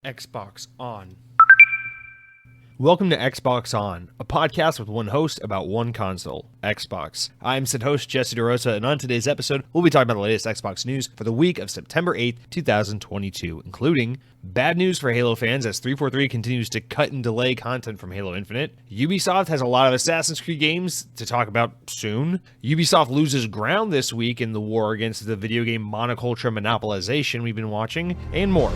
Xbox On. Welcome to Xbox On, a podcast with one host about one console, Xbox. I'm said host Jesse DeRosa, and on today's episode, we'll be talking about the latest Xbox news for the week of September 8th, 2022, including bad news for Halo fans as 343 continues to cut and delay content from Halo Infinite. Ubisoft has a lot of Assassin's Creed games to talk about soon. Ubisoft loses ground this week in the war against the video game monoculture monopolization we've been watching, and more.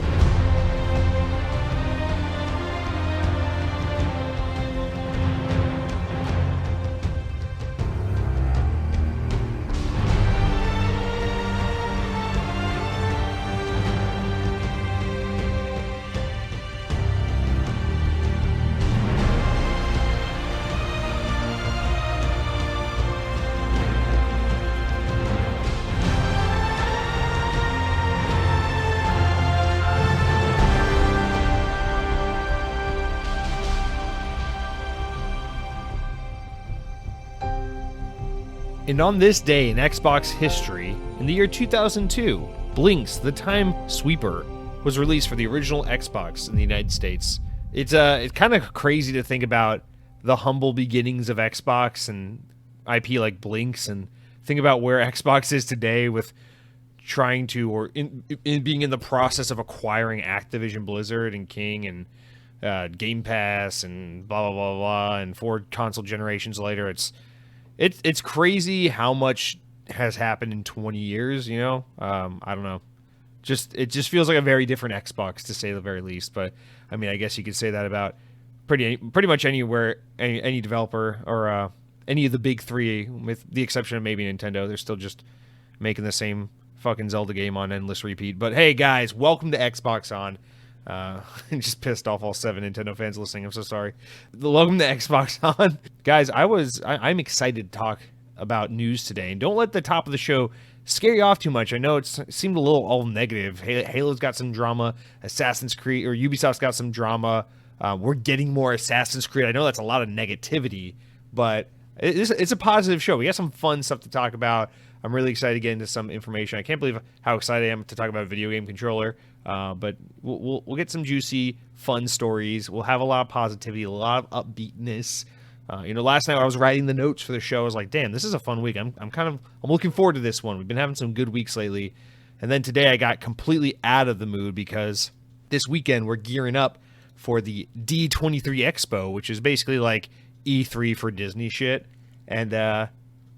And on this day in Xbox history, in the year 2002, Blinks, the Time Sweeper, was released for the original Xbox in the United States. It's kind of crazy to think about the humble beginnings of Xbox and IP like Blinks, and think about where Xbox is today with trying to, or in being in the process of acquiring Activision Blizzard and King and Game Pass and blah, blah, blah, blah, and 4 console generations later. It's crazy how much has happened in 20 years, you know? I don't know. It just feels like a very different Xbox, to say the very least. But, I mean, I guess you could say that about pretty much anywhere, any developer, or any of the big three, with the exception of maybe Nintendo. They're still just making the same fucking Zelda game on endless repeat. But, hey, guys, welcome to Xbox On. Just pissed off all 7 Nintendo fans listening. I'm so sorry. Welcome to Xbox On. Guys, I'm excited to talk about news today. And don't let the top of the show scare you off too much. I know it seemed a little all negative. Halo's got some drama. Assassin's Creed, or Ubisoft's got some drama. We're getting more Assassin's Creed. I know that's a lot of negativity, but it's a positive show. We got some fun stuff to talk about. I'm really excited to get into some information. I can't believe how excited I am to talk about a video game controller. But we'll get some juicy, fun stories. We'll have a lot of positivity, a lot of upbeatness. Last night I was writing the notes for the show. I was like, damn, this is a fun week. I'm looking forward to this one. We've been having some good weeks lately. And then today I got completely out of the mood because this weekend we're gearing up for the D23 Expo, which is basically like E3 for Disney shit. And man,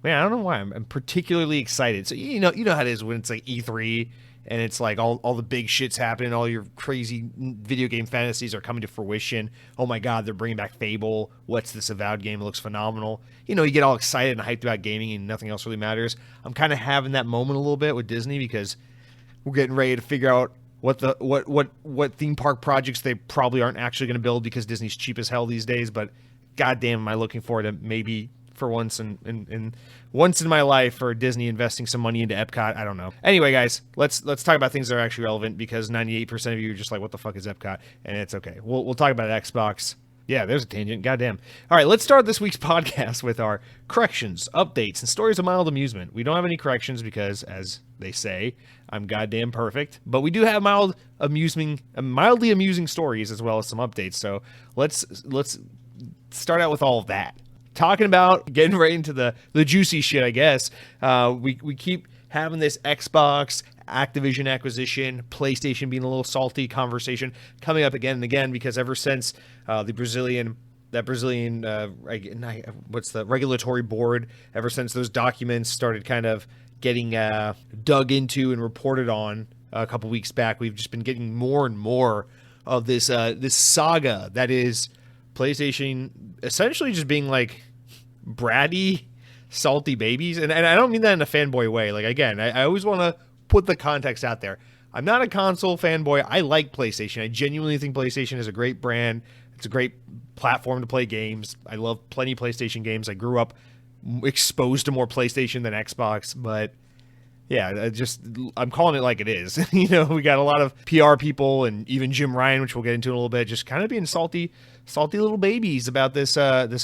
I don't know why I'm particularly excited. So you know how it is when it's like E3 and it's like all the big shit's happening, all your crazy video game fantasies are coming to fruition. Oh my god, they're bringing back Fable. What's this Avowed game? It looks phenomenal. You get all excited and hyped about gaming and nothing else really matters. I'm kind of having that moment a little bit with Disney because we're getting ready to figure out what theme park projects they probably aren't actually going to build because Disney's cheap as hell these days. But goddamn, am I looking forward to maybe for once in my life for Disney investing some money into Epcot. I don't know. Anyway, guys, let's talk about things that are actually relevant because 98% of you are just like, what the fuck is Epcot? And it's okay. We'll talk about Xbox. Yeah, there's a tangent. Goddamn. All right, let's start this week's podcast with our corrections, updates, and stories of mild amusement. We don't have any corrections because, as they say, I'm goddamn perfect. But we do have mildly amusing stories as well as some updates. So let's start out with all of that. Talking about getting right into the juicy shit, I guess. We keep having this Xbox, Activision acquisition, PlayStation being a little salty conversation coming up again and again because ever since the Brazilian regulatory board, ever since those documents started kind of getting dug into and reported on a couple weeks back, we've just been getting more and more of this saga that is PlayStation essentially just being like bratty, salty babies. And I don't mean that in a fanboy way. Like, again, I always want to put the context out there. I'm not a console fanboy. I like PlayStation. I genuinely think PlayStation is a great brand. It's a great platform to play games. I love plenty of PlayStation games. I grew up exposed to more PlayStation than Xbox, but yeah, I'm calling it like it is. We got a lot of PR people and even Jim Ryan, which we'll get into in a little bit, just kind of being salty little babies about this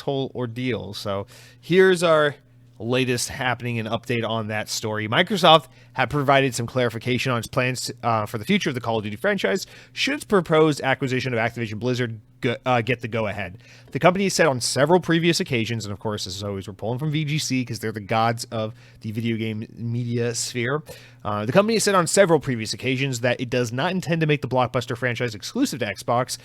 whole ordeal. So here's our latest happening and update on that story. Microsoft had provided some clarification on its plans for the future of the Call of Duty franchise should its proposed acquisition of Activision Blizzard get the go-ahead. The company said on several previous occasions, and of course, as always, we're pulling from VGC because they're the gods of the video game media sphere. The company said on several previous occasions that it does not intend to make the blockbuster franchise exclusive to Xbox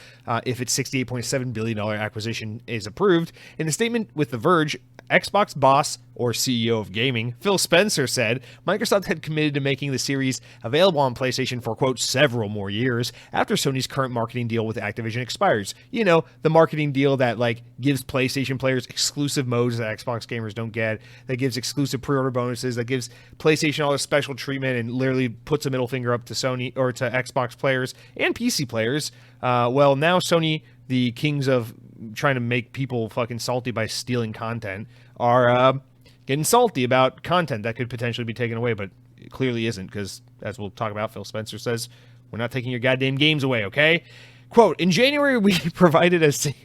if its $68.7 billion acquisition is approved. In a statement with The Verge, Xbox boss, or CEO of gaming, Phil Spencer said Microsoft had committed to making the series available on PlayStation for, quote, several more years after Sony's current marketing deal with Activision expires. You know, the marketing deal that, like, gives PlayStation players exclusive modes that Xbox gamers don't get, that gives exclusive pre-order bonuses, that gives PlayStation all this special treatment and literally puts a middle finger up to Sony, or to Xbox players and PC players. Well, now Sony, the kings of trying to make people fucking salty by stealing content, are getting salty about content that could potentially be taken away, but it clearly isn't, because as we'll talk about, Phil Spencer says, we're not taking your goddamn games away, okay? Quote, in January we provided a signed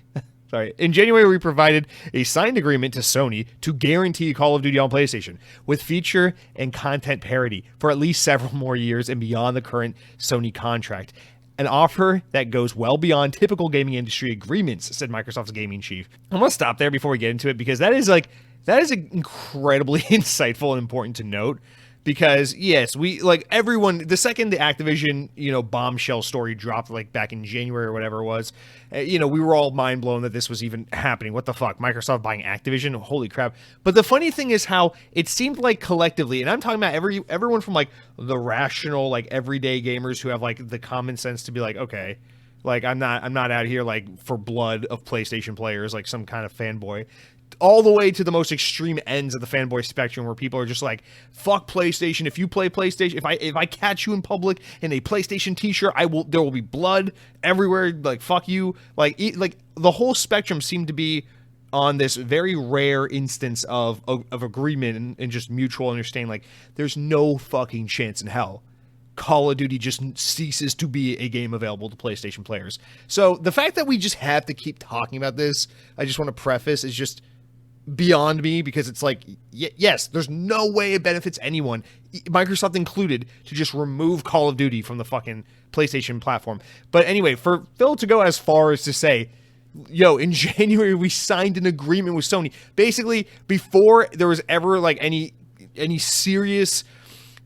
agreement to Sony to guarantee Call of Duty on PlayStation with feature and content parity for at least several more years and beyond the current Sony contract. An offer that goes well beyond typical gaming industry agreements, said Microsoft's gaming chief. I'm going to stop there before we get into it, because that is incredibly insightful and important to note. Because yes, we, like, everyone, the second the Activision, bombshell story dropped, like back in January or whatever it was, we were all mind blown that this was even happening. What the fuck? Microsoft buying Activision? Holy crap. But the funny thing is how it seemed like collectively, and I'm talking about everyone from, like, the rational, like, everyday gamers who have, like, the common sense to be like, okay, like, I'm not out here, like, for blood of PlayStation players, like some kind of fanboy, all the way to the most extreme ends of the fanboy spectrum, where people are just like, fuck PlayStation. If you play PlayStation, if I catch you in public in a PlayStation t-shirt, there will be blood everywhere. Like, fuck you. Like the whole spectrum seemed to be on this very rare instance of agreement and just mutual understanding. Like, there's no fucking chance in hell Call of Duty just ceases to be a game available to PlayStation players. So the fact that we just have to keep talking about this, I just want to preface, is just beyond me, because it's like, yes, there's no way it benefits anyone, Microsoft included, to just remove Call of Duty from the fucking PlayStation platform. But anyway, for Phil to go as far as to say, yo, in January we signed an agreement with Sony, basically before there was ever like any serious,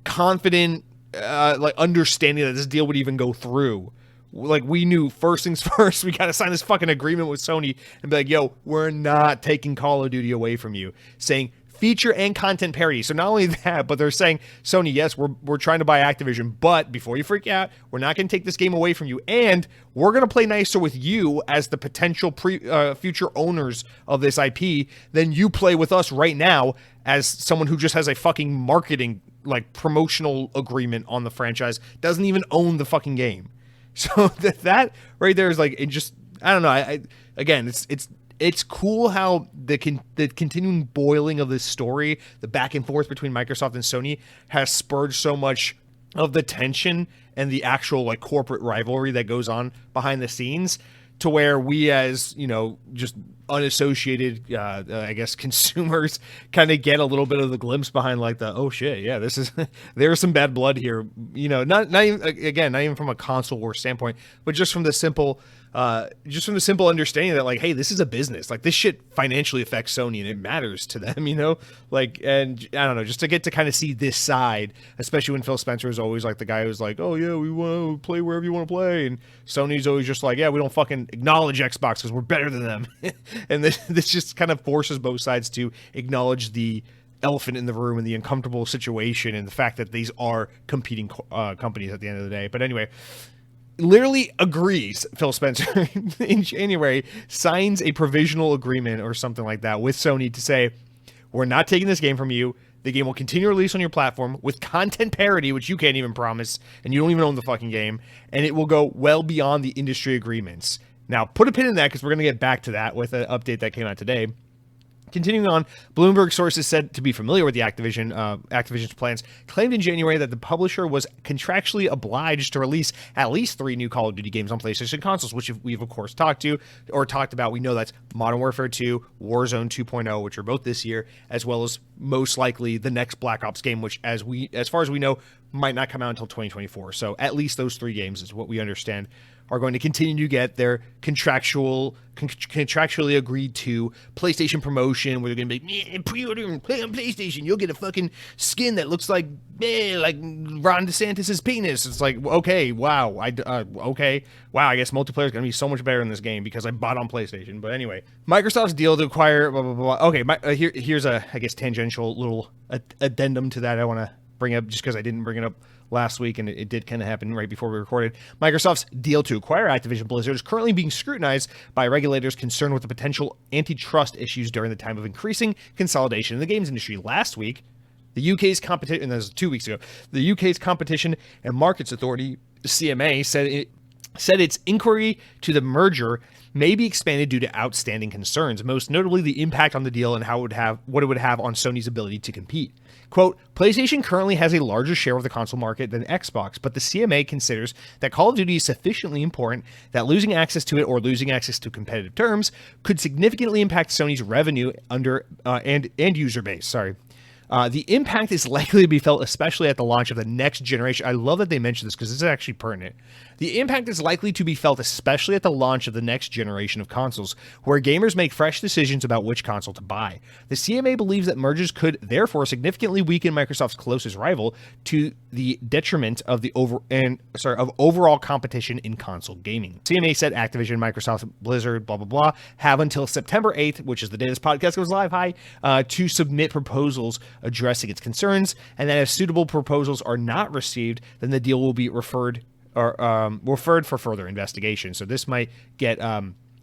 confident like understanding that this deal would even go through. Like, we knew, first things first, we gotta sign this fucking agreement with Sony and be like, yo, we're not taking Call of Duty away from you. Saying feature and content parity. So not only that, but they're saying, Sony, yes, we're trying to buy Activision, but before you freak out, we're not gonna take this game away from you, and we're gonna play nicer with you as the potential future owners of this IP than you play with us right now as someone who just has a fucking marketing, like, promotional agreement on the franchise, doesn't even own the fucking game. So that right there is like, it just, I don't know. Again, it's cool how the continuing boiling of this story, the back and forth between Microsoft and Sony, has spurred so much of the tension and the actual, like, corporate rivalry that goes on behind the scenes, to where we, as, just unassociated, I guess, consumers, kind of get a little bit of the glimpse behind, like, the, oh shit, yeah, this is there's some bad blood here, not even from a console war standpoint, but just from the simple understanding that, like, hey, this is a business, like, this shit financially affects Sony and it matters to them, like, and I don't know, just to get to kind of see this side, especially when Phil Spencer is always like the guy who's like, oh yeah, we want to play wherever you want to play, and Sony's always just like, yeah, we don't fucking acknowledge Xbox because we're better than them. And this just kind of forces both sides to acknowledge the elephant in the room and the uncomfortable situation and the fact that these are competing companies at the end of the day. But anyway, literally agrees, Phil Spencer, in January, signs a provisional agreement or something like that with Sony to say, we're not taking this game from you. The game will continue to release on your platform with content parity, which you can't even promise, and you don't even own the fucking game, and it will go well beyond the industry agreements. Now, put a pin in that, because we're going to get back to that with an update that came out today. Continuing on, Bloomberg sources said to be familiar with the Activision's plans claimed in January that the publisher was contractually obliged to release at least 3 new Call of Duty games on PlayStation consoles, which we've of course talked about. We know that's Modern Warfare 2, Warzone 2.0, which are both this year, as well as most likely the next Black Ops game, which as far as we know might not come out until 2024. So at least those 3 games is what we understand are going to continue to get their contractually agreed to PlayStation promotion, where they're going to be like, pre-order and play on PlayStation. You'll get a fucking skin that looks like Ron DeSantis's penis. It's like, okay, wow, okay, wow. I guess multiplayer is going to be so much better in this game because I bought on PlayStation. But anyway, Microsoft's deal to acquire blah blah blah. Okay, here's a tangential little addendum to that I want to bring up just because I didn't bring it up last week, and it did kind of happen right before we recorded. Microsoft's deal to acquire Activision Blizzard is currently being scrutinized by regulators concerned with the potential antitrust issues during the time of increasing consolidation in the games industry. Last week, the UK's competition, and that was 2 weeks ago, the UK's Competition and Markets Authority, CMA, said its inquiry to the merger may be expanded due to outstanding concerns, most notably the impact on the deal and what it would have on Sony's ability to compete. Quote, PlayStation currently has a larger share of the console market than Xbox, but the CMA considers that Call of Duty is sufficiently important that losing access to it or losing access to competitive terms could significantly impact Sony's revenue and user base. The impact is likely to be felt especially at the launch of the next generation. I love that they mentioned this because this is actually pertinent. The impact is likely to be felt especially at the launch of the next generation of consoles, where gamers make fresh decisions about which console to buy. The CMA believes that mergers could therefore significantly weaken Microsoft's closest rival to the detriment of overall competition in console gaming. CMA said Activision, Microsoft, Blizzard, blah blah blah, have until September 8th, which is the day this podcast goes live, to submit proposals addressing its concerns, and that if suitable proposals are not received, then the deal will be referred for further investigation. So this might get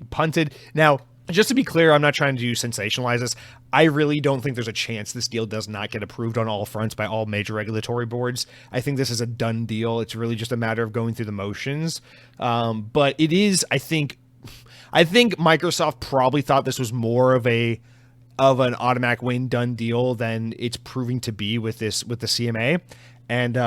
punted. Now, just to be clear, I'm not trying to sensationalize this. I really don't think there's a chance this deal does not get approved on all fronts by all major regulatory boards. I think this is a done deal. It's really just a matter of going through the motions. But it is, I think Microsoft probably thought this was more of an automatic win, done deal than it's proving to be with the CMA. And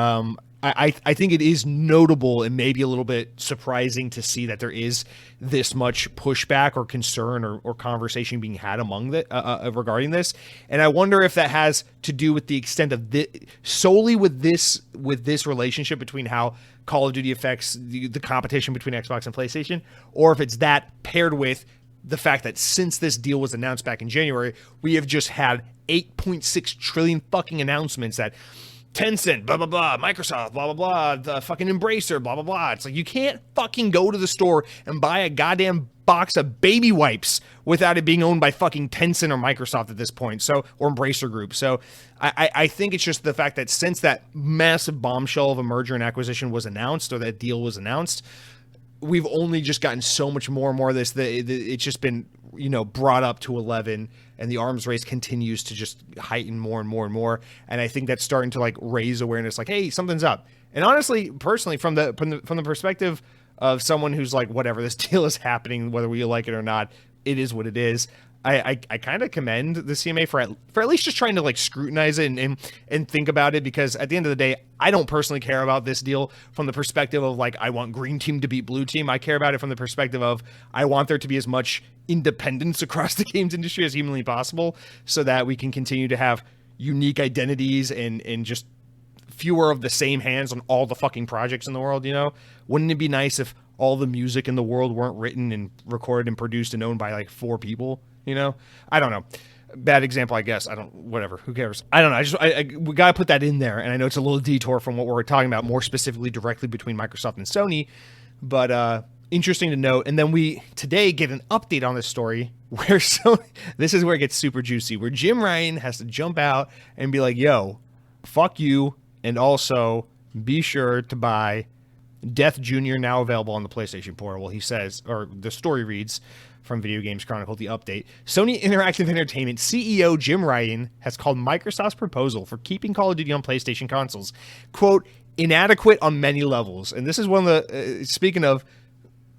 I think it is notable and maybe a little bit surprising to see that there is this much pushback or concern or conversation being had among regarding this. And I wonder if that has to do with the extent of solely with this relationship between how Call of Duty affects the competition between Xbox and PlayStation, or if it's that paired with the fact that since this deal was announced back in January, we have just had 8.6 trillion fucking announcements that Tencent, blah, blah, blah, Microsoft, blah, blah, blah, the fucking Embracer, blah, blah, blah. It's like, you can't fucking go to the store and buy a goddamn box of baby wipes without it being owned by fucking Tencent or Microsoft at this point, or Embracer Group. So I think it's just the fact that since that massive bombshell of a merger and acquisition was announced, or that deal was announced, we've only just gotten so much more and more of this. It's just been, brought up to 11, and the arms race continues to just heighten more and more and more. And I think that's starting to raise awareness, hey, something's up. And honestly, personally, from the perspective of someone who's whatever, this deal is happening, whether we like it or not, it is what it is. I kind of commend the CMA for at least just trying to scrutinize it and think about it, because at the end of the day, I don't personally care about this deal from the perspective of I want green team to beat blue team. I care about it from the perspective of I want there to be as much independence across the games industry as humanly possible, so that we can continue to have unique identities and just fewer of the same hands on all the fucking projects in the world. Wouldn't it be nice if all the music in the world weren't written and recorded and produced and owned by 4 people? I don't know. Bad example, I guess. Whatever. Who cares? I don't know. We got to put that in there. And I know it's a little detour from what we're talking about, more specifically directly between Microsoft and Sony, but interesting to note. And then we today get an update on this story where this is where it gets super juicy, where Jim Ryan has to jump out and be like, yo, fuck you. And also be sure to buy Death Jr. now available on the PlayStation Portal. He says, or the story reads, from Video Games Chronicle, the update, Sony Interactive Entertainment CEO Jim Ryan has called Microsoft's proposal for keeping Call of Duty on PlayStation consoles, quote, inadequate on many levels. And this is one of the, speaking of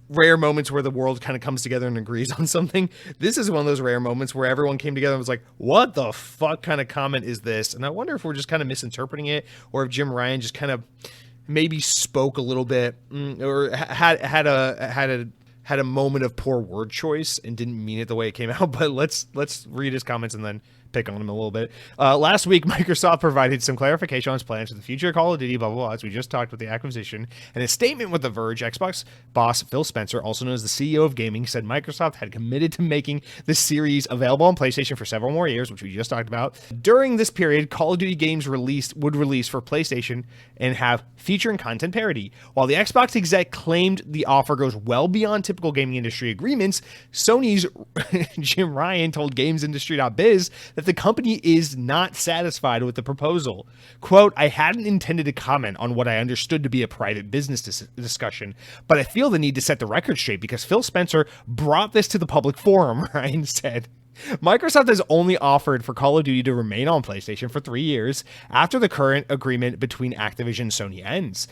rare moments where the world kind of comes together and agrees on something. This is one of those rare moments where everyone came together and was like, what the fuck kind of comment is this? And I wonder if we're just kind of misinterpreting it, or if Jim Ryan just kind of maybe spoke a little bit, or had a moment of poor word choice and didn't mean it the way it came out. But let's read his comments and then pick on him a little bit. Last week, Microsoft provided some clarification on its plans for the future of Call of Duty, blah, blah, blah, as we just talked with the acquisition. And a statement with The Verge, Xbox boss Phil Spencer, also known as the CEO of gaming, said Microsoft had committed to making the series available on PlayStation for several more years, which we just talked about. During this period, Call of Duty games would release for PlayStation and have feature and content parity. While the Xbox exec claimed the offer goes well beyond typical gaming industry agreements, Sony's Jim Ryan told GamesIndustry.biz that the company is not satisfied with the proposal. Quote, I hadn't intended to comment on what I understood to be a private business discussion, but I feel the need to set the record straight because Phil Spencer brought this to the public forum, Ryan said. Microsoft has only offered for Call of Duty to remain on PlayStation for 3 years after the current agreement between Activision and Sony ends.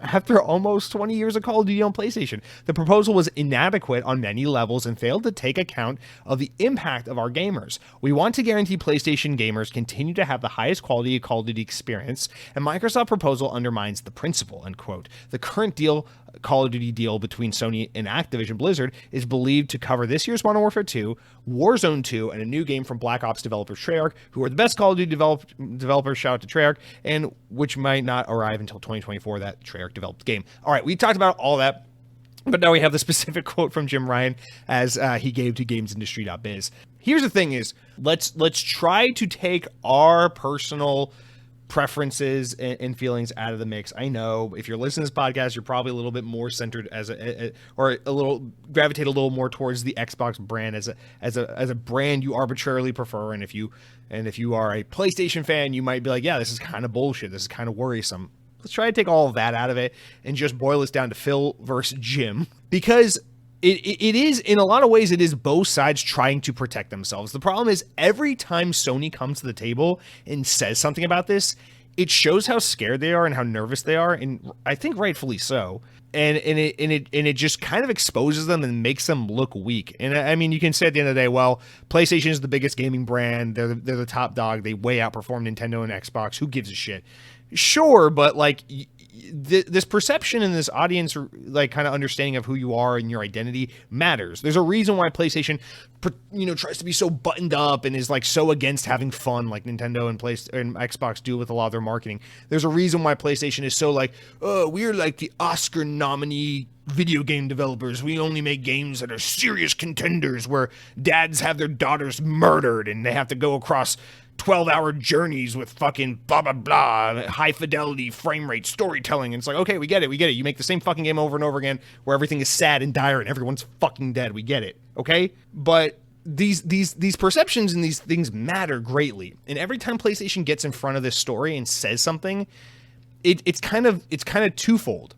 After almost 20 years of Call of Duty on PlayStation, the proposal was inadequate on many levels and failed to take account of the impact of our gamers. We want to guarantee PlayStation gamers continue to have the highest quality of Call of Duty experience, and Microsoft proposal undermines the principle, end quote. The current Call of Duty deal between Sony and Activision Blizzard is believed to cover this year's Modern Warfare 2, Warzone 2, and a new game from Black Ops developer Treyarch, who are the best Call of Duty developers, shout out to Treyarch, and which might not arrive until 2024, that Treyarch developed game. All right, we talked about all that, but now we have the specific quote from Jim Ryan as he gave to GamesIndustry.biz. Here's the thing is, let's try to take our personal preferences and feelings out of the mix. I know if you're listening to this podcast, you're probably a little bit more centered or a little gravitate a little more towards the Xbox brand as a brand you arbitrarily prefer. And if you are a PlayStation fan, you might be like, yeah, this is kind of bullshit. This is kind of worrisome. Let's try to take all of that out of it and just boil this down to Phil versus Jim, because it is, in a lot of ways, it is both sides trying to protect themselves. The problem is every time Sony comes to the table and says something about this, it shows how scared they are and how nervous they are, and I think rightfully so. And it just kind of exposes them and makes them look weak. And I mean, you can say at the end of the day, well, PlayStation is the biggest gaming brand. They're the top dog. They way outperform Nintendo and Xbox. Who gives a shit? Sure, but like this perception and this audience, like kind of understanding of who you are and your identity matters. There's a reason why PlayStation, tries to be so buttoned up and is like so against having fun, like Nintendo and Xbox do with a lot of their marketing. There's a reason why PlayStation is so like, oh, we're like the Oscar nominee video game developers. We only make games that are serious contenders where dads have their daughters murdered and they have to go across 12-hour journeys with fucking blah, blah, blah, high fidelity, frame rate, storytelling. And it's like, okay, we get it. You make the same fucking game over and over again where everything is sad and dire and everyone's fucking dead. We get it, okay? But these perceptions and these things matter greatly. And every time PlayStation gets in front of this story and says something, it's kind of twofold.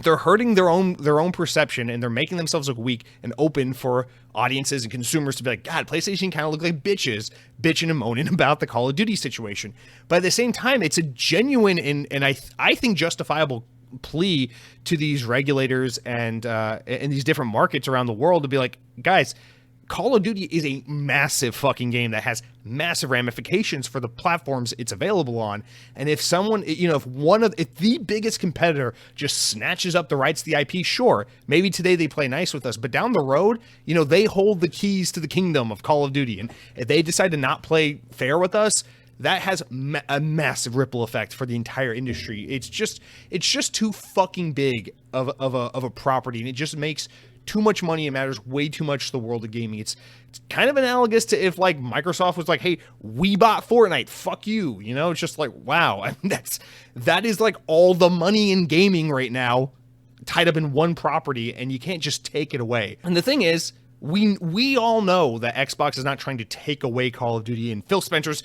They're hurting their own perception, and they're making themselves look weak and open for audiences and consumers to be like, God, PlayStation kind of look like bitching and moaning about the Call of Duty situation. But at the same time, it's a genuine and I think justifiable plea to these regulators and these different markets around the world to be like, guys, Call of Duty is a massive fucking game that has massive ramifications for the platforms it's available on. And if someone, if the biggest competitor just snatches up the rights to the IP, sure, maybe today they play nice with us, but down the road, they hold the keys to the kingdom of Call of Duty. And if they decide to not play fair with us, that has a massive ripple effect for the entire industry. It's just too fucking big of a property, and it just makes too much money. It matters way too much to the world of gaming. It's kind of analogous to if like Microsoft was like, hey, we bought Fortnite, fuck you. It's just like, wow. I mean, that is like all the money in gaming right now tied up in one property, and you can't just take it away. And the thing is, we all know that Xbox is not trying to take away Call of Duty, and Phil Spencer's,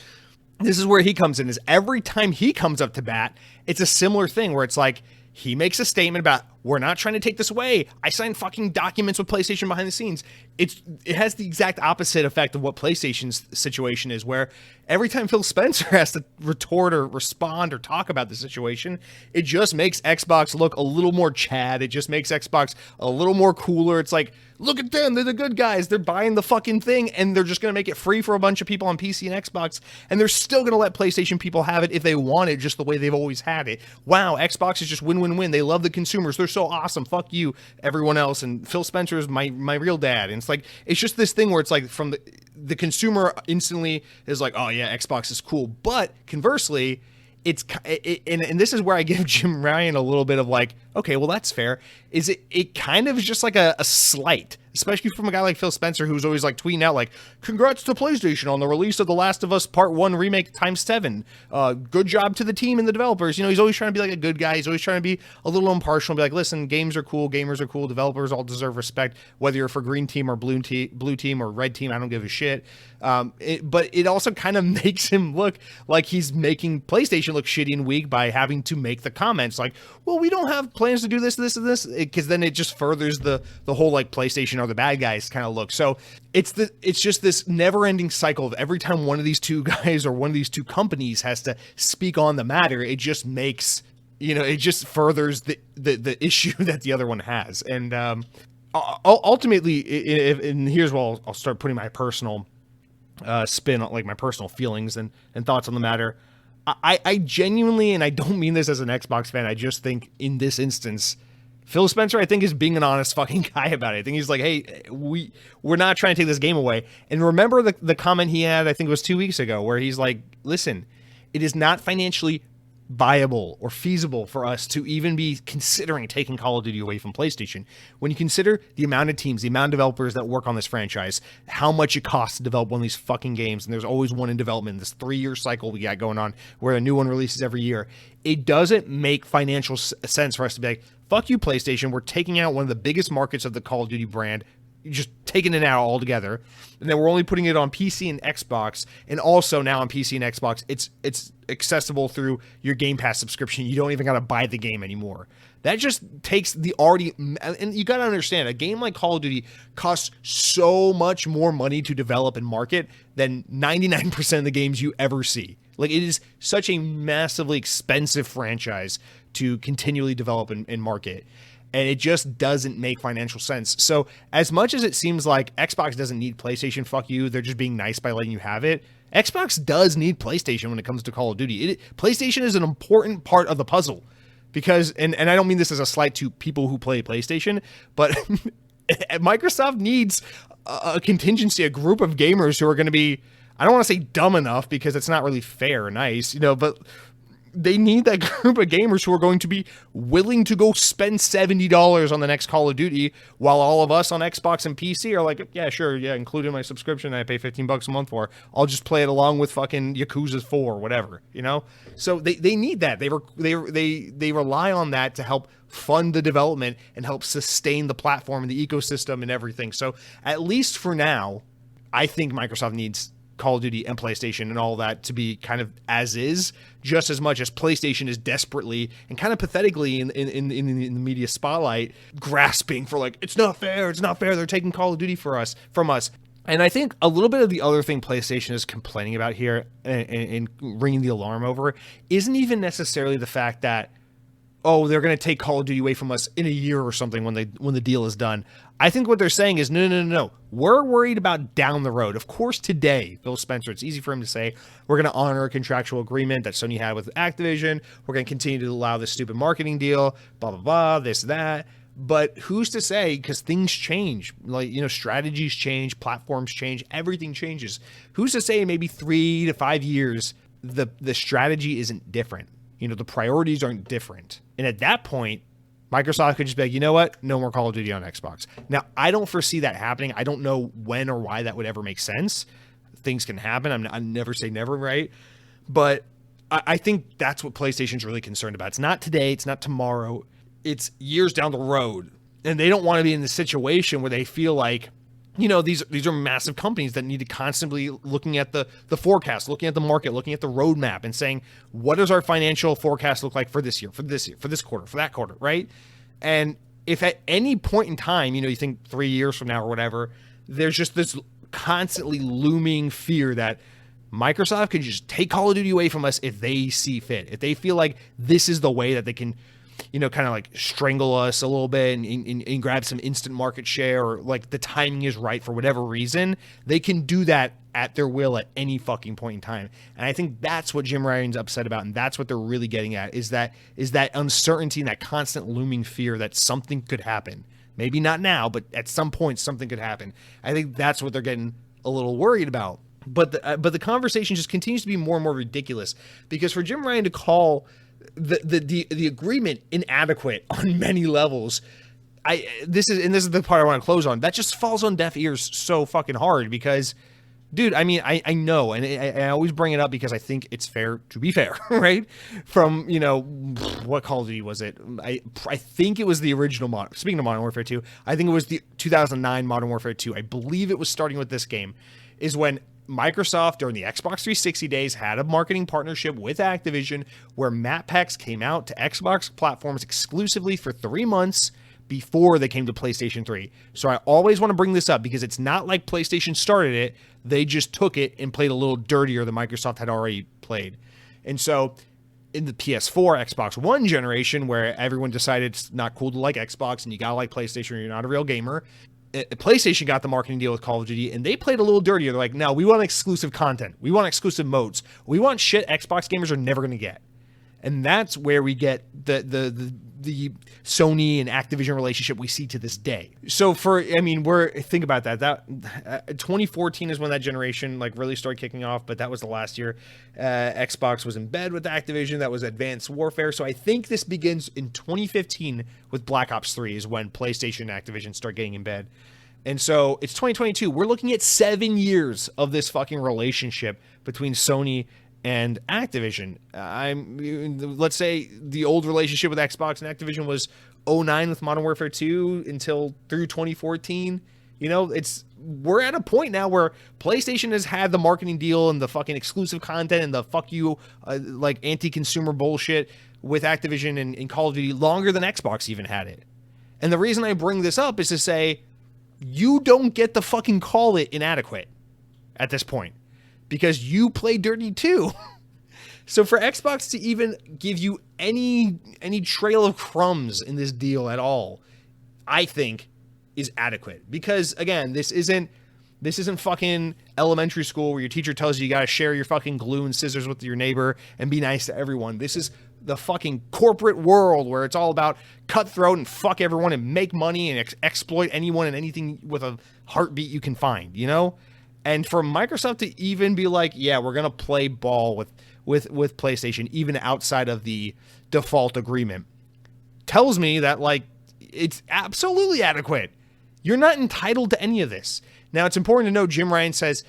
this is where he comes in, is every time he comes up to bat, it's a similar thing where it's like, he makes a statement about we're not trying to take this away. I signed fucking documents with PlayStation behind the scenes. It has the exact opposite effect of what PlayStation's situation is, where every time Phil Spencer has to retort or respond or talk about the situation, it just makes Xbox look a little more Chad. It just makes Xbox a little more cooler. It's like, look at them. They're the good guys. They're buying the fucking thing, and they're just going to make it free for a bunch of people on PC and Xbox, and they're still going to let PlayStation people have it if they want it, just the way they've always had it. Wow, Xbox is just win-win-win. They love the consumers. They're so awesome. Fuck you, everyone else. And Phil Spencer is my real dad. And it's like, it's just this thing where it's like, from the consumer instantly is like, oh yeah, Xbox is cool. But conversely, and this is where I give Jim Ryan a little bit of like, okay, well, that's fair. Is it kind of is just like a slight, especially from a guy like Phil Spencer, who's always like tweeting out like, congrats to PlayStation on the release of The Last of Us Part 1 remake ×7. Good job to the team and the developers. You know, he's always trying to be like a good guy. He's always trying to be a little impartial and be like, listen, games are cool, gamers are cool, developers all deserve respect, whether you're for green team or blue team or red team, I don't give a shit. But it also kind of makes him look like he's making PlayStation look shitty and weak by having to make the comments like, well, we don't have plans to do this, and this, because then it just furthers the whole like PlayStation are the bad guys kind of look. So it's just this never-ending cycle of every time one of these two guys or one of these two companies has to speak on the matter, it just makes, you know, it just furthers the issue that the other one has. And ultimately, and here's where I'll start putting my personal spin on, like, my personal feelings and thoughts on the matter. I genuinely, and I don't mean this as an Xbox fan, I just think in this instance, Phil Spencer, I think, is being an honest fucking guy about it. I think he's like, hey, we're not trying to take this game away. And remember the comment he had, I think it was 2 weeks ago, where he's like, listen, it is not financially viable or feasible for us to even be considering taking Call of Duty away from PlayStation. When you consider the amount of teams, the amount of developers that work on this franchise, how much it costs to develop one of these fucking games, and there's always one in development, this 3-year cycle we got going on where a new one releases every year, it doesn't make financial sense for us to be like, fuck you, PlayStation, we're taking out one of the biggest markets of the Call of Duty brand, just taking it out altogether, and then we're only putting it on PC and Xbox, and also now on PC and Xbox, it's accessible through your Game Pass subscription. You don't even got to buy the game anymore. That just takes the already, and you got to understand, a game like Call of Duty costs so much more money to develop and market than 99% of the games you ever see. Like, it is such a massively expensive franchise to continually develop and market. And it just doesn't make financial sense. So as much as it seems like Xbox doesn't need PlayStation, fuck you, they're just being nice by letting you have it, Xbox does need PlayStation when it comes to Call of Duty. PlayStation is an important part of the puzzle. Because, and I don't mean this as a slight to people who play PlayStation, but Microsoft needs a contingency, a group of gamers who are going to be, I don't want to say dumb enough because it's not really fair or nice, you know, but they need that group of gamers who are going to be willing to go spend $70 on the next Call of Duty, while all of us on Xbox and PC are like, yeah, sure, yeah, including my subscription I pay $15 a month for, I'll just play it along with fucking Yakuza 4 or whatever, you know? So they need that. They rely on that to help fund the development and help sustain the platform and the ecosystem and everything. So at least for now, I think Microsoft needs Call of Duty and PlayStation and all that to be kind of as is, just as much as PlayStation is desperately and kind of pathetically in the media spotlight grasping for like, it's not fair, they're taking Call of Duty from us. And I think a little bit of the other thing PlayStation is complaining about here and ringing the alarm over isn't even necessarily the fact that, oh, they're going to take Call of Duty away from us in a year or something when the deal is done. I think what they're saying is, no. We're worried about down the road. Of course, today, Phil Spencer, it's easy for him to say, we're going to honor a contractual agreement that Sony had with Activision. We're going to continue to allow this stupid marketing deal, blah, blah, blah, this, that. But who's to say, because things change, like, you know, strategies change, platforms change, everything changes. Who's to say in maybe 3 to 5 years, the strategy isn't different? You know, the priorities aren't different. And at that point, Microsoft could just be like, you know what? No more Call of Duty on Xbox. Now, I don't foresee that happening. I don't know when or why that would ever make sense. Things can happen. I never say never, right? But I think that's what PlayStation's really concerned about. It's not today. It's not tomorrow. It's years down the road. And they don't want to be in the situation where they feel like, you know, these are massive companies that need to constantly looking at the forecast, looking at the market, looking at the roadmap and saying, what does our financial forecast look like for this year, for this quarter, for that quarter, right? And if at any point in time, you think 3 years from now or whatever, there's just this constantly looming fear that Microsoft could just take Call of Duty away from us if they see fit. If they feel like this is the way that they can, kind of like strangle us a little bit and grab some instant market share, or like the timing is right for whatever reason, they can do that at their will at any fucking point in time. And I think that's what Jim Ryan's upset about, and that's what they're really getting at, is that uncertainty and that constant looming fear that something could happen. Maybe not now, but at some point something could happen. I think that's what they're getting a little worried about. But the conversation just continues to be more and more ridiculous, because for Jim Ryan to call the agreement inadequate on many levels, this is the part I want to close on. That just falls on deaf ears so fucking hard, because, dude, I mean, I know, and I always bring it up because I think it's fair to be fair, right? From, what Call of Duty was it? I think it was the original speaking of Modern Warfare 2, I think it was the 2009 Modern Warfare 2. I believe it was starting with this game, is when Microsoft during the Xbox 360 days had a marketing partnership with Activision where map packs came out to Xbox platforms exclusively for 3 months before they came to PlayStation 3. So I always want to bring this up because it's not like PlayStation started it. They just took it and played a little dirtier than Microsoft had already played. And so in the PS4, Xbox One generation, where everyone decided it's not cool to like Xbox and you gotta like PlayStation or you're not a real gamer, PlayStation got the marketing deal with Call of Duty, and they played a little dirtier. They're like, no, we want exclusive content. We want exclusive modes. We want shit Xbox gamers are never going to get. And that's where we get the Sony and Activision relationship we see to this day. So think about that. 2014 is when that generation really started kicking off, but that was the last year. Xbox was in bed with Activision. That was Advanced Warfare. So I think this begins in 2015 with Black Ops 3 is when PlayStation and Activision start getting in bed. And so it's 2022. We're looking at 7 years of this fucking relationship between Sony and Activision. Let's say the old relationship with Xbox and Activision was 2009 with Modern Warfare 2 until through 2014. We're at a point now where PlayStation has had the marketing deal and the fucking exclusive content and the fuck you anti-consumer bullshit with Activision and Call of Duty longer than Xbox even had it. And the reason I bring this up is to say you don't get to fucking call it inadequate at this point, because you play dirty too. So for Xbox to even give you any trail of crumbs in this deal at all, I think is adequate. Because again, this isn't fucking elementary school where your teacher tells you gotta share your fucking glue and scissors with your neighbor and be nice to everyone. This is the fucking corporate world where it's all about cutthroat and fuck everyone and make money and exploit anyone and anything with a heartbeat you can find, And for Microsoft to even be like, yeah, we're going to play ball with PlayStation, even outside of the default agreement, tells me that it's absolutely adequate. You're not entitled to any of this. Now, it's important to note, Jim Ryan says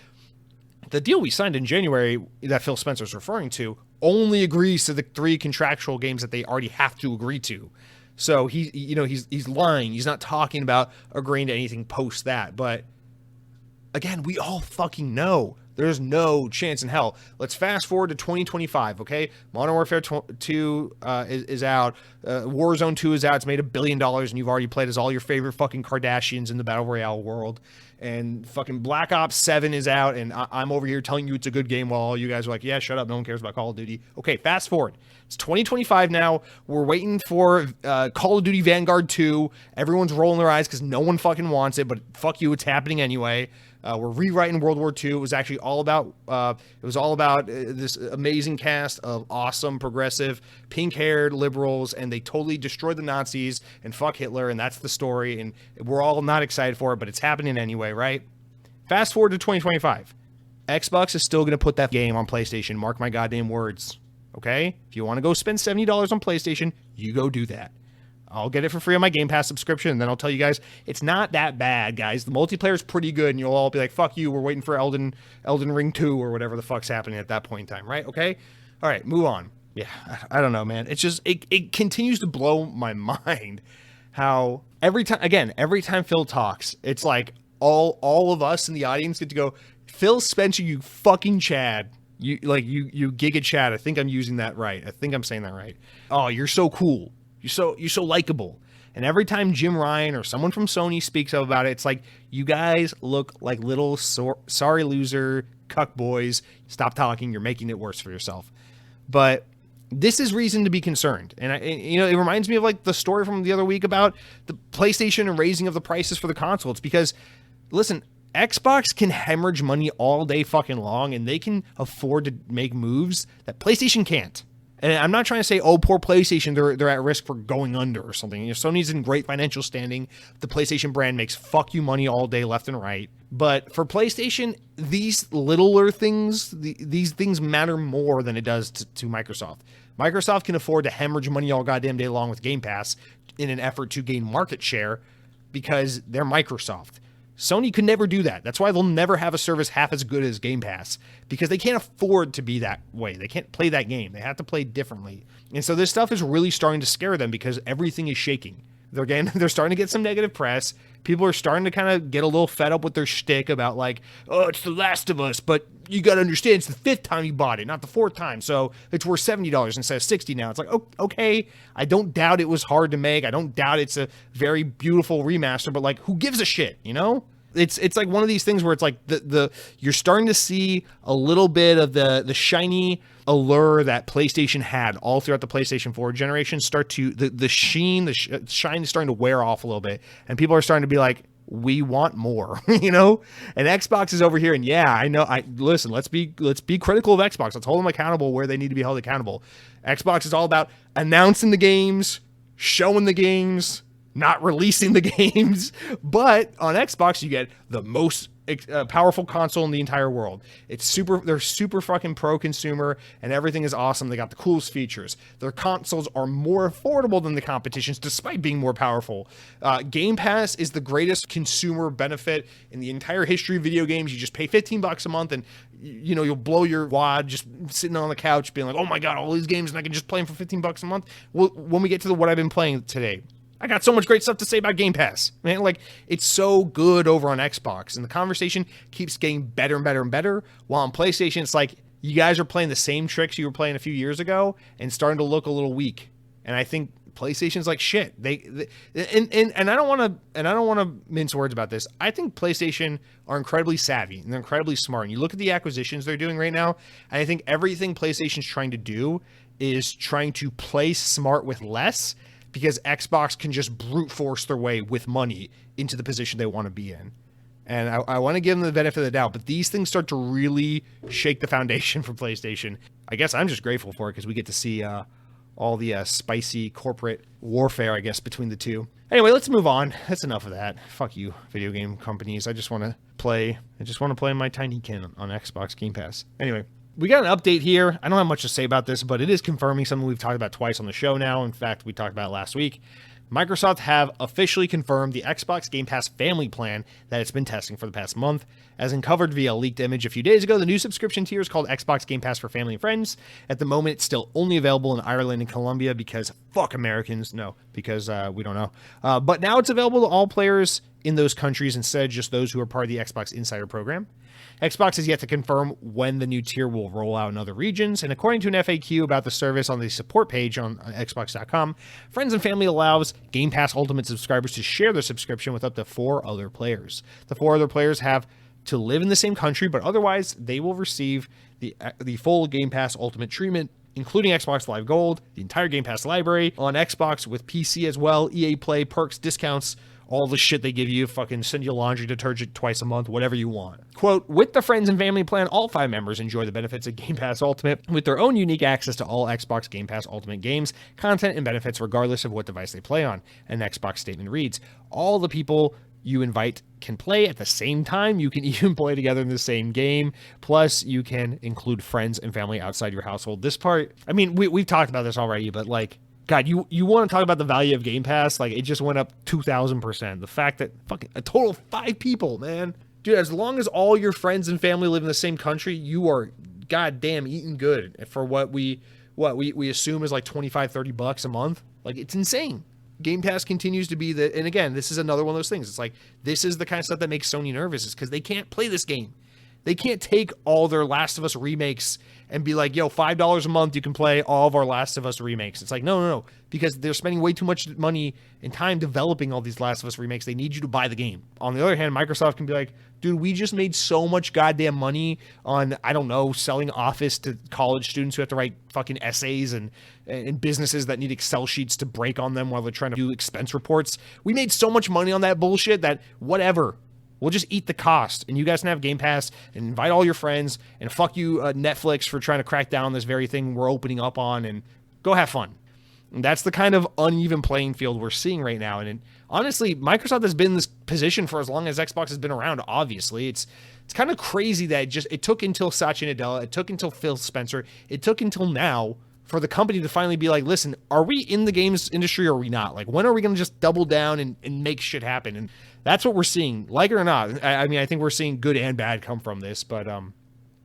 the deal we signed in January that Phil Spencer's referring to only agrees to the 3 contractual games that they already have to agree to. So he's lying. He's not talking about agreeing to anything post that. But again, we all fucking know there's no chance in hell. Let's fast forward to 2025, okay? Modern Warfare 2 is out. Warzone 2 is out. It's made $1 billion, and you've already played as all your favorite fucking Kardashians in the Battle Royale world. And fucking Black Ops 7 is out, and I'm over here telling you it's a good game while all you guys are like, yeah, shut up, no one cares about Call of Duty. Okay, fast forward. It's 2025 now. We're waiting for Call of Duty Vanguard 2. Everyone's rolling their eyes because no one fucking wants it, but fuck you, it's happening anyway. We're rewriting World War II. It was actually all about this amazing cast of awesome, progressive, pink-haired liberals, and they totally destroyed the Nazis and fuck Hitler, and that's the story, and we're all not excited for it, but it's happening anyway, right? Fast forward to 2025. Xbox is still going to put that game on PlayStation. Mark my goddamn words, okay? If you want to go spend $70 on PlayStation, you go do that. I'll get it for free on my Game Pass subscription, and then I'll tell you guys, it's not that bad, guys. The multiplayer is pretty good, and you'll all be like, fuck you, we're waiting for Elden Ring 2 or whatever the fuck's happening at that point in time, right? Okay? All right, move on. Yeah, I don't know, man. It's just, it continues to blow my mind how every time Phil talks, it's like all of us in the audience get to go, Phil Spencer, you fucking Chad. You Giga Chad. I think I'm using that right. I think I'm saying that right. Oh, you're so cool. You're so likable. And every time Jim Ryan or someone from Sony speaks up about it, it's like, you guys look like little sorry loser cuck boys. Stop talking. You're making it worse for yourself. But this is reason to be concerned. And it reminds me of like the story from the other week about the PlayStation and raising of the prices for the console. It's because, listen, Xbox can hemorrhage money all day fucking long, and they can afford to make moves that PlayStation can't. And I'm not trying to say, oh, poor PlayStation, they're at risk for going under or something. Sony's in great financial standing. The PlayStation brand makes fuck you money all day, left and right. But for PlayStation, these littler things, these things matter more than it does to Microsoft. Microsoft can afford to hemorrhage money all goddamn day long with Game Pass in an effort to gain market share because they're Microsoft. Sony could never do that. That's why they'll never have a service half as good as Game Pass, because they can't afford to be that way. They can't play that game. They have to play differently. And so this stuff is really starting to scare them because everything is shaking. They're starting to get some negative press. People are starting to kind of get a little fed up with their shtick about like, oh, it's The Last of Us, but you got to understand it's the 5th time you bought it, not the 4th time. So it's worth $70 instead of $60 now. It's like, oh, okay, I don't doubt it was hard to make. I don't doubt it's a very beautiful remaster, but like, who gives a shit, you know? It's like one of these things where it's like you're starting to see a little bit of the shiny allure that PlayStation had all throughout the PlayStation 4 generation start to the shine is starting to wear off a little bit, and people are starting to be like, we want more, you know? And Xbox is over here, and yeah, I know. Listen. Let's be critical of Xbox. Let's hold them accountable where they need to be held accountable. Xbox is all about announcing the games, showing the games, not releasing the games. But on Xbox, you get the most powerful console in the entire world. They're super fucking pro consumer, and everything is awesome. They got the coolest features. Their consoles are more affordable than the competition's despite being more powerful. Game Pass is the greatest consumer benefit in the entire history of video games. You just pay $15 a month, and you'll blow your wad just sitting on the couch being like, oh my god, all these games, and I can just play them for $15 a month. Well, when we get to what I've been playing today, I got so much great stuff to say about Game Pass, man. Like, it's so good over on Xbox, and the conversation keeps getting better and better and better. While on PlayStation, it's like you guys are playing the same tricks you were playing a few years ago and starting to look a little weak. And I think PlayStation's like shit. And I don't want to mince words about this. I think PlayStation are incredibly savvy and they're incredibly smart. And you look at the acquisitions they're doing right now, and I think everything PlayStation's trying to do is trying to play smart with less, because Xbox can just brute force their way with money into the position they want to be in. And I want to give them the benefit of the doubt, but these things start to really shake the foundation for PlayStation. I guess I'm just grateful for it because we get to see all the spicy corporate warfare, I guess, between the two. Anyway, let's move on. That's enough of that. Fuck you, video game companies. I just want to play my tiny kin on Xbox Game Pass. Anyway, we got an update here. I don't have much to say about this, but it is confirming something we've talked about twice on the show now. In fact, we talked about it last week. Microsoft have officially confirmed the Xbox Game Pass family plan that it's been testing for the past month. As uncovered via a leaked image a few days ago, the new subscription tier is called Xbox Game Pass for Family and Friends. At the moment, it's still only available in Ireland and Colombia because fuck Americans. No, because we don't know. But now it's available to all players in those countries instead of just those who are part of the Xbox Insider program. Xbox has yet to confirm when the new tier will roll out in other regions, and according to an FAQ about the service on the support page on Xbox.com, Friends and Family allows Game Pass Ultimate subscribers to share their subscription with up to 4 other players. The 4 other players have to live in the same country, but otherwise they will receive the full Game Pass Ultimate treatment, including Xbox Live Gold, the entire Game Pass library, on Xbox with PC as well, EA Play, perks, discounts, all the shit they give you, fucking send you laundry detergent twice a month, whatever you want. Quote, with the Friends and Family plan, all 5 members enjoy the benefits of Game Pass Ultimate with their own unique access to all Xbox Game Pass Ultimate games, content, and benefits regardless of what device they play on. An Xbox statement reads, all the people you invite can play at the same time. You can even play together in the same game. Plus, you can include friends and family outside your household. This part, I mean, we've talked about this already, but like, God, you want to talk about the value of Game Pass? Like, it just went up 2,000%. The fact that fucking a total of 5 people, man. Dude, as long as all your friends and family live in the same country, you are goddamn eating good for what we assume is like $25-$30 a month. Like, it's insane. Game Pass continues to be and again, this is another one of those things. It's like, this is the kind of stuff that makes Sony nervous, is because they can't play this game. They can't take all their Last of Us remakes and be like, yo, $5 a month, you can play all of our Last of Us remakes. It's like, no, because they're spending way too much money and time developing all these Last of Us remakes. They need you to buy the game. On the other hand, Microsoft can be like, dude, we just made so much goddamn money on, I don't know, selling Office to college students who have to write fucking essays and businesses that need Excel sheets to break on them while they're trying to do expense reports. We made so much money on that bullshit that whatever. We'll just eat the cost, and you guys can have Game Pass and invite all your friends, and fuck you, Netflix, for trying to crack down on this very thing we're opening up on, and go have fun. And that's the kind of uneven playing field we're seeing right now. And honestly, Microsoft has been in this position for as long as Xbox has been around, obviously. It's kind of crazy that it took until Satya Nadella, it took until Phil Spencer, it took until now for the company to finally be like, listen, are we in the games industry or are we not? Like, when are we going to just double down and make shit happen? And that's what we're seeing, like it or not. I mean, I think we're seeing good and bad come from this, but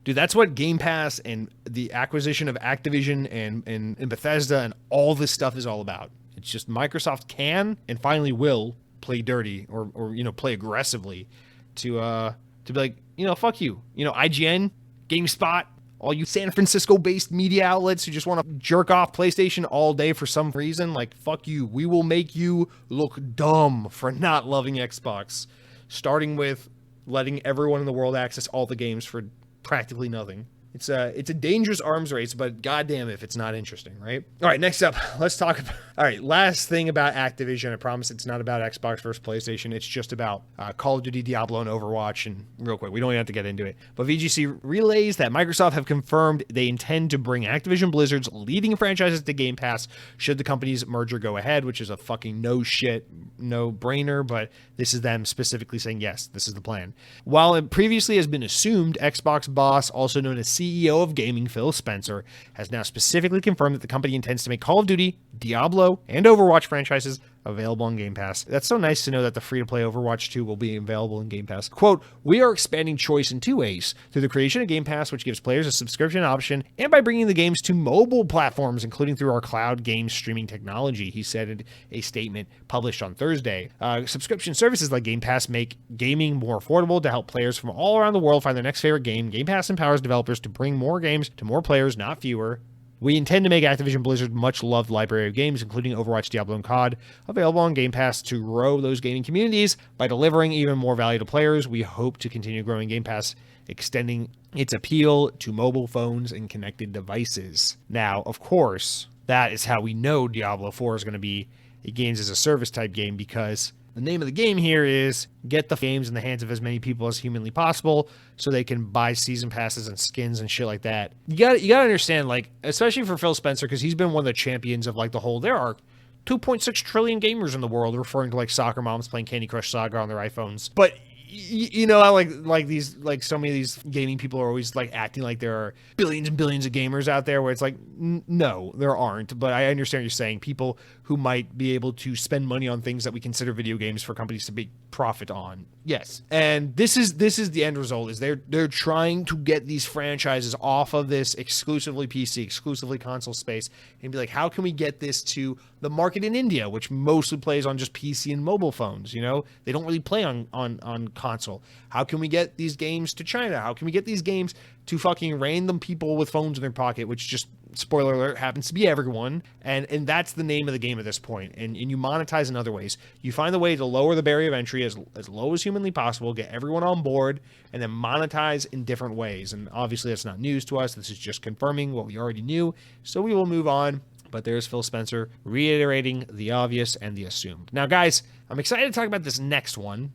dude, that's what Game Pass and the acquisition of Activision and Bethesda and all this stuff is all about. It's just Microsoft can and finally will play dirty or play aggressively to be like, fuck you. IGN, GameSpot, all you San Francisco-based media outlets who just want to jerk off PlayStation all day for some reason, like, fuck you. We will make you look dumb for not loving Xbox, starting with letting everyone in the world access all the games for practically nothing. It's a dangerous arms race, but goddamn if it's not interesting, right? All right, next up, let's talk about... All right, last thing about Activision. I promise it's not about Xbox versus PlayStation. It's just about Call of Duty, Diablo, and Overwatch. And real quick, we don't even have to get into it. But VGC relays that Microsoft have confirmed they intend to bring Activision Blizzard's leading franchises to Game Pass should the company's merger go ahead, which is a fucking no-brainer, but this is them specifically saying, yes, this is the plan. While it previously has been assumed, Xbox boss, also known as CEO of gaming Phil Spencer, has now specifically confirmed that the company intends to make Call of Duty, Diablo, and Overwatch franchises available on Game Pass. That's so nice to know that the free-to-play Overwatch 2 will be available in Game Pass. Quote, we are expanding choice in two ways, through the creation of Game Pass, which gives players a subscription option, and by bringing the games to mobile platforms, including through our cloud game streaming technology, he said in a statement published on Thursday. Subscription services like Game Pass make gaming more affordable to help players from all around the world find their next favorite game. Game Pass empowers developers to bring more games to more players, not fewer. We intend to make Activision Blizzard's much-loved library of games, including Overwatch, Diablo, and COD, available on Game Pass to grow those gaming communities. By delivering even more value to players, we hope to continue growing Game Pass, extending its appeal to mobile phones and connected devices. Now, of course, that is how we know Diablo 4 is going to be a games-as-a-service type game, because the name of the game here is get the games in the hands of as many people as humanly possible so they can buy season passes and skins and shit like that. You got to understand, like, especially for Phil Spencer, because he's been one of the champions of, like, the whole, there are 2.6 trillion gamers in the world, referring to, like, soccer moms playing Candy Crush Saga on their iPhones. But you know, like these, like, so many of these gaming people are always like acting like there are billions and billions of gamers out there, where it's like, no, there aren't. But I understand what you're saying. People who might be able to spend money on things that we consider video games for companies to make profit on. Yes. And this is the end result, is they're trying to get these franchises off of this exclusively PC, exclusively console space, and be like, how can we get this to the market in India, which mostly plays on just PC and mobile phones? You know, they don't really play on console. How can we get these games to China? How can we get these games to fucking random people with phones in their pocket, which, just spoiler alert, happens to be everyone? And that's the name of the game at this point. And you monetize in other ways. You find the way to lower the barrier of entry as low as humanly possible, get everyone on board, and then monetize in different ways. And obviously that's not news to us. This is just confirming what we already knew. So we will move on. But there's Phil Spencer reiterating the obvious and the assumed. Now, guys, I'm excited to talk about this next one.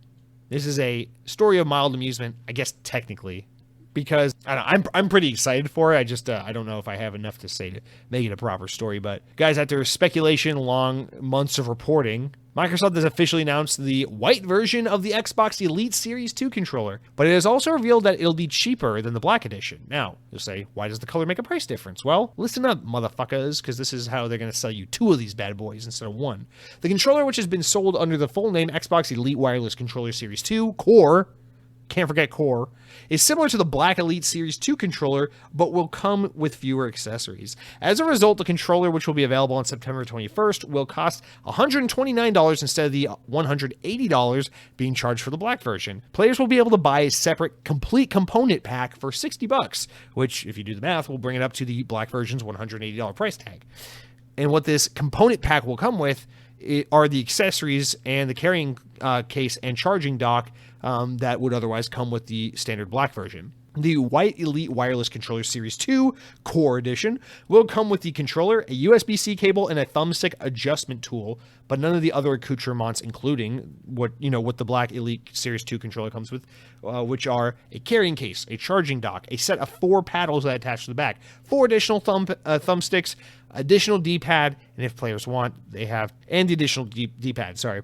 This is a story of mild amusement, I guess technically, because I'm pretty excited for it. I just I don't know if I have enough to say to make it a proper story. But guys, after speculation, long months of reporting, Microsoft has officially announced the white version of the Xbox Elite Series 2 controller, but it has also revealed that it'll be cheaper than the black edition. Now, you'll say, why does the color make a price difference? Well, listen up, motherfuckers, because this is how they're going to sell you two of these bad boys instead of one. The controller, which has been sold under the full name Xbox Elite Wireless Controller Series 2 Core, can't forget core, is similar to the Black Elite Series 2 controller, but will come with fewer accessories. As a result, the controller, which will be available on September 21st, will cost $129 instead of the $180 being charged for the black version. Players will be able to buy a separate complete component pack for $60, which, if you do the math, will bring it up to the black version's $180 price tag. And what this component pack will come with are the accessories and the carrying case and charging dock that would otherwise come with the standard black version. The White Elite Wireless Controller Series 2 Core Edition will come with the controller, a USB-C cable, and a thumbstick adjustment tool, but none of the other accoutrements, including what the Black Elite Series 2 controller comes with, which are a carrying case, a charging dock, a set of 4 paddles that attach to the back, 4 additional thumbsticks, additional D-pad, and if players want, they have, and the additional D-pad, sorry.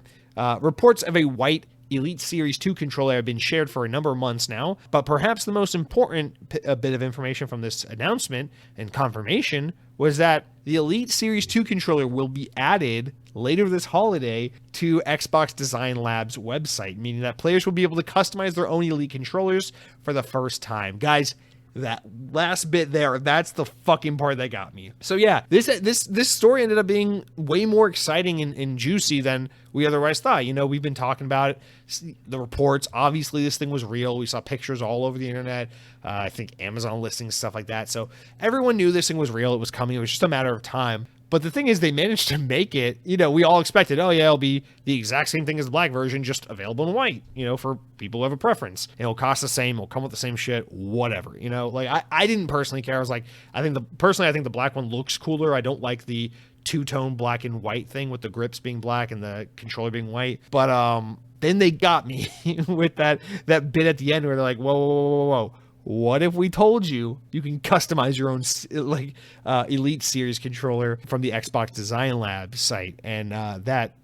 Reports of a White Elite Series 2 controller have been shared for a number of months now, but perhaps the most important bit of information from this announcement and confirmation was that the Elite Series 2 controller will be added later this holiday to Xbox Design Lab's website, meaning that players will be able to customize their own Elite controllers for the first time. Guys, that last bit there, that's the fucking part that got me. So yeah, this story ended up being way more exciting and juicy than we otherwise thought. We've been talking about it, the reports. Obviously, this thing was real. We saw pictures all over the internet. I think Amazon listings, stuff like that. So everyone knew this thing was real. It was coming. It was just a matter of time. But the thing is, they managed to make it, we all expected, oh yeah, it'll be the exact same thing as the black version, just available in white, for people who have a preference. It'll cost the same, it'll come with the same shit, whatever, I didn't personally care. I was like, I think the black one looks cooler. I don't like the two-tone black and white thing with the grips being black and the controller being white. But then they got me with that bit at the end where they're like, whoa. What if we told you can customize your own Elite Series controller from the Xbox Design Lab site? And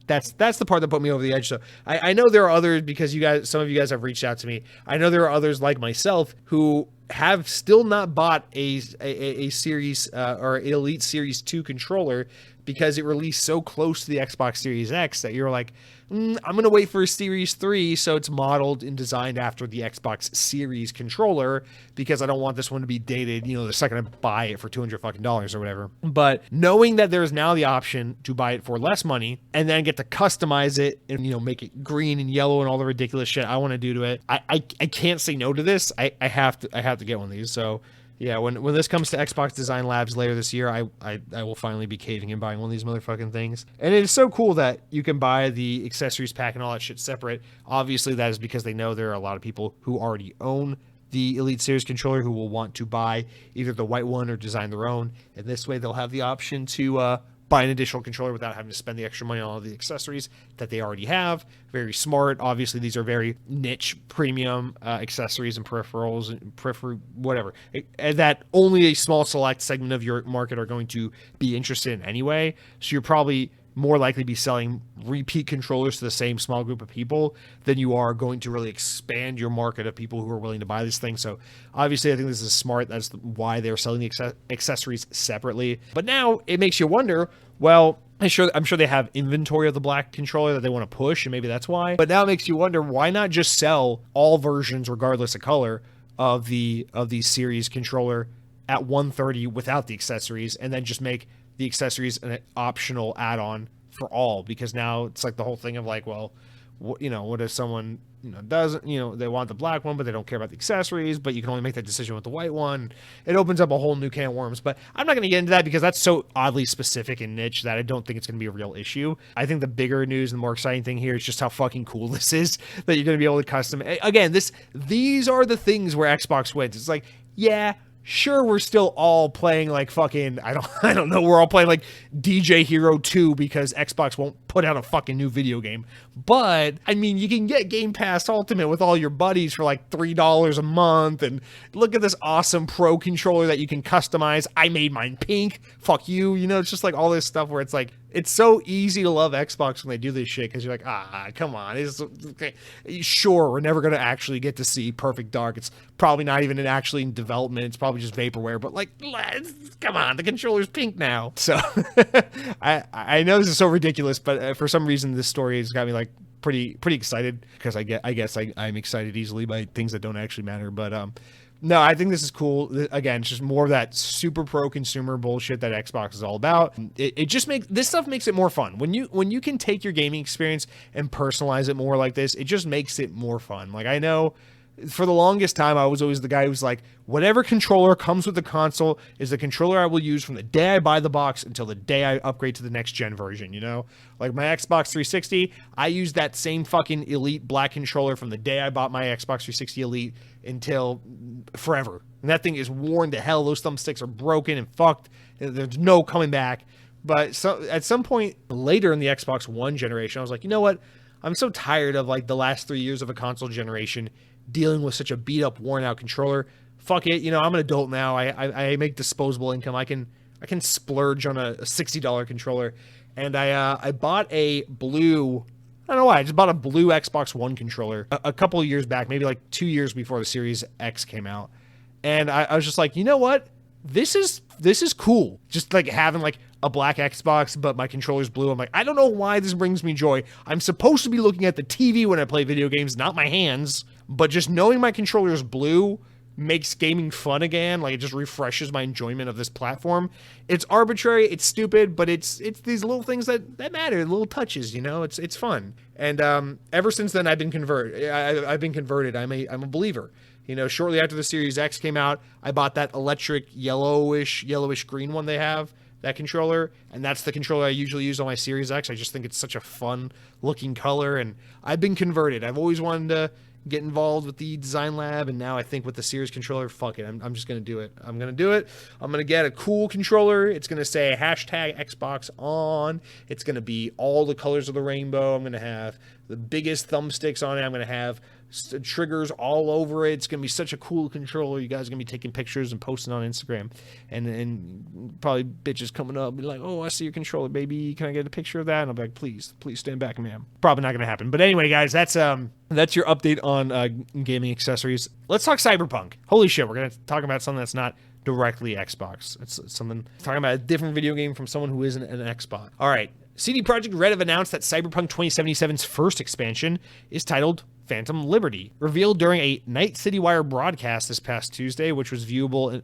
that's the part that put me over the edge. So I know there are others, because some of you guys have reached out to me. I know there are others like myself who have still not bought a Series or Elite Series 2 controller because it released so close to the Xbox Series X that you're like, I'm going to wait for a Series 3 so it's modeled and designed after the Xbox Series controller, because I don't want this one to be dated, the second I buy it for $200 or whatever. But knowing that there's now the option to buy it for less money and then get to customize it and, make it green and yellow and all the ridiculous shit I want to do to it, I can't say no to this. I have to get one of these. So yeah, when this comes to Xbox Design Labs later this year, I will finally be caving and buying one of these motherfucking things. And it is so cool that you can buy the accessories pack and all that shit separate. Obviously, that is because they know there are a lot of people who already own the Elite Series controller who will want to buy either the white one or design their own. And this way, they'll have the option to buy an additional controller without having to spend the extra money on all the accessories that they already have. Very smart. Obviously, these are very niche, premium accessories and peripherals and whatever, and that only a small select segment of your market are going to be interested in anyway. So you're probably more likely to be selling repeat controllers to the same small group of people than you are going to really expand your market of people who are willing to buy this thing. So obviously, I think this is smart. That's why they're selling the accessories separately. But now it makes you wonder, well, I'm sure they have inventory of the black controller that they want to push, and maybe that's why. But now it makes you wonder, why not just sell all versions, regardless of color, of the series controller at $130 without the accessories, and then just make the accessories an optional add-on for all? Because now it's like the whole thing of like, well, what if someone doesn't, they want the black one but they don't care about the accessories, but you can only make that decision with the white one. It opens up a whole new can of worms. But I'm not going to get into that because that's so oddly specific and niche that I don't think it's going to be a real issue. I think the bigger news and the more exciting thing here is just how fucking cool this is, that you're going to be able to custom. Again, these are the things where Xbox wins. It's like, yeah, sure, we're still all playing like fucking, I don't know, we're all playing like DJ Hero 2 because Xbox won't put out a fucking new video game. But, I mean, you can get Game Pass Ultimate with all your buddies for like $3 a month, and look at this awesome Pro controller that you can customize. I made mine pink. Fuck you. It's just like all this stuff where it's like, It's so easy to love Xbox when they do this shit because you're like, come on. Okay. Sure, we're never going to actually get to see Perfect Dark. It's probably not even actually in development. It's probably just vaporware. But like, come on, the controller's pink now. So I know this is so ridiculous, but for some reason this story has got me like pretty excited because I guess I'm excited easily by things that don't actually matter. But no, I think this is cool. Again, it's just more of that super pro consumer bullshit that Xbox is all about. It just makes this stuff makes it more fun. When you can take your gaming experience and personalize it more like this, it just makes it more fun. Like I know for the longest time, I was always the guy who's like, whatever controller comes with the console is the controller I will use from the day I buy the box until the day I upgrade to the next gen version, you know? Like my Xbox 360, I use that same fucking Elite black controller from the day I bought my Xbox 360 Elite until forever. And that thing is worn to hell. Those thumbsticks are broken and fucked. There's no coming back. But at some point later in the Xbox One generation, I was like, you know what? I'm so tired of like the last 3 years of a console generation dealing with such a beat up, worn out controller. Fuck it, you know, I'm an adult now. I make disposable income. I can splurge on a $60 controller, and I bought a blue. I don't know why. I just bought a blue Xbox One controller a couple of years back, maybe like 2 years before the Series X came out, and I was just like, you know what? This is cool. Just like having like a black Xbox, but my controller's blue. I'm like, I don't know why this brings me joy. I'm supposed to be looking at the TV when I play video games, not my hands. But just knowing my controller's blue makes gaming fun again. Like it just refreshes my enjoyment of this platform. It's arbitrary, it's stupid, but it's these little things that matter, little touches, you know. It's fun. And ever since then, I've been converted. I've been converted. I'm a believer. You know, shortly after the Series X came out, I bought that electric yellowish green one they have, that controller, and that's the controller I usually use on my Series X. I just think it's such a fun looking color, and I've been converted. I've always wanted to get involved with the design lab, and now I think with the Series controller, fuck it, I'm just gonna do it. I'm gonna get a cool controller. It's gonna say hashtag Xbox on. It's gonna be all the colors of the rainbow. I'm gonna have the biggest thumbsticks on it. I'm gonna have triggers all over it. It's gonna be such a cool controller. You guys are gonna be taking pictures and posting on Instagram, and probably bitches coming up and be like, oh, I see your controller, baby, can I get a picture of that? And I'll be like, please stand back, ma'am. Probably not gonna happen, but anyway, guys, that's your update on gaming accessories. Let's talk Cyberpunk. Holy shit, we're gonna talk about something that's not directly Xbox. It's something talking about a different video game from someone who isn't an Xbox. All right, CD Projekt Red have announced that Cyberpunk 2077's first expansion is titled Phantom Liberty, revealed during a Night City Wire broadcast this past Tuesday, which was viewable in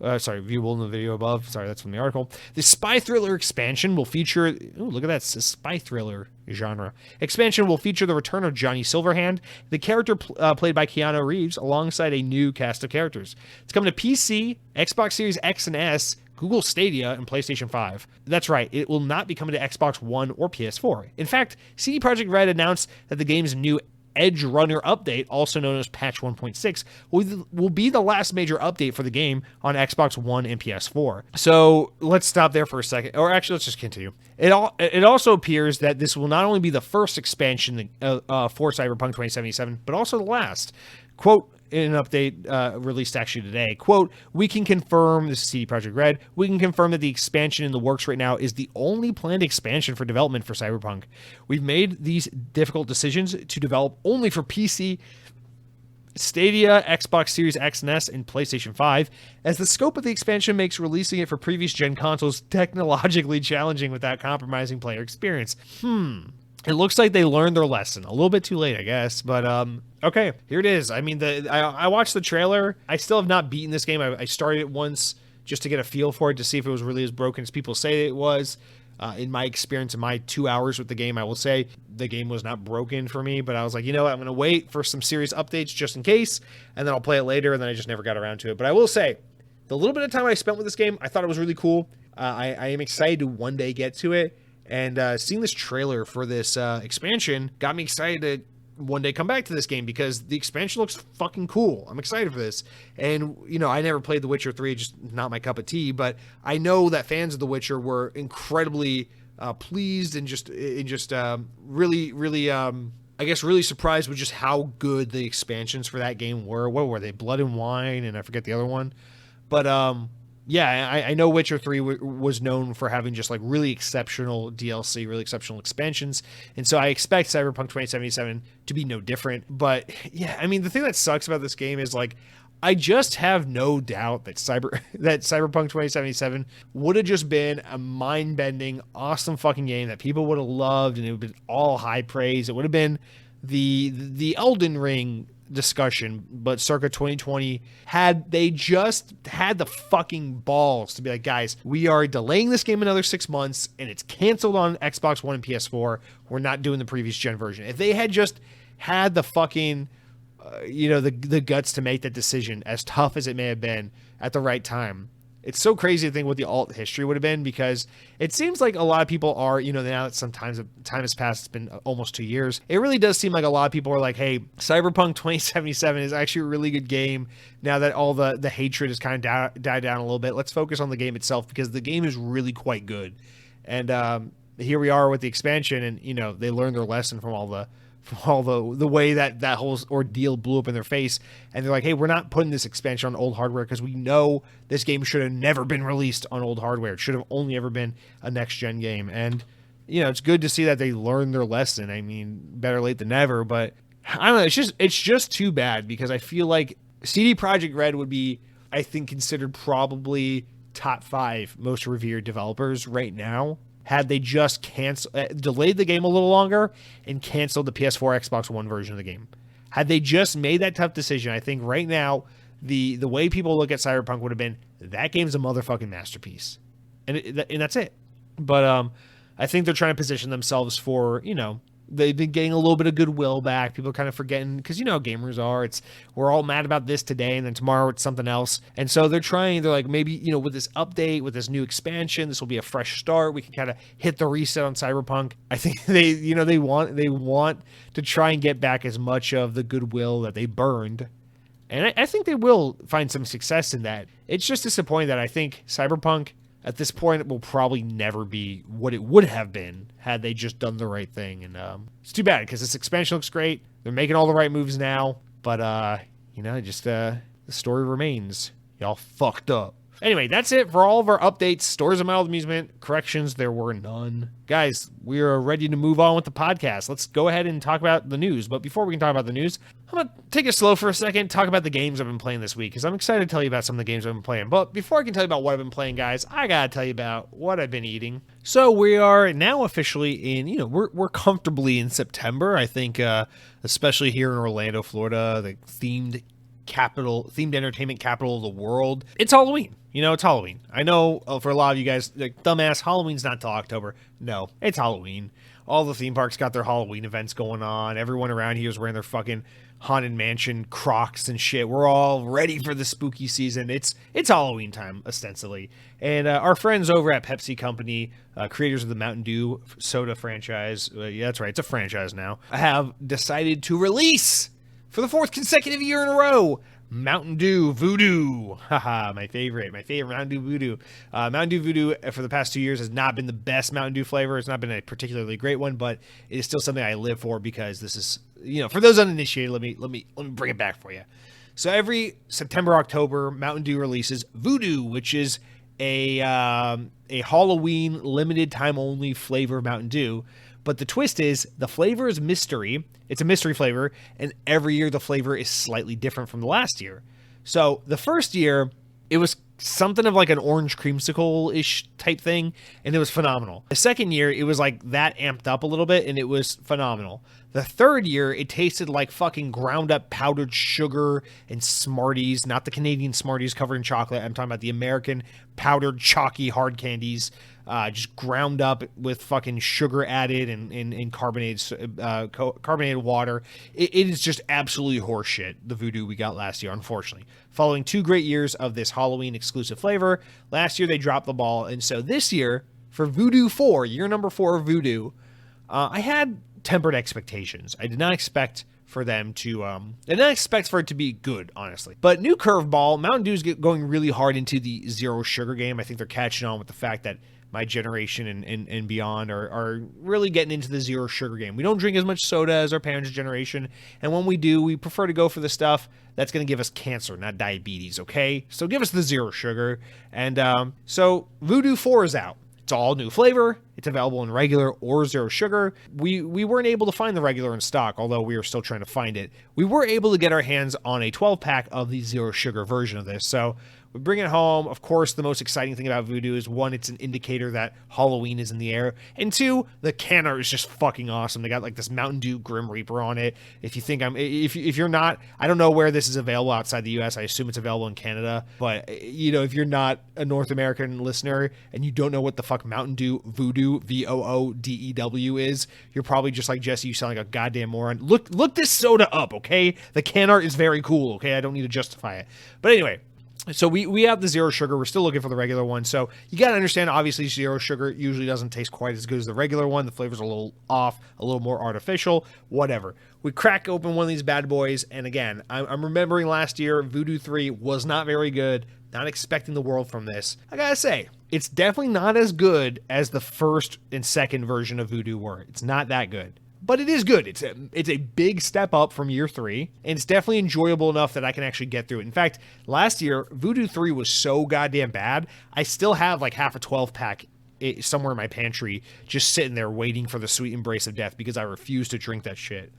the video above. Sorry, that's from the article. The spy thriller expansion will feature, look at that, it's a spy thriller genre. Expansion will feature the return of Johnny Silverhand, the character played by Keanu Reeves, alongside a new cast of characters. It's coming to PC, Xbox Series X and S, Google Stadia, and PlayStation 5. That's right, it will not be coming to Xbox One or PS4. In fact, CD Projekt Red announced that the game's new Edge Runner update, also known as Patch 1.6, will be the last major update for the game on Xbox One and PS4. So let's stop there for a second, or actually let's just continue. It also appears that this will not only be the first expansion for Cyberpunk 2077, but also the last. Quote, in an update released actually today, quote, we can confirm, this is CD Projekt Red, we can confirm that the expansion in the works right now is the only planned expansion for development for Cyberpunk. We've made these difficult decisions to develop only for PC, Stadia, Xbox Series X and S, and PlayStation 5, as the scope of the expansion makes releasing it for previous gen consoles technologically challenging without compromising player experience. It looks like they learned their lesson. A little bit too late, I guess. But, okay, here it is. I mean, I watched the trailer. I still have not beaten this game. I started it once just to get a feel for it, to see if it was really as broken as people say it was. In my experience, in my 2 hours with the game, I will say the game was not broken for me. But I was like, you know what? I'm going to wait for some serious updates just in case. And then I'll play it later. And then I just never got around to it. But I will say, the little bit of time I spent with this game, I thought it was really cool. I am excited to one day get to it. And seeing this trailer for this expansion got me excited to one day come back to this game, because the expansion looks fucking cool. I'm excited for this. And, you know, I never played The Witcher 3, just not my cup of tea, but I know that fans of The Witcher were incredibly pleased and really surprised with just how good the expansions for that game were. What were they? Blood and Wine, and I forget the other one. But, yeah, I know Witcher 3 was known for having just like really exceptional DLC, really exceptional expansions. And so I expect Cyberpunk 2077 to be no different. But yeah, I mean, the thing that sucks about this game is like, I just have no doubt that Cyberpunk 2077 would have just been a mind-bending, awesome fucking game that people would have loved, and it would have been all high praise. It would have been the Elden Ring discussion, but circa 2020, had they just had the fucking balls to be like, guys, we are delaying this game another 6 months and it's canceled on Xbox One and PS4. We're not doing the previous gen version. If they had just had the fucking the guts to make that decision, as tough as it may have been, at the right time. It's so crazy to think what the alt history would have been, because it seems like a lot of people are, now that sometimes time has passed, it's been almost 2 years. It really does seem like a lot of people are like, hey, Cyberpunk 2077 is actually a really good game. Now that all the hatred has kind of died down a little bit, let's focus on the game itself, because the game is really quite good. And here we are with the expansion, and, they learned their lesson from all the way that whole ordeal blew up in their face, and they're like, hey, we're not putting this expansion on old hardware because we know this game should have never been released on old hardware. It should have only ever been a next gen game. And it's good to see that they learned their lesson. I mean, better late than never, but I don't know, it's just too bad, because I feel like CD Projekt Red would be, I think, considered probably top 5 most revered developers right now, had they just delayed the game a little longer and canceled the PS4, Xbox One version of the game. Had they just made that tough decision, I think right now, the way people look at Cyberpunk would have been, that game's a motherfucking masterpiece. And that's it. But I think they're trying to position themselves for, they've been getting a little bit of goodwill back. People are kind of forgetting, because how gamers are. We're all mad about this today, and then tomorrow it's something else. And so they're like, maybe, with this update, with this new expansion, this will be a fresh start. We can kind of hit the reset on Cyberpunk. I think they want to try and get back as much of the goodwill that they burned. And I think they will find some success in that. It's just disappointing that I think Cyberpunk, at this point, it will probably never be what it would have been had they just done the right thing. And it's too bad, because this expansion looks great. They're making all the right moves now. But, the story remains. Y'all fucked up. Anyway, that's it for all of our updates. Stories of mild amusement. Corrections, there were none. Guys, we are ready to move on with the podcast. Let's go ahead and talk about the news. But before we can talk about the news, I'm going to take it slow for a second, talk about the games I've been playing this week, because I'm excited to tell you about some of the games I've been playing. But before I can tell you about what I've been playing, guys, I got to tell you about what I've been eating. So we are now officially in, we're comfortably in September. I think, especially here in Orlando, Florida, the themed entertainment capital of the world. It's Halloween. It's Halloween. I know for a lot of you guys, like, dumbass, Halloween's not till October. No, it's Halloween. All the theme parks got their Halloween events going on. Everyone around here is wearing their fucking Haunted Mansion Crocs and shit. We're all ready for the spooky season. It's Halloween time, ostensibly. And our friends over at Pepsi Company, creators of the Mountain Dew soda franchise, yeah, that's right, it's a franchise now, have decided to release, for the 4th consecutive year in a row, Mountain Dew Voodoo. Haha, my favorite Mountain Dew Voodoo. Mountain Dew Voodoo for the past 2 years has not been the best Mountain Dew flavor. It's not been a particularly great one, but it is still something I live for, because this is, for those uninitiated, let me bring it back for you. So every September, October, Mountain Dew releases Voodoo, which is a Halloween limited time only flavor of Mountain Dew. But the twist is, the flavor is mystery. It's a mystery flavor, and every year the flavor is slightly different from the last year. So the first year, it was something of like an orange creamsicle-ish type thing, and it was phenomenal. The second year, it was like that amped up a little bit, and it was phenomenal. The third year, it tasted like fucking ground up powdered sugar and Smarties, not the Canadian Smarties covered in chocolate. I'm talking about the American powdered chalky hard candies, just ground up with fucking sugar added and carbonated water. It is just absolutely horseshit, the Voodoo we got last year, unfortunately. Following 2 great years of this Halloween exclusive flavor, last year they dropped the ball, and so this year, for Voodoo 4, year number 4 of Voodoo, I had tempered expectations. I did not expect for them to, I did not expect for it to be good, honestly. But new curveball, Mountain Dew's going really hard into the zero sugar game. I think they're catching on with the fact that my generation and beyond are really getting into the zero sugar game. We don't drink as much soda as our parents' generation, and when we do, we prefer to go for the stuff that's going to give us cancer, not diabetes, okay? So give us the zero sugar. And so Voodoo 4 is out. It's all new flavor. It's available in regular or zero sugar. We weren't able to find the regular in stock, although we are still trying to find it. We were able to get our hands on a 12-pack of the zero sugar version of this, so we bring it home. Of course, the most exciting thing about Voodoo is, one, it's an indicator that Halloween is in the air, and two, the can art is just fucking awesome. They got like this Mountain Dew Grim Reaper on it. If you think if you're not, I don't know where this is available outside the U.S. I assume it's available in Canada, but if you're not a North American listener and you don't know what the fuck Mountain Dew Voodoo VOODEW is, you're probably just like Jesse. You sound like a goddamn moron. Look this soda up, okay? The can art is very cool, okay? I don't need to justify it, but anyway. So we have the zero sugar. We're still looking for the regular one. So you got to understand, obviously, zero sugar usually doesn't taste quite as good as the regular one. The flavor's a little off, a little more artificial, whatever. We crack open one of these bad boys. And again, I'm remembering last year, Voodoo 3 was not very good. Not expecting the world from this. I got to say, it's definitely not as good as the first and second version of Voodoo were. It's not that good. But it is good. It's a big step up from year 3, and it's definitely enjoyable enough that I can actually get through it. In fact, last year, Voodoo 3 was so goddamn bad, I still have like half a 12-pack somewhere in my pantry just sitting there waiting for the sweet embrace of death because I refuse to drink that shit.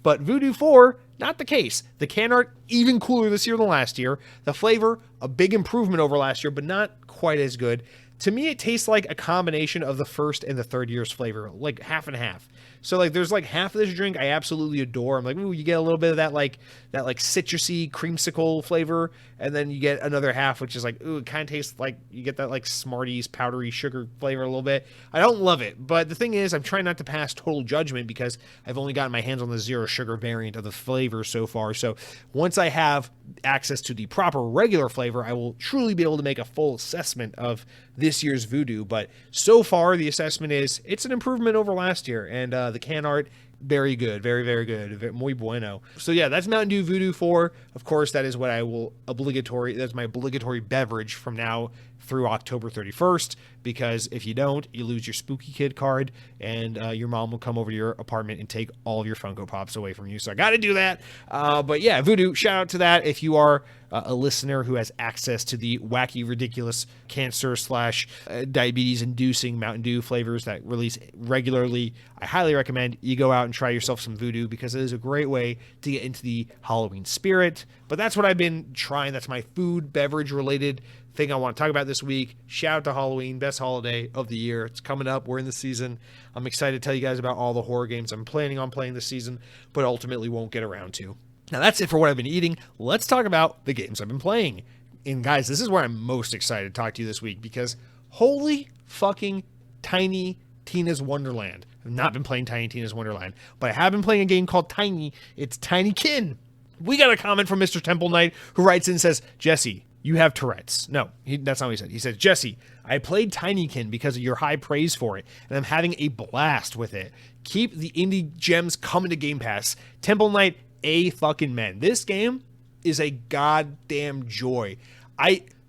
But Voodoo 4, not the case. The can art, even cooler this year than last year. The flavor, a big improvement over last year, but not quite as good. To me, it tastes like a combination of the first and the third year's flavor, like half and half. So like there's like half of this drink I absolutely adore. I'm like, ooh, you get a little bit of that citrusy creamsicle flavor, and then you get another half which is like, ooh, it kind of tastes like you get that like Smarties powdery sugar flavor a little bit. I don't love it, but the thing is, I'm trying not to pass total judgment because I've only gotten my hands on the zero sugar variant of the flavor so far. So once I have access to the proper regular flavor, I will truly be able to make a full assessment of this year's Voodoo. But so far, the assessment is it's an improvement over last year, and the can art, very good, very, very good, muy bueno. So yeah, that's Mountain Dew Voodoo 4. Of course, that is what that's my obligatory beverage from now through October 31st, because if you don't, you lose your Spooky Kid card, and your mom will come over to your apartment and take all of your Funko Pops away from you. So I got to do that. But yeah, Voodoo, shout out to that. If you are a listener who has access to the wacky, ridiculous cancer / diabetes inducing Mountain Dew flavors that release regularly, I highly recommend you go out and try yourself some Voodoo, because it is a great way to get into the Halloween spirit. But that's what I've been trying. That's my food, beverage related thing I want to talk about this week. Shout out to Halloween, best holiday of the year. It's coming up. We're in the season. I'm excited to tell you guys about all the horror games I'm planning on playing this season, but ultimately won't get around to. Now that's it for what I've been eating. Let's talk about the games I've been playing. And guys, this is where I'm most excited to talk to you this week, because holy fucking Tiny Tina's Wonderland. I've not been playing Tiny Tina's Wonderland, but I have been playing a game called Tiny. It's Tinykin. We got a comment from Mr. Temple Knight, who writes in and says, Jesse, you have Tourette's. No, that's not what he said. He said, Jesse, I played Tinykin because of your high praise for it, and I'm having a blast with it. Keep the indie gems coming to Game Pass. Temple Knight, a fucking man. This game is a goddamn joy.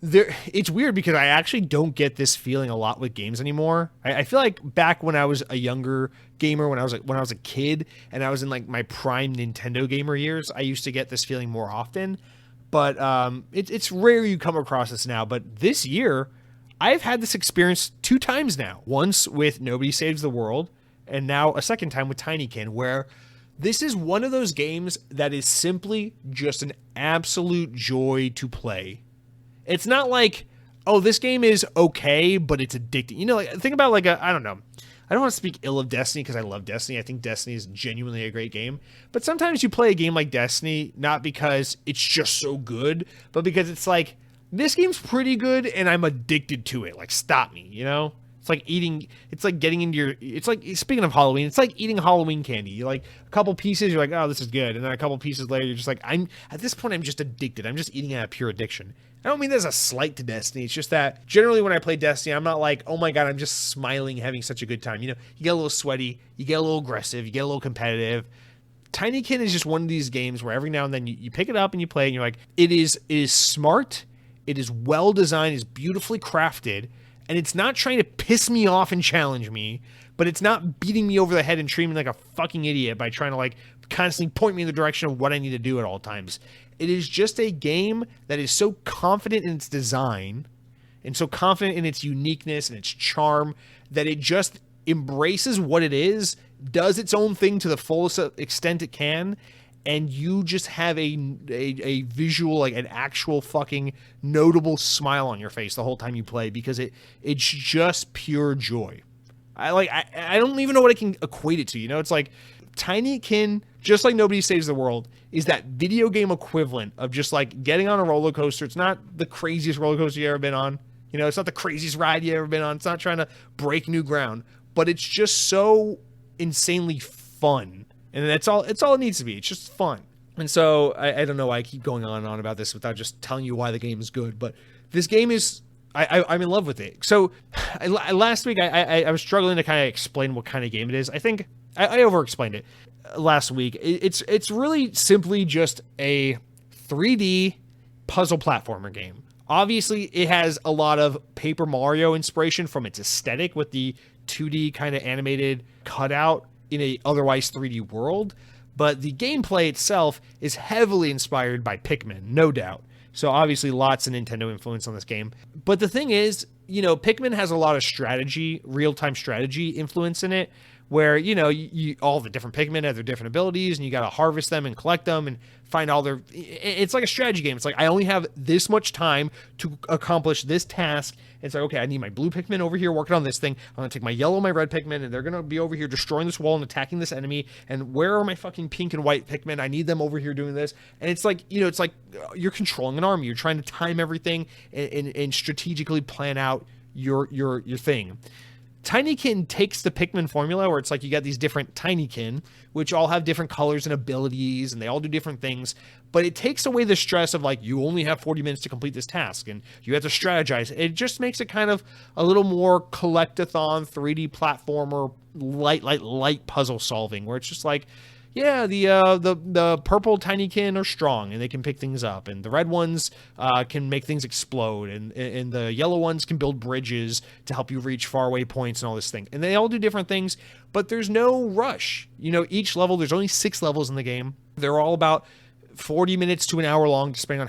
It's weird because I actually don't get this feeling a lot with games anymore. I feel like back when I was a younger gamer, when I was a kid and I was in like my prime Nintendo gamer years, I used to get this feeling more often. But it's rare you come across this now. But this year, I've had this experience 2 times now. Once with Nobody Saves the World, and now a second time with Tinykin, where this is one of those games that is simply just an absolute joy to play. It's not like, oh, this game is okay, but it's addicting. You know, like, think about like I don't know. I don't want to speak ill of Destiny because I love Destiny. I think Destiny is genuinely a great game. But sometimes you play a game like Destiny not because it's just so good, but because it's like, this game's pretty good and I'm addicted to it. Like, stop me, you know? It's like getting into your, it's like, speaking of Halloween, it's like eating Halloween candy. You like a couple pieces, you're like, oh, this is good. And then a couple pieces later, you're just like, at this point, I'm just addicted. I'm just eating out of pure addiction. I don't mean there's a slight to Destiny. It's just that generally when I play Destiny, I'm not like, oh my God, I'm just smiling, having such a good time. You know, you get a little sweaty, you get a little aggressive, you get a little competitive. Tinykin is just one of these games where every now and then you pick it up and you play and you're like, it is smart, it is well designed, it's beautifully crafted, and it's not trying to piss me off and challenge me, but it's not beating me over the head and treating me like a fucking idiot by trying to like constantly point me in the direction of what I need to do at all times. It is just a game that is so confident in its design and so confident in its uniqueness and its charm that it just embraces what it is, does its own thing to the fullest extent it can, and you just have a visual, like an actual fucking notable smile on your face the whole time you play, because it's just pure joy. I don't even know what I can equate it to. You know, it's like Tinykin, just like Nobody Saves the World, is that video game equivalent of just like getting on a roller coaster. It's not the craziest roller coaster you've ever been on. You know, it's not the craziest ride you've ever been on. It's not trying to break new ground, but it's just so insanely fun. And that's all. It's all it needs to be. It's just fun. And so I don't know why I keep going on and on about this without just telling you why the game is good. But this game is, I'm in love with it. So last week I was struggling to kind of explain what kind of game it is. I think I over-explained it last week. It's really simply just a 3D puzzle platformer game. Obviously, it has a lot of Paper Mario inspiration from its aesthetic with the 2D kind of animated cutout in a otherwise 3D world, but the gameplay itself is heavily inspired by Pikmin, no doubt. So obviously lots of Nintendo influence on this game. But the thing is, you know, Pikmin has a lot of strategy, real-time strategy influence in it, where, you know, you all the different Pikmin have their different abilities, and you got to harvest them and collect them and find all their... It's like a strategy game. It's like, I only have this much time to accomplish this task. It's like, okay, I need my blue Pikmin over here working on this thing. I'm going to take my yellow and my red Pikmin, and they're going to be over here destroying this wall and attacking this enemy. And where are my fucking pink and white Pikmin? I need them over here doing this. And it's like, you know, it's like you're controlling an army. You're trying to time everything and strategically plan out your thing. Tinykin takes the Pikmin formula where it's like you got these different Tinykin, which all have different colors and abilities, and they all do different things, but it takes away the stress of like, you only have 40 minutes to complete this task, and you have to strategize. It just makes it kind of a little more collect-a-thon, 3D platformer, light puzzle solving, where it's just like, yeah, the purple Tinykin are strong and they can pick things up, and the red ones can make things explode, and the yellow ones can build bridges to help you reach faraway points and all this thing. And they all do different things, but there's no rush. You know, each level, there's only 6 levels in the game. They're all about 40 minutes to an hour long, depending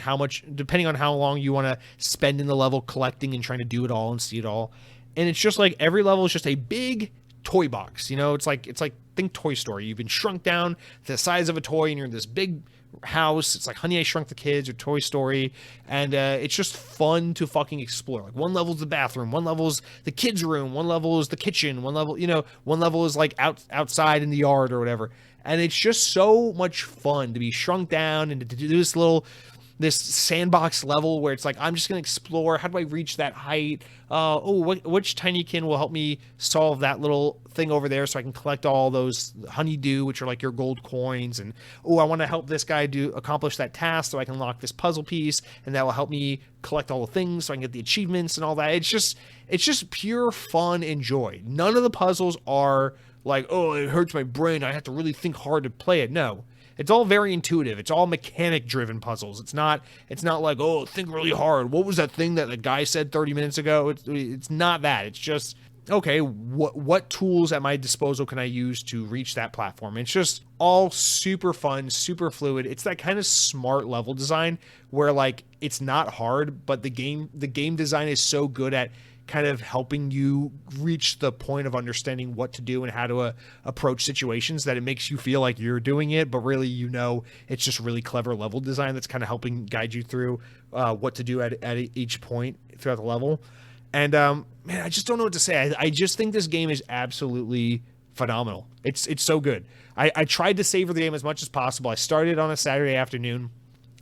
on how long you want to spend in the level collecting and trying to do it all and see it all. And it's just like every level is just a big toy box. You know, it's like think Toy Story. You've been shrunk down to the size of a toy, and you're in this big house. It's like Honey, I Shrunk the Kids or Toy Story, and it's just fun to fucking explore. Like, one level is the bathroom, one level is the kids' room, one level is the kitchen, one level is like outside in the yard or whatever. And it's just so much fun to be shrunk down and to do this sandbox level where it's like, I'm just going to explore. How do I reach that height? Which Tinykin will help me solve that little thing over there so I can collect all those honeydew, which are like your gold coins. And, I want to help this guy accomplish that task so I can unlock this puzzle piece, and that will help me collect all the things so I can get the achievements and all that. It's just pure fun and joy. None of the puzzles are like, it hurts my brain, I have to really think hard to play it. No. It's all very intuitive. It's all mechanic-driven puzzles. It's not like, think really hard. What was that thing that the guy said 30 minutes ago? It's not that. It's just, okay, what tools at my disposal can I use to reach that platform? It's just all super fun, super fluid. It's that kind of smart level design where, like, it's not hard, but the game design is so good at kind of helping you reach the point of understanding what to do and how to approach situations, that it makes you feel like you're doing it, but really, it's just really clever level design that's kind of helping guide you through what to do at each point throughout the level. And man, I just don't know what to say. I just think this game is absolutely phenomenal. It's so good. I tried to savor the game as much as possible. I started on a Saturday afternoon.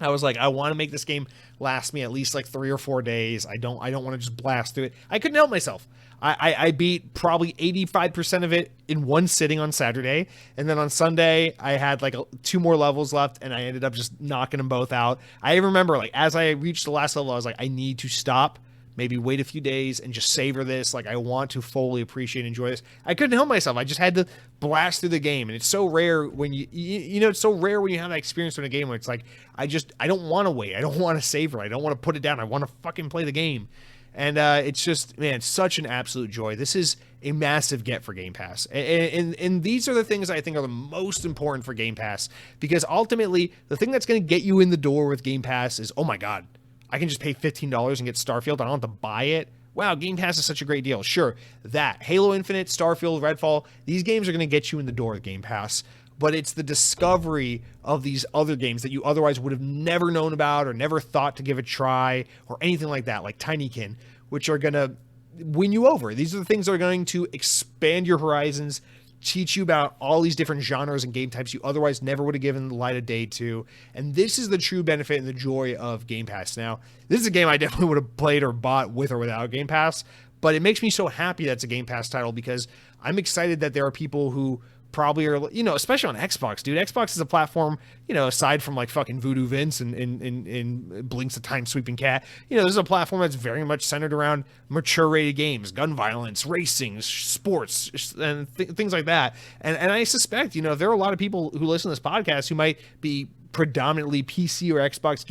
I was like, I want to make this game last me at least like 3 or 4 days. I don't want to just blast through it. I couldn't help myself. I beat probably 85% of it in one sitting on Saturday. And then on Sunday, I had like 2 more levels left, and I ended up just knocking them both out. I remember, like, as I reached the last level, I was like, I need to stop, maybe wait a few days and just savor this. Like, I want to fully appreciate and enjoy this. I couldn't help myself. I just had to blast through the game. And it's so rare when it's so rare when you have that experience in a game where it's like, I don't want to wait. I don't want to savor. I don't want to put it down. I want to fucking play the game. And it's just, man, it's such an absolute joy. This is a massive get for Game Pass. And these are the things I think are the most important for Game Pass, because ultimately the thing that's going to get you in the door with Game Pass is, oh my God, I can just pay $15 and get Starfield. I don't have to buy it. Wow, Game Pass is such a great deal. Sure, that Halo Infinite, Starfield, Redfall, these games are going to get you in the door with Game Pass. But it's the discovery of these other games that you otherwise would have never known about or never thought to give a try or anything like that, like Tinykin, which are going to win you over. These are the things that are going to expand your horizons, teach you about all these different genres and game types you otherwise never would have given the light of day to. And this is the true benefit and the joy of Game Pass. Now, this is a game I definitely would have played or bought with or without Game Pass, but it makes me so happy that's a Game Pass title, because I'm excited that there are people who probably are, especially on Xbox, dude. Xbox is a platform, aside from like fucking Voodoo Vince and Blinks the Time Sweeping Cat, this is a platform that's very much centered around mature rated games, gun violence, racing, sports, and things like that. And I suspect, there are a lot of people who listen to this podcast who might be predominantly PC or Xbox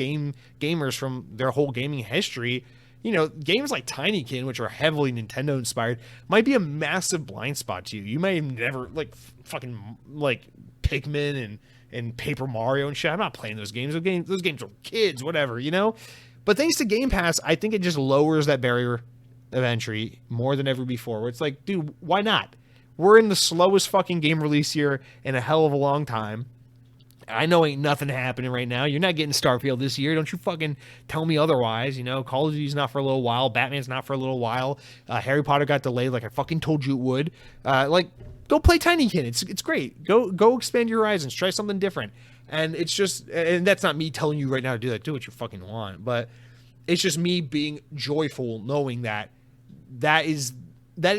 gamers from their whole gaming history. Games like Tinykin, which are heavily Nintendo inspired, might be a massive blind spot to you. You may have never fucking Pikmin and Paper Mario and shit. I'm not playing those games. Those games are kids, whatever, But thanks to Game Pass, I think it just lowers that barrier of entry more than ever before. Where it's like, dude, why not? We're in the slowest fucking game release year in a hell of a long time. I know ain't nothing happening right now. You're not getting Starfield this year. Don't you fucking tell me otherwise. Call of Duty's not for a little while. Batman's not for a little while. Harry Potter got delayed like I fucking told you it would. Go play Tinykin. It's great. Go expand your horizons. Try something different. And it's just, and that's not me telling you right now to do that. Do what you fucking want. But it's just me being joyful knowing that is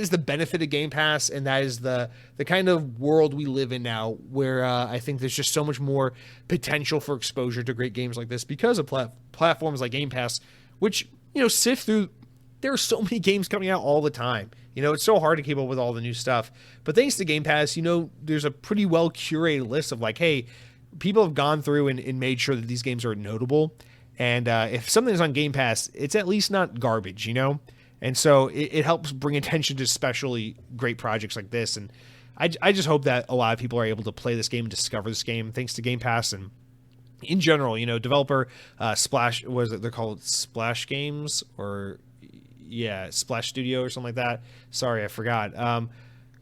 the benefit of Game Pass, and that is the kind of world we live in now, where I think there's just so much more potential for exposure to great games like this because of platforms like Game Pass, which, sift through. There are so many games coming out all the time. It's so hard to keep up with all the new stuff. But thanks to Game Pass, there's a pretty well curated list of hey, people have gone through and made sure that these games are notable. And if something's on Game Pass, it's at least not garbage, And so it helps bring attention to especially great projects like this. And I just hope that a lot of people are able to play this game and discover this game thanks to Game Pass. And in general, developer Splash, they're called Splash Games, or Splash Studio or something like that. Sorry, I forgot.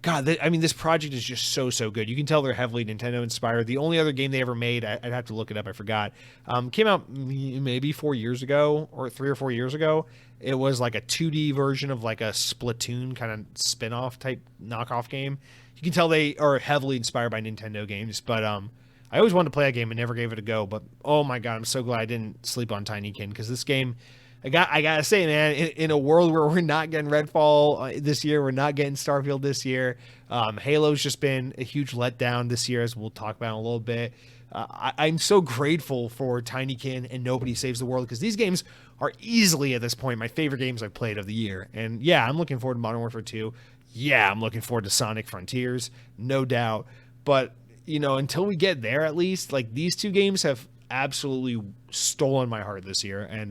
God, this project is just so good. You can tell they're heavily Nintendo inspired. The only other game they ever made, I'd have to look it up, I forgot, came out maybe 4 years ago, or 3 or 4 years ago. It was like a 2D version of like a Splatoon kind of spin-off type knockoff game. You can tell they are heavily inspired by Nintendo games, but I always wanted to play a game and never gave it a go. But oh my God, I'm so glad I didn't sleep on Tinykin, because this game, I gotta say, man, in a world where we're not getting Redfall this year, we're not getting Starfield this year, Halo's just been a huge letdown this year, as we'll talk about in a little bit. I'm so grateful for Tinykin and Nobody Saves the World, because these games are easily, at this point, my favorite games I've played of the year. And yeah, I'm looking forward to Modern Warfare 2. Yeah, I'm looking forward to Sonic Frontiers, no doubt. But, until we get there, at least, these two games have absolutely stolen my heart this year. And,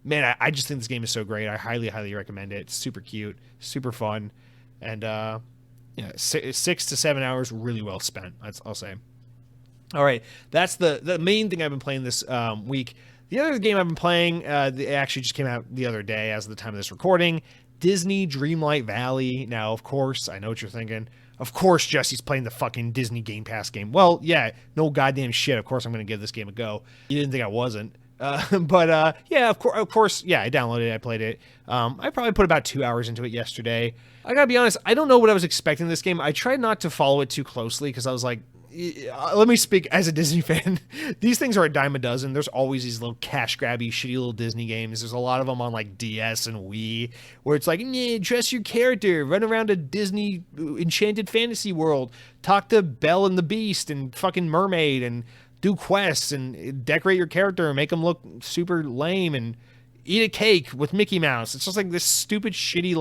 man, I just think this game is so great. I highly recommend it. It's super cute, super fun. And, 6 to 7 hours really well spent, I'll say. All right, that's the main thing I've been playing this week. The other game I've been playing, it actually just came out the other day as of the time of this recording, Disney Dreamlight Valley. Now, of course, I know what you're thinking. Of course, Jesse's playing the fucking Disney Game Pass game. Well, yeah, no goddamn shit. Of course, I'm going to give this game a go. You didn't think I wasn't. But yeah, of course, yeah, I downloaded it, I played it. I probably put about 2 hours into it yesterday. I gotta be honest, I don't know what I was expecting this game. I tried not to follow it too closely, because I was like, let me speak as a Disney fan. These things are a dime a dozen. There's always these little cash grabby, shitty little Disney games. There's a lot of them on DS and Wii, where it's like, dress your character, run around a Disney enchanted fantasy world, talk to Belle and the Beast and fucking Mermaid, and do quests and decorate your character and make them look super lame and eat a cake with Mickey Mouse. It's just like this stupid, shitty,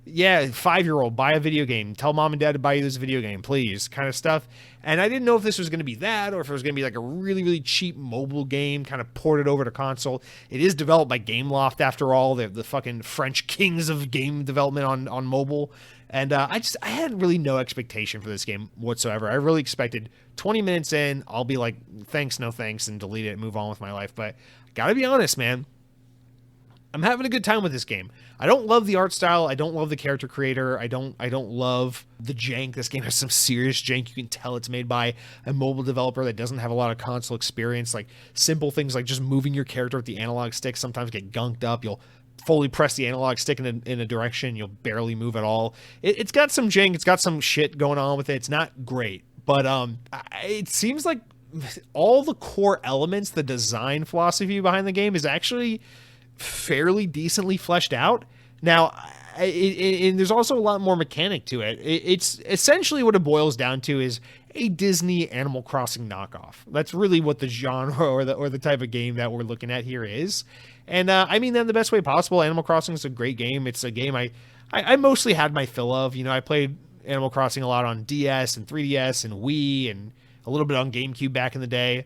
yeah, 5-year-old, buy a video game. Tell mom and dad to buy you this video game, please, kind of stuff. And I didn't know if this was going to be that or if it was going to be like a really, really cheap mobile game kind of ported over to console. It is developed by Gameloft, after all. They're the fucking French kings of game development on mobile. And I had really no expectation for this game whatsoever. I really expected 20 minutes in, I'll be like, thanks, no thanks, and delete it and move on with my life. But gotta be honest, man, I'm having a good time with this game. I don't love the art style. I don't love the character creator. I don't love the jank. This game has some serious jank. You can tell it's made by a mobile developer that doesn't have a lot of console experience. Like simple things like just moving your character with the analog stick sometimes get gunked up. You'll fully press the analog stick in a direction. You'll barely move at all. It's got some jank. It's got some shit going on with it. It's not great, but it seems like all the core elements, the design philosophy behind the game is actually fairly decently fleshed out. Now, and there's also a lot more mechanic to it. It's essentially what it boils down to is a Disney Animal Crossing knockoff. That's really what the genre or the type of game that we're looking at here is. And I mean that in the best way possible. Animal Crossing is a great game. It's a game I mostly had my fill of. You know, I played Animal Crossing a lot on DS and 3DS and Wii and a little bit on GameCube back in the day.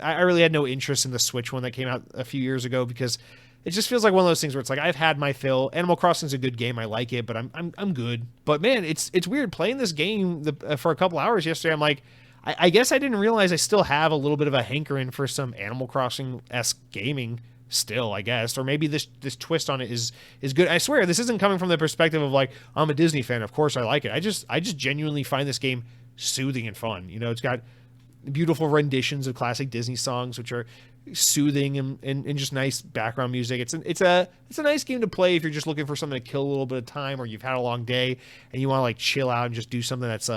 I really had no interest in the Switch one that came out a few years ago because it just feels like one of those things where it's like I've had my fill. Animal Crossing's a good game. I like it, but I'm good. But man, it's weird playing this game for a couple hours yesterday. I'm like, I guess I didn't realize I still have a little bit of a hankering for some Animal Crossing-esque gaming still, I guess. Or maybe this twist on it is good. I swear this isn't coming from the perspective of like I'm a Disney fan. Of course I like it. I just genuinely find this game soothing and fun. You know, it's got beautiful renditions of classic Disney songs, which are soothing and just nice background music. It's a nice game to play if you're just looking for something to kill a little bit of time, or you've had a long day and you want to like chill out and just do something that's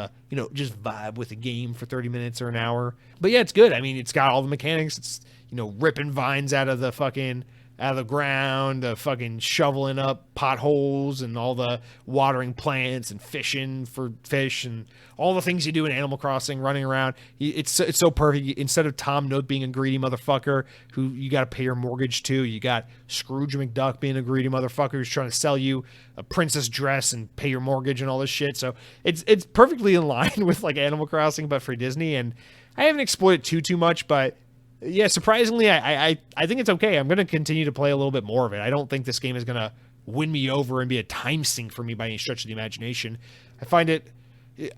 just vibe with a game for 30 minutes or an hour. But yeah, it's good. I mean, it's got all the mechanics. It's ripping vines out of the ground, fucking shoveling up potholes and all the watering plants and fishing for fish and all the things you do in Animal Crossing, running around. It's so perfect. Instead of Tom Nook being a greedy motherfucker who you got to pay your mortgage to, you got Scrooge McDuck being a greedy motherfucker who's trying to sell you a princess dress and pay your mortgage and all this shit. So it's perfectly in line with like Animal Crossing, but for Disney. And I haven't explored it too much, but yeah, surprisingly, I think it's okay. I'm going to continue to play a little bit more of it. I don't think this game is going to win me over and be a time sink for me by any stretch of the imagination. I find it,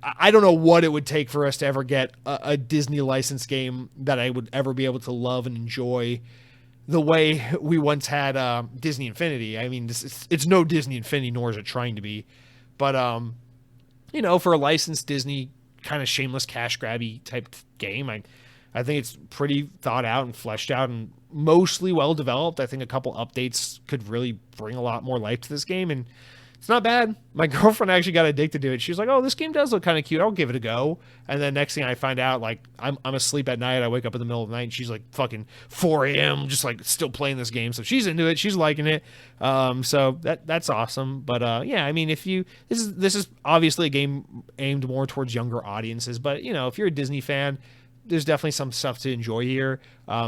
I don't know what it would take for us to ever get a Disney licensed game that I would ever be able to love and enjoy the way we once had Disney Infinity. I mean, it's no Disney Infinity, nor is it trying to be. But, for a licensed Disney kind of shameless cash grabby type game, I think it's pretty thought out and fleshed out and mostly well developed. I think a couple updates could really bring a lot more life to this game, and it's not bad. My girlfriend actually got addicted to it. She was like, "Oh, this game does look kind of cute. I'll give it a go." And then next thing I find out, like I'm asleep at night. I wake up in the middle of the night, and she's like fucking 4 a.m. just like still playing this game. So she's into it. She's liking it. So that's awesome. But yeah, I mean, this is obviously a game aimed more towards younger audiences. But if you're a Disney fan, there's definitely some stuff to enjoy here.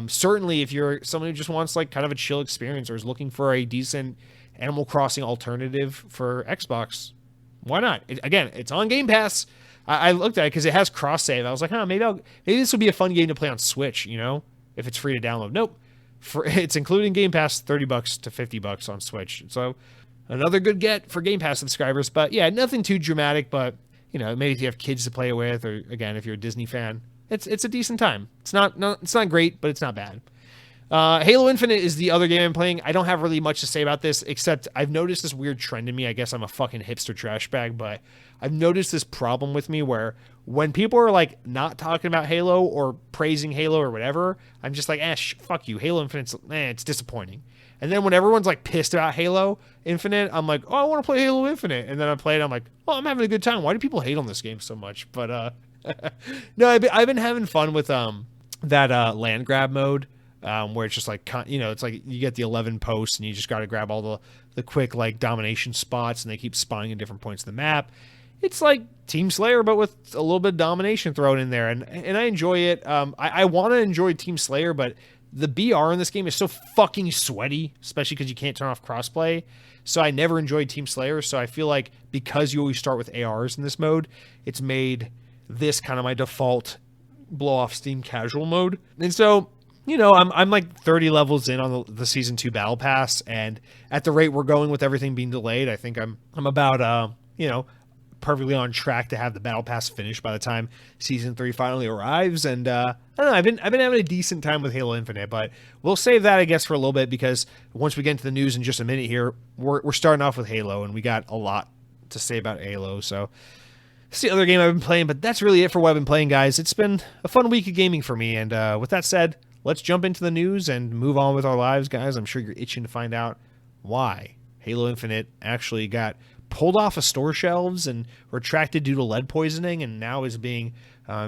Certainly if you're someone who just wants like kind of a chill experience or is looking for a decent Animal Crossing alternative for Xbox, why not? Again, it's on Game Pass. I looked at it because it has cross save. I was like, maybe this would be a fun game to play on Switch, if it's free to download. Nope. It's including Game Pass, $30 to $50 on Switch. So another good get for Game Pass subscribers. But yeah, nothing too dramatic, but maybe if you have kids to play it with, or again, if you're a Disney fan, it's a decent time. It's not great, but it's not bad. Halo Infinite is the other game I'm playing. I don't have really much to say about this, except I've noticed this weird trend in me. I guess I'm a fucking hipster trash bag, but I've noticed this problem with me where when people are like not talking about Halo or praising Halo or whatever, I'm just like, fuck you. Halo Infinite's, it's disappointing. And then when everyone's like pissed about Halo Infinite, I'm like, oh, I want to play Halo Infinite. And then I play it, I'm like, oh, I'm having a good time. Why do people hate on this game so much? But no, I've been having fun with that land grab mode, where it's just like, it's like you get the 11 posts and you just got to grab all the quick like domination spots, and they keep spawning in different points of the map. It's like Team Slayer, but with a little bit of domination thrown in there, and I enjoy it. I want to enjoy Team Slayer, but the BR in this game is so fucking sweaty, especially because you can't turn off crossplay. So I never enjoyed Team Slayer. So I feel like because you always start with ARs in this mode, it's made this kind of my default blow off steam casual mode. And so, you know, I'm like 30 levels in on the season 2 battle pass, and at the rate we're going with everything being delayed, I think I'm about perfectly on track to have the battle pass finished by the time season 3 finally arrives. And I don't know, I've been having a decent time with Halo Infinite, but we'll save that, I guess, for a little bit, because once we get into the news in just a minute here, we're starting off with Halo, and we got a lot to say about Halo. So it's the other game I've been playing, but that's really it for what I've been playing, guys. It's been a fun week of gaming for me, and with that said, let's jump into the news and move on with our lives, guys. I'm sure you're itching to find out why Halo Infinite actually got pulled off of store shelves and retracted due to lead poisoning, and now is being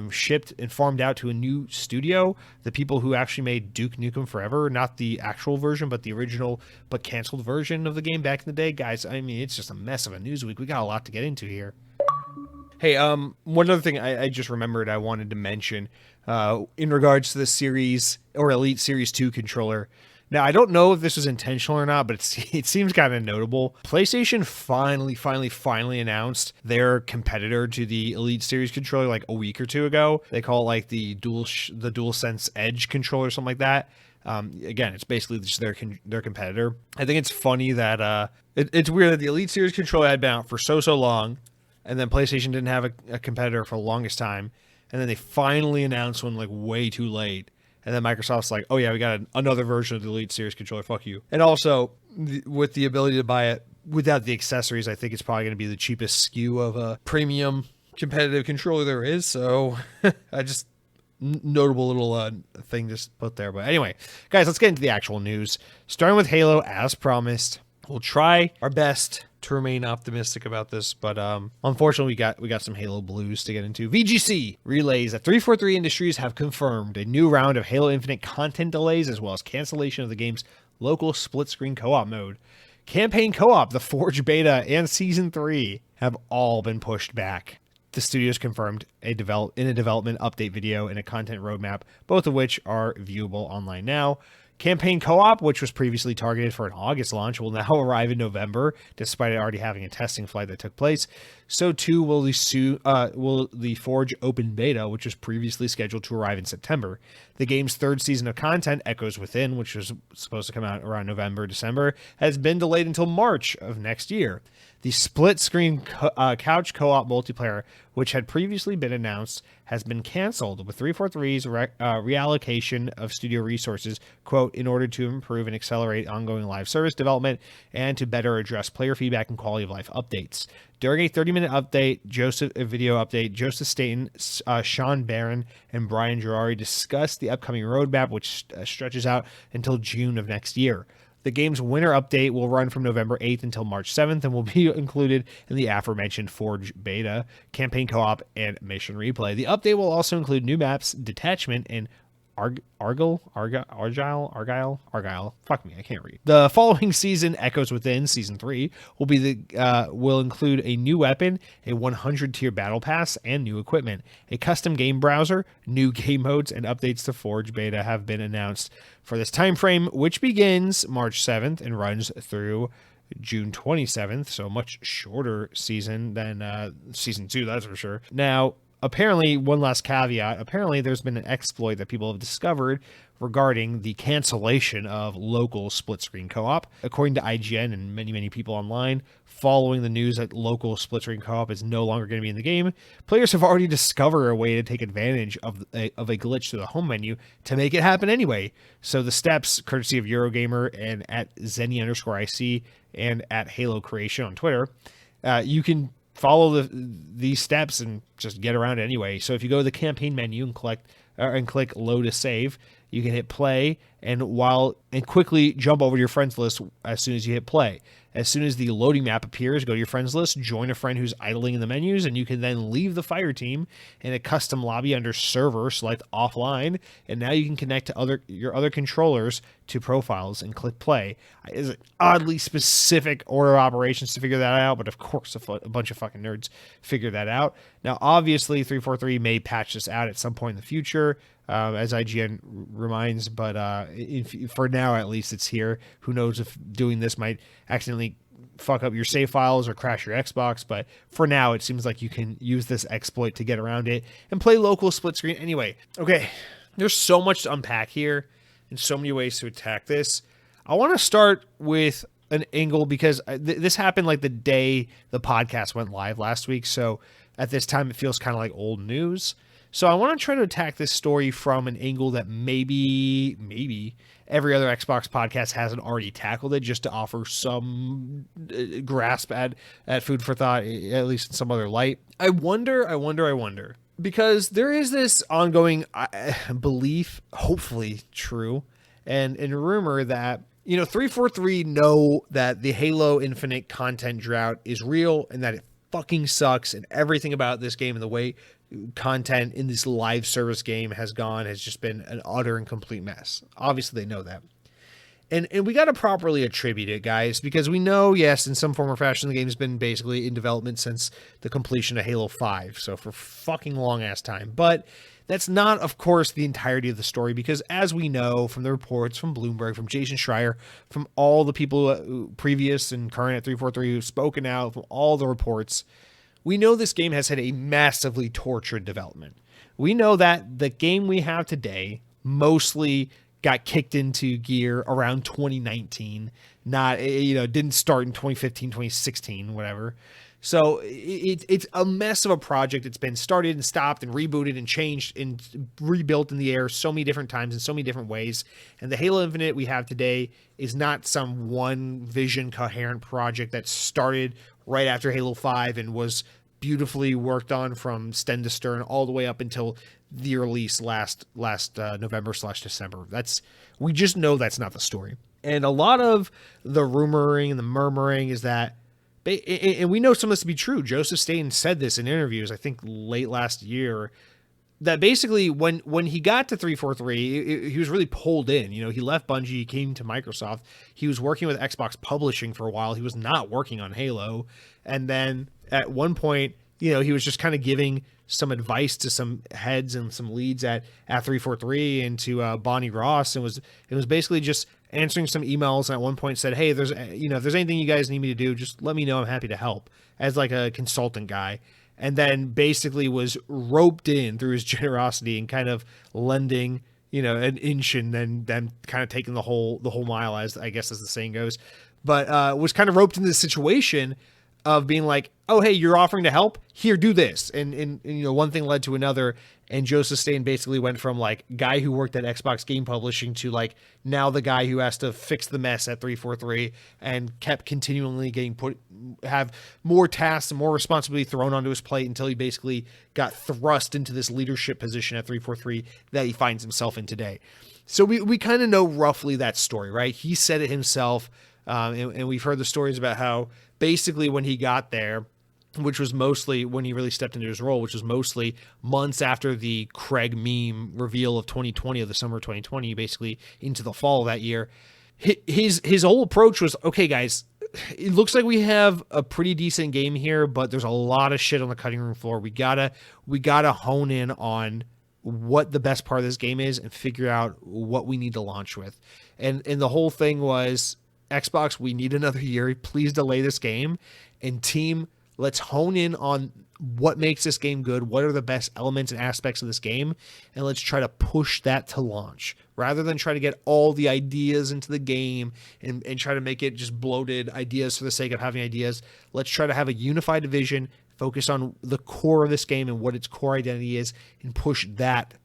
shipped and farmed out to a new studio. The people who actually made Duke Nukem Forever, not the actual version, but the original but canceled version of the game back in the day. Guys, I mean, it's just a mess of a news week. We got a lot to get into here. Hey, one other thing I just remembered I wanted to mention in regards to the Series or Elite Series 2 controller. Now, I don't know if this was intentional or not, but it seems kind of notable. PlayStation finally announced their competitor to the Elite Series controller like a week or two ago. They call it like the DualSense Edge controller or something like that. Again, it's basically just their competitor. I think it's funny that it's weird that the Elite Series controller had been out for so long, and then PlayStation didn't have a competitor for the longest time, and then they finally announced one like way too late. And then Microsoft's like, oh yeah, we got another version of the Elite Series controller, fuck you. And also, with the ability to buy it without the accessories, I think it's probably going to be the cheapest SKU of a premium competitive controller there is. So, I just, notable little thing just put there. But anyway, guys, let's get into the actual news. Starting with Halo, as promised. We'll try our best to remain optimistic about this, but unfortunately we got some Halo blues to get into. VGC relays that 343 Industries have confirmed a new round of Halo Infinite content delays, as well as cancellation of the game's local split-screen co-op mode. Campaign co-op, the Forge beta, and Season 3 have all been pushed back. The studios confirmed in a development update video and a content roadmap, both of which are viewable online now. Campaign co-op, which was previously targeted for an August launch, will now arrive in November, despite it already having a testing flight that took place. So too will the Forge Open Beta, which was previously scheduled to arrive in September. The game's third season of content, Echoes Within, which was supposed to come out around November, December, has been delayed until March of next year. The split-screen couch co-op multiplayer, which had previously been announced, has been canceled, with 343's reallocation of studio resources, quote, in order to improve and accelerate ongoing live service development and to better address player feedback and quality of life updates. During a 30-minute video update, Joseph Staten, Sean Barron, and Brian Girardi discussed the upcoming roadmap, which stretches out until June of next year. The game's winter update will run from November 8th until March 7th and will be included in the aforementioned Forge beta, campaign co-op, and mission replay. The update will also include new maps, detachment, and Argyle. Fuck me, I can't read. The following season, Echoes Within, Season 3, will include a new weapon, a 100-tier battle pass, and new equipment. A custom game browser, new game modes, and updates to Forge beta have been announced for this time frame, which begins March 7th and runs through June 27th, so a much shorter season than Season 2, that's for sure. Now, apparently, one last caveat, apparently there's been an exploit that people have discovered regarding the cancellation of local split-screen co-op. According to IGN and many people online, following the news that local split-screen co-op is no longer going to be in the game, players have already discovered a way to take advantage of a glitch to the home menu to make it happen anyway. So the steps, courtesy of Eurogamer and at Zenny_IC and at Halo Creation on Twitter, you can follow these steps and just get around it anyway. So if you go to the campaign menu and click load a save, you can hit play and quickly jump over to your friends list as soon as you hit play. As soon as the loading map appears, go to your friends list, join a friend who's idling in the menus, and you can then leave the fire team in a custom lobby under server, select offline, and now you can connect to your other controllers to profiles and click play. It's an oddly specific order of operations to figure that out, but of course a bunch of fucking nerds figured that out. Now, obviously, 343 may patch this out at some point in the future, as IGN reminds, but for now at least, it's here. Who knows if doing this might accidentally fuck up your save files or crash your Xbox, but for now it seems like you can use this exploit to get around it and play local split screen. Anyway, okay, there's so much to unpack here and so many ways to attack this. I want to start with an angle because this happened like the day the podcast went live last week, so at this time it feels kind of like old news. So I want to try to attack this story from an angle that maybe every other Xbox podcast hasn't already tackled it, just to offer some grasp at food for thought, at least in some other light. I wonder, because there is this ongoing belief, hopefully true, and rumor that 343 know that the Halo Infinite content drought is real and that it fucking sucks, and everything about this game and the way content in this live service game has just been an utter and complete mess. Obviously they know that. And we got to properly attribute it, guys, because we know, yes, in some form or fashion, the game has been basically in development since the completion of Halo 5. So for fucking long ass time. But that's not, of course, the entirety of the story, because as we know from the reports from Bloomberg, from Jason Schreier, from all the people previous and current at 343 who've spoken out, from all the reports, we know this game has had a massively tortured development. We know that the game we have today mostly got kicked into gear around 2019, not, didn't start in 2015, 2016, whatever. So it's a mess of a project. It's been started and stopped and rebooted and changed and rebuilt in the air so many different times in so many different ways. And the Halo Infinite we have today is not some one vision coherent project that started right after Halo 5 and was beautifully worked on from stem to stern all the way up until the release last November/December. We just know that's not the story. And a lot of the rumoring and the murmuring is that, and we know some of this to be true. Joseph Staten said this in interviews, I think late last year, that basically when he got to 343, he was really pulled in. He left Bungie, he came to Microsoft. He was working with Xbox Publishing for a while. He was not working on Halo. And then at one point, he was just kind of giving some advice to some heads and some leads at 343 and to Bonnie Ross, and it was basically just answering some emails. And at one point said, hey, if there's anything you guys need me to do, just let me know. I'm happy to help, as like a consultant guy. And then basically was roped in through his generosity and kind of lending, an inch and then kind of taking the whole mile, as I guess as the saying goes, but was kind of roped into the situation of being like, oh, hey, you're offering to help? Here, do this. And one thing led to another. And Joseph Staten basically went from like guy who worked at Xbox Game Publishing to like now the guy who has to fix the mess at 343, and kept continually have more tasks and more responsibility thrown onto his plate until he basically got thrust into this leadership position at 343 that he finds himself in today. So we kind of know roughly that story, right? He said it himself. And we've heard the stories about how basically when he got there, which was mostly when he really stepped into his role, which was mostly months after the Craig meme reveal of 2020, of the summer of 2020, basically into the fall of that year, his whole approach was, okay, guys, it looks like we have a pretty decent game here, but there's a lot of shit on the cutting room floor. We gotta hone in on what the best part of this game is and figure out what we need to launch with. And the whole thing was, Xbox, we need another year. Please delay this game. And team, let's hone in on what makes this game good. What are the best elements and aspects of this game? And let's try to push that to launch rather than try to get all the ideas into the game and try to make it just bloated ideas for the sake of having ideas. Let's try to have a unified vision, focus on the core of this game and what its core identity is, and push that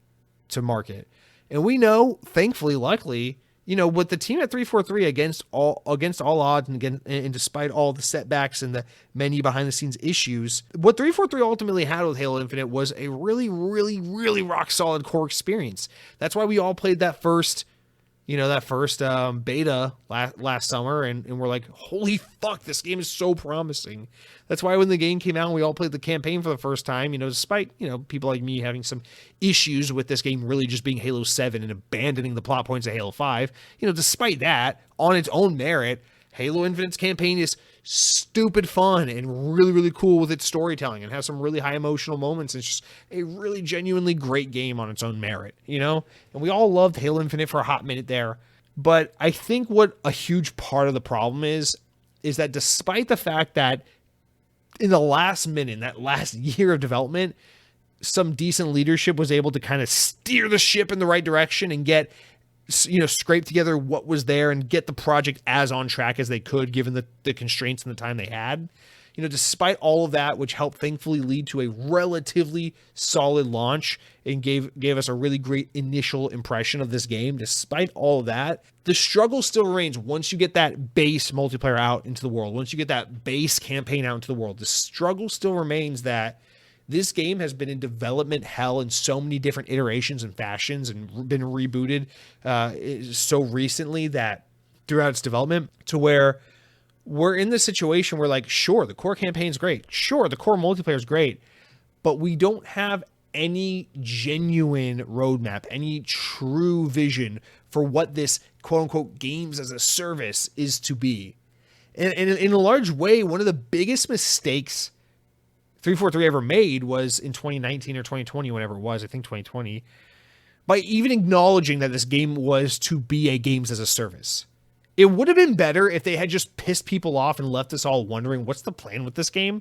to market. And we know, thankfully, luckily, with the team at 343 against all odds and despite all the setbacks and the many behind the scenes issues, what 343 ultimately had with Halo Infinite was a really, really, really rock solid core experience. That's why we all played that first beta last summer, and we're like, holy fuck, this game is so promising. That's why when the game came out and we all played the campaign for the first time, despite, people like me having some issues with this game really just being Halo 7 and abandoning the plot points of Halo 5, despite that, on its own merit, Halo Infinite's campaign is stupid fun and really, really cool with its storytelling and has some really high emotional moments. It's just a really genuinely great game on its own merit, you know? And we all loved Halo Infinite for a hot minute there. But I think what a huge part of the problem is that despite the fact that in the last minute, in that last year of development, some decent leadership was able to kind of steer the ship in the right direction and get, you know, scrape together what was there and get the project as on track as they could, given the constraints and the time they had. You know, despite all of that, which helped thankfully lead to a relatively solid launch and gave us a really great initial impression of this game, despite all of that, the struggle still remains once you get that base multiplayer out into the world, once you get that base campaign out into the world, the struggle still remains that this game has been in development hell in so many different iterations and fashions and been rebooted so recently that throughout its development to where we're in this situation where, like, sure, the core campaign's great. Sure, the core multiplayer is great, but we don't have any genuine roadmap, any true vision for what this quote unquote games as a service is to be. And in a large way, one of the biggest mistakes 343 ever made was in 2019 or 2020, whenever it was, I think 2020, by even acknowledging that this game was to be a games as a service. It would have been better if they had just pissed people off and left us all wondering what's the plan with this game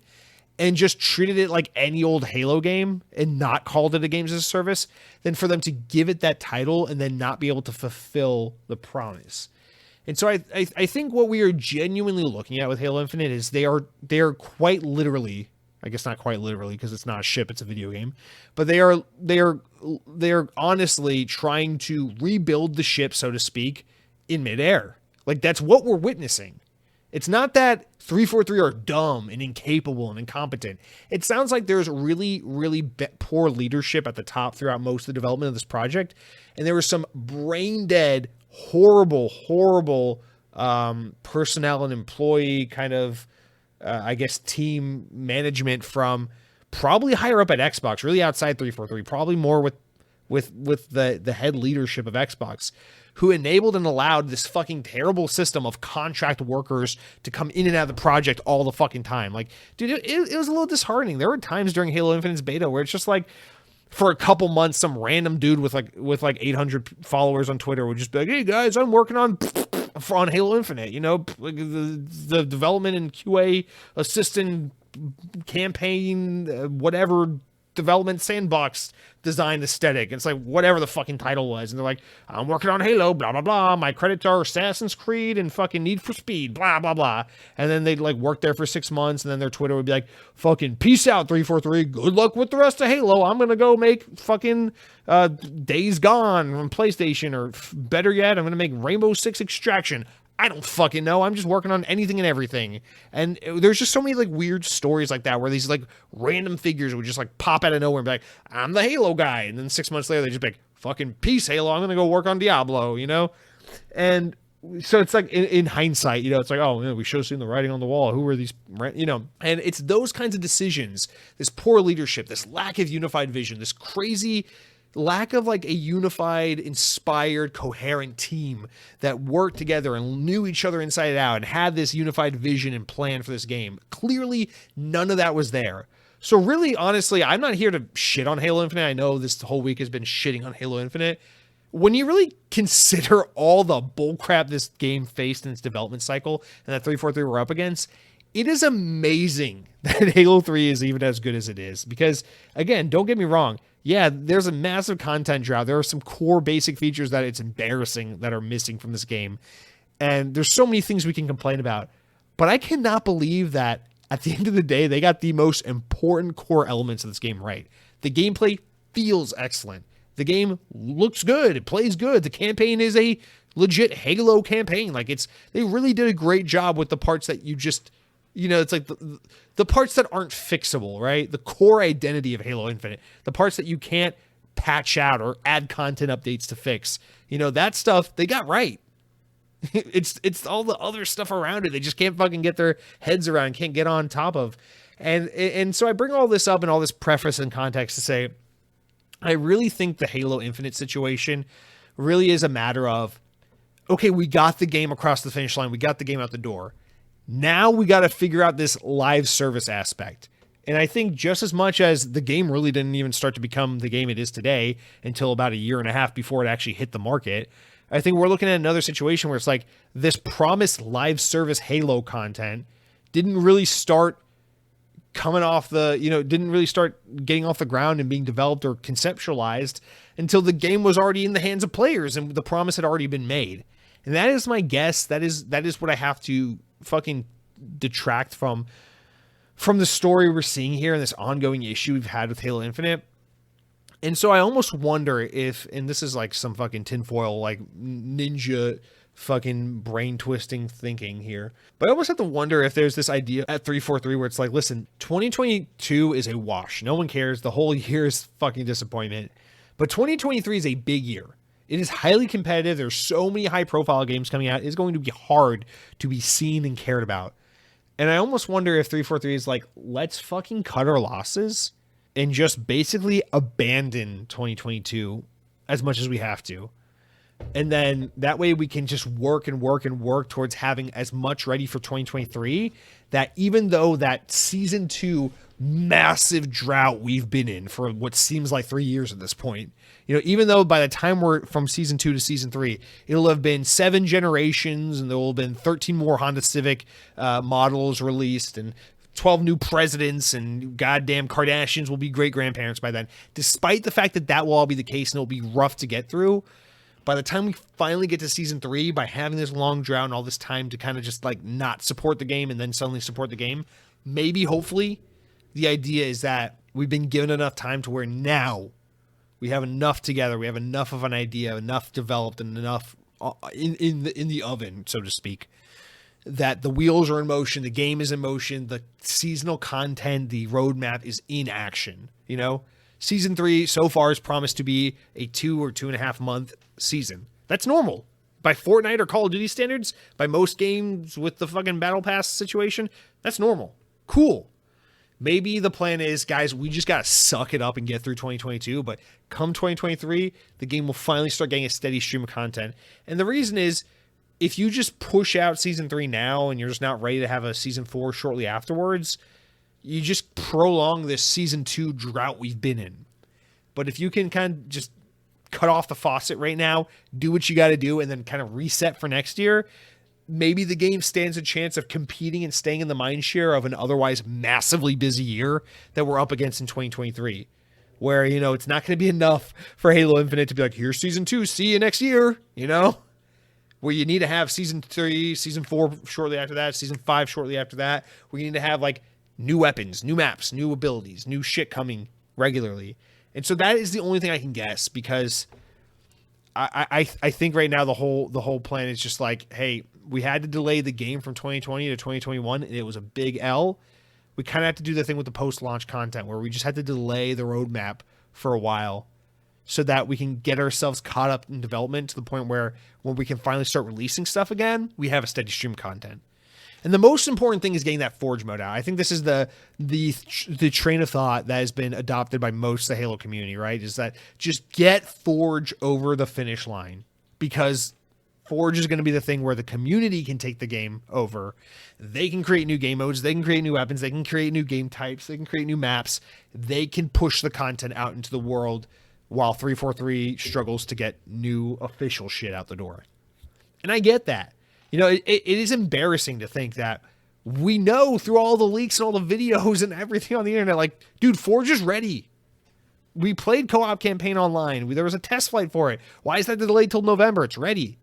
and just treated it like any old Halo game and not called it a games as a service than for them to give it that title and then not be able to fulfill the promise. And so I think what we are genuinely looking at with Halo Infinite is they are quite literally, I guess not quite literally because it's not a ship, it's a video game, but they are honestly trying to rebuild the ship, so to speak, in midair. Like, that's what we're witnessing. It's not that 343 are dumb and incapable and incompetent. It sounds like there's really, really poor leadership at the top throughout most of the development of this project. And there was some brain dead, horrible personnel and employee kind of, I guess, team management from probably higher up at Xbox, really outside 343, probably more with the head leadership of Xbox, who enabled and allowed this fucking terrible system of contract workers to come in and out of the project all the fucking time. Like, dude, it was a little disheartening. There were times during Halo Infinite's beta where it's just like, for a couple months, some random dude with like 800 followers on Twitter would just be like, "Hey guys, I'm working on Halo Infinite, you know, like the development and QA assistant campaign, whatever development sandbox design aesthetic." It's like whatever the fucking title was, and they're like, "I'm working on Halo, blah blah blah. My credits are Assassin's Creed and fucking Need for Speed, blah blah blah." And then they'd like work there for 6 months, and then their Twitter would be like, "Fucking peace out, 343. Good luck with the rest of Halo. I'm gonna go make fucking Days Gone on PlayStation, or better yet, I'm gonna make Rainbow Six Extraction." I don't fucking know. I'm just working on anything and everything. And there's just so many like weird stories like that where these like random figures would just like pop out of nowhere and be like, "I'm the Halo guy." And then 6 months later, they just be like, "Fucking peace, Halo. I'm going to go work on Diablo," you know? And so it's like in hindsight, you know, it's like, oh, you know, we should have seen the writing on the wall. Who are these, you know? And it's those kinds of decisions, this poor leadership, this lack of unified vision, this crazy lack of like a unified, inspired, coherent team that worked together and knew each other inside and out and had this unified vision and plan for this game. Clearly, none of that was there. So really, honestly, I'm not here to shit on Halo Infinite. I know this whole week has been shitting on Halo Infinite. When you really consider all the bullcrap this game faced in its development cycle and that 343 were up against, it is amazing that Halo 3 is even as good as it is. Because, again, don't get me wrong, yeah, there's a massive content drought. There are some core basic features that it's embarrassing that are missing from this game. And there's so many things we can complain about. But I cannot believe that at the end of the day, they got the most important core elements of this game right. The gameplay feels excellent. The game looks good. It plays good. The campaign is a legit Halo campaign. Like, they really did a great job with the parts that you just, you know, it's like the parts that aren't fixable, right? The core identity of Halo Infinite, the parts that you can't patch out or add content updates to fix, you know, that stuff they got right. It's all the other stuff around it they just can't fucking get their heads around, can't get on top of. And so I bring all this up and all this preface and context to say, I really think the Halo Infinite situation really is a matter of, okay, we got the game across the finish line. We got the game out the door. Now we got to figure out this live service aspect. And I think just as much as the game really didn't even start to become the game it is today until about a year and a half before it actually hit the market, I think we're looking at another situation where it's like this promised live service Halo content didn't really start coming off the, didn't really start getting off the ground and being developed or conceptualized until the game was already in the hands of players and the promise had already been made. And that is my guess. That is what I have to fucking detract from the story we're seeing here and this ongoing issue we've had with Halo Infinite. And so I almost wonder if, and this is like some fucking tinfoil, like ninja fucking brain twisting thinking here, but I almost have to wonder if there's this idea at 343 where it's like, listen, 2022 is a wash. No one cares. The whole year is fucking disappointment. But 2023 is a big year. It is highly competitive. There's so many high profile games coming out. It's going to be hard to be seen and cared about. And I almost wonder if 343 is like, let's fucking cut our losses and just basically abandon 2022 as much as we have to. And then that way we can just work towards having as much ready for 2023 that even though that season 2 massive drought we've been in for what seems like 3 years at this point, even though by the time we're from season 2 to season 3, it'll have been 7 generations and there will have been 13 more Honda Civic models released and 12 new presidents and goddamn Kardashians will be great grandparents by then. Despite the fact that will all be the case and it'll be rough to get through, by the time we finally get to season 3, by having this long drought and all this time to kind of just like not support the game and then suddenly support the game, maybe, hopefully, the idea is that we've been given enough time to where now we have enough together, we have enough of an idea, enough developed and enough in the oven, so to speak, that the wheels are in motion, the game is in motion, the seasonal content, the roadmap is in action. Season 3 so far is promised to be a 2 or 2.5 month season. That's normal. By Fortnite or Call of Duty standards, by most games with the fucking Battle Pass situation, that's normal. Cool. Maybe the plan is, guys, we just got to suck it up and get through 2022, but come 2023, the game will finally start getting a steady stream of content. And the reason is, if you just push out season 3 now and you're just not ready to have a season 4 shortly afterwards, you just prolong this season 2 drought we've been in. But if you can kind of just cut off the faucet right now, do what you got to do, and then kind of reset for next year, maybe the game stands a chance of competing and staying in the mindshare of an otherwise massively busy year that we're up against in 2023. Where, it's not going to be enough for Halo Infinite to be like, here's season 2, see you next year, Where you need to have season 3, season 4 shortly after that, season 5 shortly after that, where you need to have like new weapons, new maps, new abilities, new shit coming regularly. And so that is the only thing I can guess, because I think right now the whole plan is just like, hey, we had to delay the game from 2020 to 2021, and it was a big L. We kind of have to do the thing with the post-launch content where we just had to delay the roadmap for a while so that we can get ourselves caught up in development to the point where when we can finally start releasing stuff again, we have a steady stream of content. And the most important thing is getting that Forge mode out. I think this is the train of thought that has been adopted by most of the Halo community, right? Is that just get Forge over the finish line, because Forge is going to be the thing where the community can take the game over. They can create new game modes. They can create new weapons. They can create new game types. They can create new maps. They can push the content out into the world while 343 struggles to get new official shit out the door. And I get that. It is embarrassing to think that we know through all the leaks and all the videos and everything on the internet, like, dude, Forge is ready. We played co-op campaign online. There was a test flight for it. Why is that delayed till November? It's ready.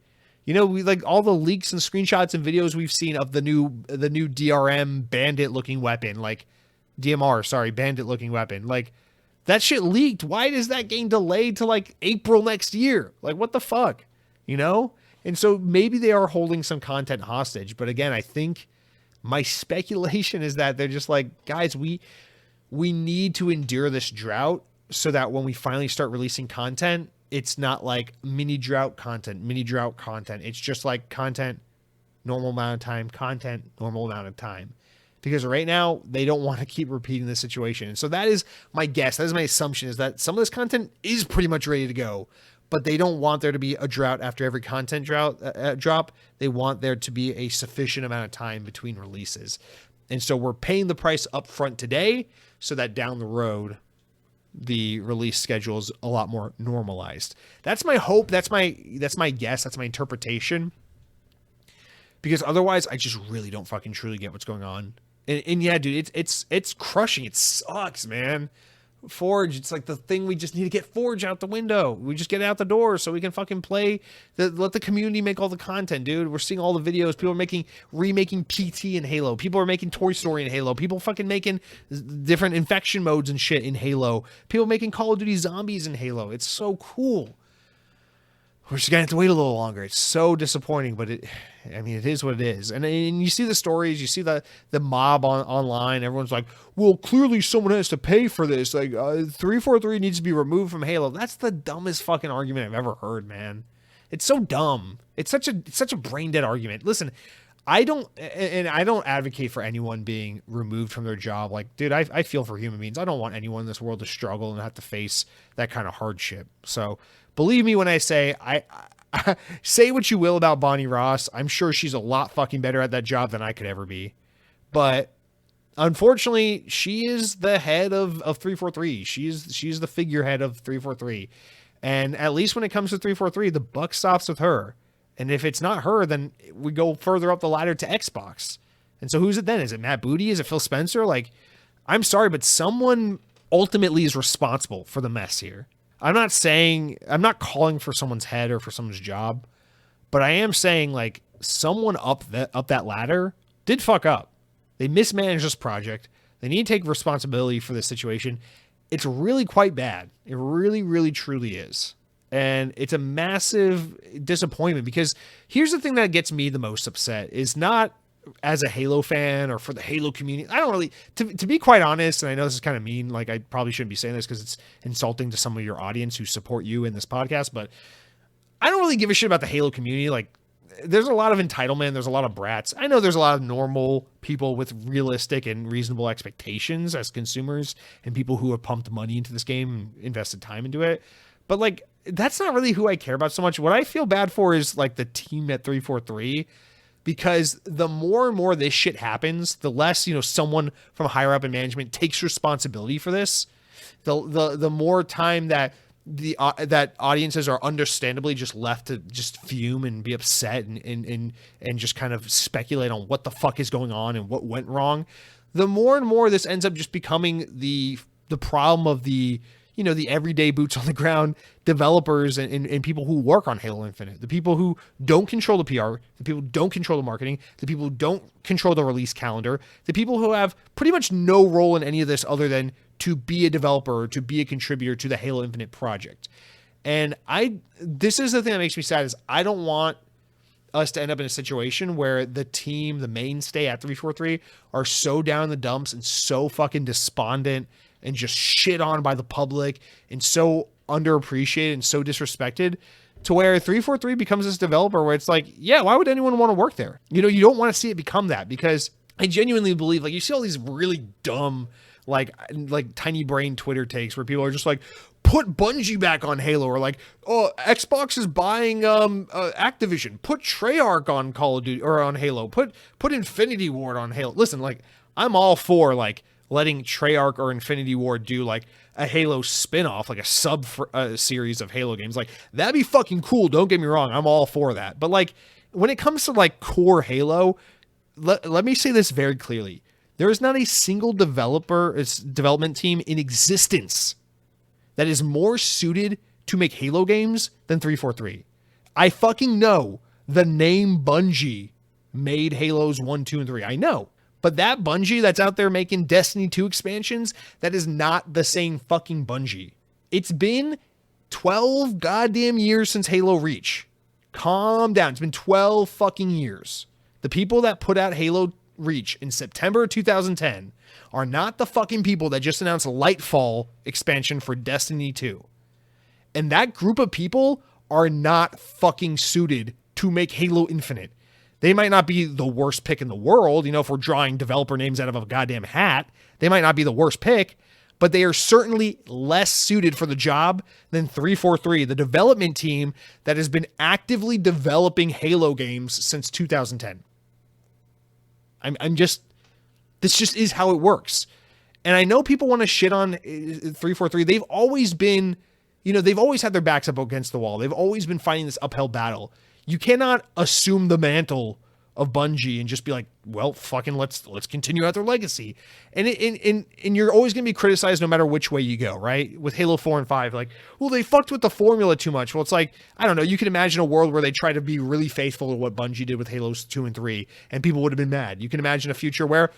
We like all the leaks and screenshots and videos we've seen of the new DRM bandit looking weapon, like DMR, sorry, bandit looking weapon. Like, that shit leaked. Why is that game delayed to like April next year? Like, what the fuck? And so maybe they are holding some content hostage. But again, I think my speculation is that they're just like, guys, we need to endure this drought so that when we finally start releasing content, it's not like mini drought content. It's just like content, normal amount of time, content, normal amount of time. Because right now, they don't want to keep repeating the situation. And so that is my guess. That is my assumption, is that some of this content is pretty much ready to go. but they don't want there to be a drought after every content drop. They want there to be a sufficient amount of time between releases. And so we're paying the price up front today so that down the road, the release schedule is a lot more normalized. That's my hope. That's my guess. That's my interpretation. Because otherwise, I just really don't fucking truly get what's going on. And yeah, dude, it's crushing. It sucks, man. Forge, it's like the thing we just need to get Forge out the window. We just get it out the door so we can fucking play. Let the community make all the content, dude. We're seeing all the videos. People are remaking PT in Halo. People are making Toy Story in Halo. People fucking making different infection modes and shit in Halo. People making Call of Duty Zombies in Halo. It's so cool. We're just gonna have to wait a little longer. It's so disappointing, but it is what it is. And you see the stories, you see the mob online. Everyone's like, well, clearly someone has to pay for this. Like 343 needs to be removed from Halo. That's the dumbest fucking argument I've ever heard, man. It's so dumb. It's such a brain dead argument. Listen, I don't advocate for anyone being removed from their job. Like, dude, I feel for human beings. I don't want anyone in this world to struggle and have to face that kind of hardship. So believe me when I say I say what you will about Bonnie Ross. I'm sure she's a lot fucking better at that job than I could ever be. But unfortunately, she is the head of 343. She's the figurehead of 343. And at least when it comes to 343, the buck stops with her. And if it's not her, then we go further up the ladder to Xbox. And so who's it then? Is it Matt Booty? Is it Phil Spencer? Like, I'm sorry, but someone ultimately is responsible for the mess here. I'm not calling for someone's head or for someone's job, but I am saying like someone up that ladder did fuck up. They mismanaged this project. They need to take responsibility for this situation. It's really quite bad. It really, really, truly is. And it's a massive disappointment because here's the thing that gets me the most upset is not as a Halo fan or for the Halo community. I don't really, to be quite honest, and I know this is kind of mean, like I probably shouldn't be saying this because it's insulting to some of your audience who support you in this podcast, but I don't really give a shit about the Halo community. Like, there's a lot of entitlement. There's a lot of brats. I know there's a lot of normal people with realistic and reasonable expectations as consumers and people who have pumped money into this game and invested time into it. But like, that's not really who I care about so much. What I feel bad for is like the team at 343, because the more and more this shit happens, the less, someone from higher up in management takes responsibility for this. The more time that that audiences are understandably just left to just fume and be upset and just kind of speculate on what the fuck is going on and what went wrong, the more and more this ends up just becoming the problem of the everyday boots on the ground developers and people who work on Halo Infinite, the people who don't control the PR, the people who don't control the marketing, the people who don't control the release calendar, the people who have pretty much no role in any of this other than to be a developer or to be a contributor to the Halo Infinite project. And this is the thing that makes me sad is I don't want us to end up in a situation where the team, the mainstay at 343 are so down in the dumps and so fucking despondent and just shit on by the public and so underappreciated and so disrespected to where 343 becomes this developer where it's like, yeah, why would anyone want to work there? You don't want to see it become that, because I genuinely believe, like, you see all these really dumb, like tiny brain Twitter takes where people are just like, put Bungie back on Halo, or like, oh, Xbox is buying Activision, put Treyarch on Call of Duty or on Halo, put Infinity Ward on Halo. Listen, like, I'm all for like letting Treyarch or Infinity Ward do like a Halo spin-off, like a sub series of Halo games. Like, that'd be fucking cool. Don't get me wrong. I'm all for that. But like, when it comes to like core Halo, let me say this very clearly. There is not a single development team in existence that is more suited to make Halo games than 343. I fucking know the name Bungie made Halos 1, 2, and 3. I know. But that Bungie that's out there making Destiny 2 expansions, that is not the same fucking Bungie. It's been 12 goddamn years since Halo Reach. Calm down. It's been 12 fucking years. The people that put out Halo Reach in September 2010 are not the fucking people that just announced Lightfall expansion for Destiny 2. And that group of people are not fucking suited to make Halo Infinite. They might not be the worst pick in the world. If we're drawing developer names out of a goddamn hat, they might not be the worst pick, but they are certainly less suited for the job than 343, the development team that has been actively developing Halo games since 2010. This just is how it works. And I know people want to shit on 343. They've always been, they've always had their backs up against the wall. They've always been fighting this uphill battle. You cannot assume the mantle of Bungie and just be like, well, fucking let's continue out their legacy. And you're always going to be criticized no matter which way you go, right? With Halo 4 and 5, like, well, they fucked with the formula too much. Well, it's like, I don't know, you can imagine a world where they try to be really faithful to what Bungie did with Halos 2 and 3, and people would have been mad. You can imagine a future where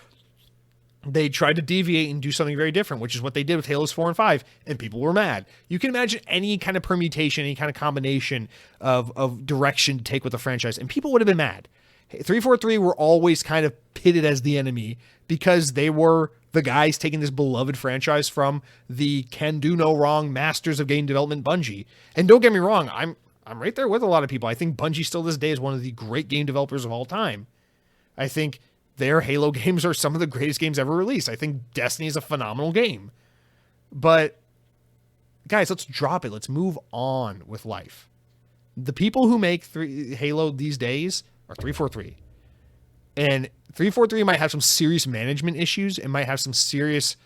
they tried to deviate and do something very different, which is what they did with Halos 4 and 5, and people were mad. You can imagine any kind of permutation, any kind of combination of direction to take with the franchise, and people would have been mad. 343 were always kind of pitted as the enemy because they were the guys taking this beloved franchise from the can do no wrong masters of game development, Bungie. And don't get me wrong, I'm right there with a lot of people. I think Bungie still this day is one of the great game developers of all time. I think their Halo games are some of the greatest games ever released. I think Destiny is a phenomenal game. But guys, let's drop it. Let's move on with life. The people who make Halo these days are 343. And 343 might have some serious management issues. It might have some serious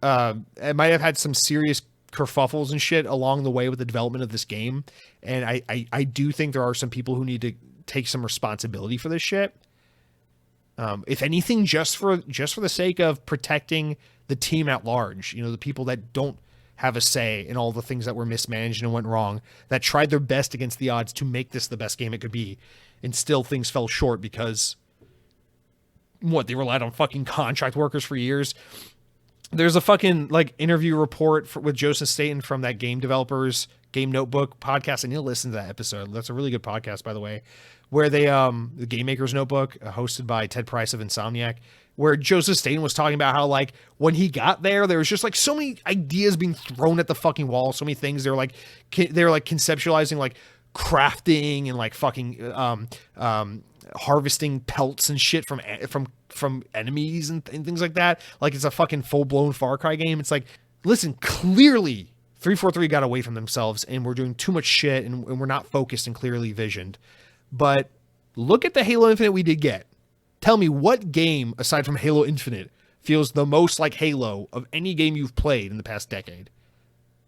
it might have had some serious kerfuffles and shit along the way with the development of this game. And I do think there are some people who need to take some responsibility for this shit. If anything, just for the sake of protecting the team at large, the people that don't have a say in all the things that were mismanaged and went wrong, that tried their best against the odds to make this the best game it could be, and still things fell short because they relied on fucking contract workers for years. There's a fucking interview report with Joseph Staten from that Game Developers Game Notebook podcast. I need to listen to that episode. That's a really good podcast, by the way, where they the Game Maker's Notebook, hosted by Ted Price of Insomniac, where Joseph Staten was talking about how when he got there was just so many ideas being thrown at the fucking wall, so many things. They're conceptualizing crafting and fucking harvesting pelts and shit from enemies and things like that. It's a fucking full-blown Far Cry game. It's listen, clearly 343 got away from themselves and we're doing too much shit and we're not focused and clearly visioned. But look at the Halo Infinite we did get. Tell me what game aside from Halo Infinite feels the most like Halo of any game you've played in the past decade.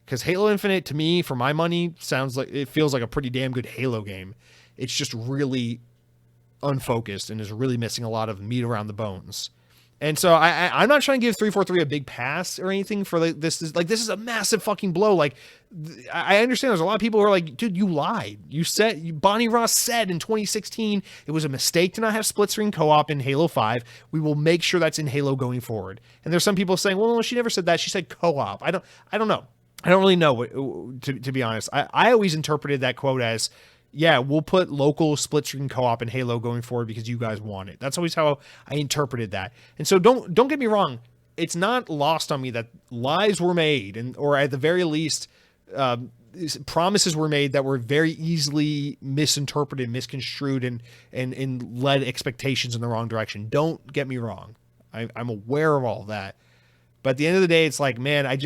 Because Halo Infinite, to me, for my money, it feels like a pretty damn good Halo game. It's just really unfocused and is really missing a lot of meat around the bones. And so I'm not trying to give 343 a big pass or anything for this is a massive fucking blow. I understand there's a lot of people who are like, dude, you lied. Bonnie Ross said in 2016 it was a mistake to not have split screen co-op in Halo 5. We will make sure that's in Halo going forward. And there's some people saying, well, no, she never said that. She said co-op. I don't know. I don't really know, to be honest. I always interpreted that quote as, yeah, we'll put local split screen co-op in Halo going forward because you guys want it. That's always how I interpreted that. And so don't get me wrong. It's not lost on me that lies were made or at the very least, promises were made that were very easily misinterpreted, misconstrued, and led expectations in the wrong direction. Don't get me wrong. I'm aware of all that. But at the end of the day, it's man,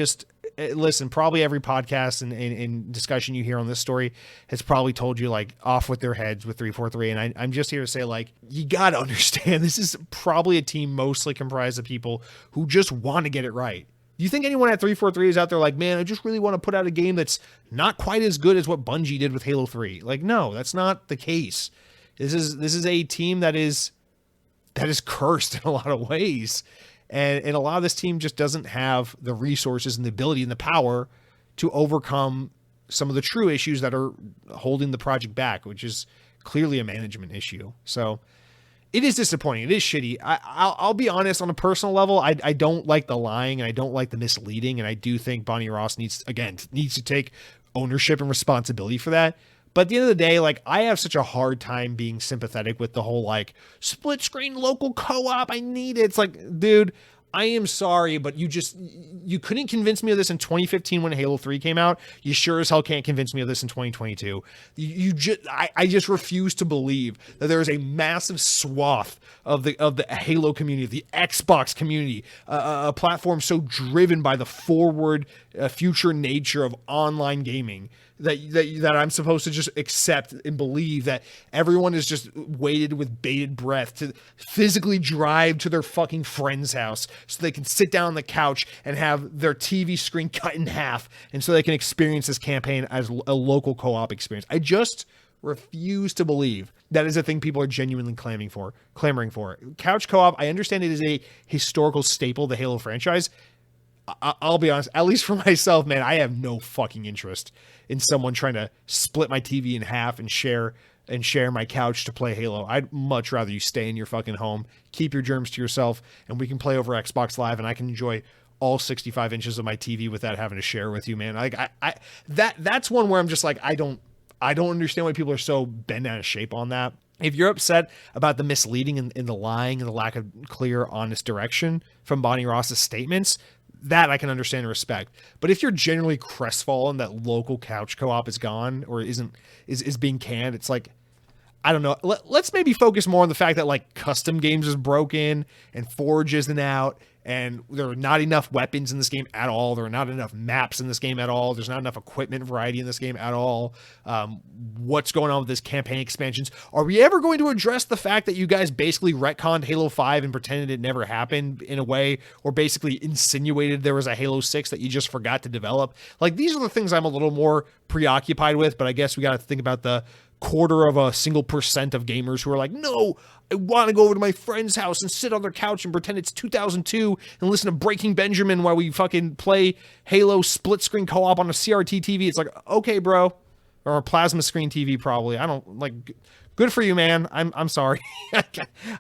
listen, probably every podcast and discussion you hear on this story has probably told you off with their heads with 343. And I'm just here to say you got to understand this is probably a team mostly comprised of people who just want to get it right. Do you think anyone at 343 is out there man, I just really want to put out a game that's not quite as good as what Bungie did with Halo 3? No, that's not the case. This is a team that is cursed in a lot of ways. And a lot of this team just doesn't have the resources and the ability and the power to overcome some of the true issues that are holding the project back, which is clearly a management issue. So it is disappointing. It is shitty. I'll be honest, on a personal level, I don't like the lying and I don't like the misleading. And I do think Bonnie Ross needs to take ownership and responsibility for that. But at the end of the day, I have such a hard time being sympathetic with the whole split screen local co-op. I need it. It's dude, I am sorry, but you couldn't convince me of this in 2015 when Halo 3 came out. You sure as hell can't convince me of this in 2022. I just refuse to believe that there is a massive swath of the Halo community, the Xbox community, a platform so driven by the forward future nature of online gaming, that I'm supposed to just accept and believe that everyone is just waited with bated breath to physically drive to their fucking friend's house so they can sit down on the couch and have their TV screen cut in half, and so they can experience this campaign as a local co-op experience. I just refuse to believe that is a thing people are genuinely clamoring for. Couch co-op, I understand it is a historical staple of the Halo franchise. I'll be honest, at least for myself, man, I have no fucking interest in someone trying to split my TV in half and share my couch to play Halo. I'd much rather you stay in your fucking home, keep your germs to yourself, and we can play over Xbox Live, and I can enjoy all 65 inches of my TV without having to share with you, man. Like that's one where I'm just like, I don't understand why people are so bent out of shape on that. If you're upset about the misleading and the lying and the lack of clear, honest direction from Bonnie Ross's statements, that I can understand and respect. But if you're genuinely crestfallen that local couch co-op is gone or is being canned, it's like, I don't know. Let's maybe focus more on the fact that like custom games is broken and Forge isn't out, and there are not enough weapons in this game at all. There are not enough maps in this game at all. There's not enough equipment variety in this game at all. What's going on with this campaign expansions? Are we ever going to address the fact that you guys basically retconned Halo 5 and pretended it never happened in a way, or basically insinuated there was a Halo 6 that you just forgot to develop? Like, these are the things I'm a little more preoccupied with, but I guess we got to think about the 0.25% of gamers who are like, no, I want to go over to my friend's house and sit on their couch and pretend it's 2002 and listen to Breaking Benjamin while we fucking play Halo split screen co-op on a CRT TV. It's like, okay, bro, or a plasma screen TV probably. I don't like. Good for you, man. I'm sorry.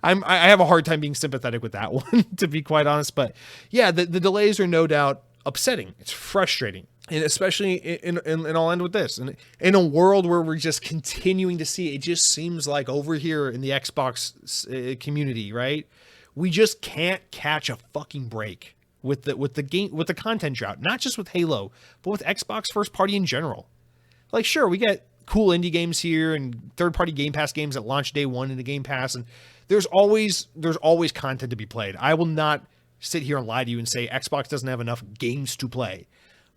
I have a hard time being sympathetic with that one, to be quite honest. But yeah, the delays are no doubt upsetting. It's frustrating. And especially and I'll end with this. In a world where we're just continuing to see, it just seems like over here in the Xbox community, right? We just can't catch a fucking break with the content drought, not just with Halo, but with Xbox first party in general. Like, sure, we get cool indie games here and third party Game Pass games that launch day one into Game Pass, and there's always content to be played. I will not sit here and lie to you and say Xbox doesn't have enough games to play.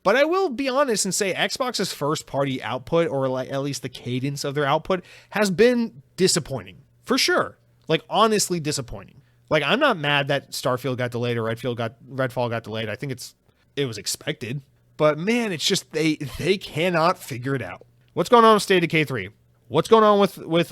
But I will be honest and say Xbox's first party output, or like at least the cadence of their output, has been disappointing for sure. Like, honestly disappointing. Like, I'm not mad that Starfield got delayed or Redfall got delayed. I think it was expected. But man, it's just they cannot figure it out. What's going on with State of Decay 3? What's going on with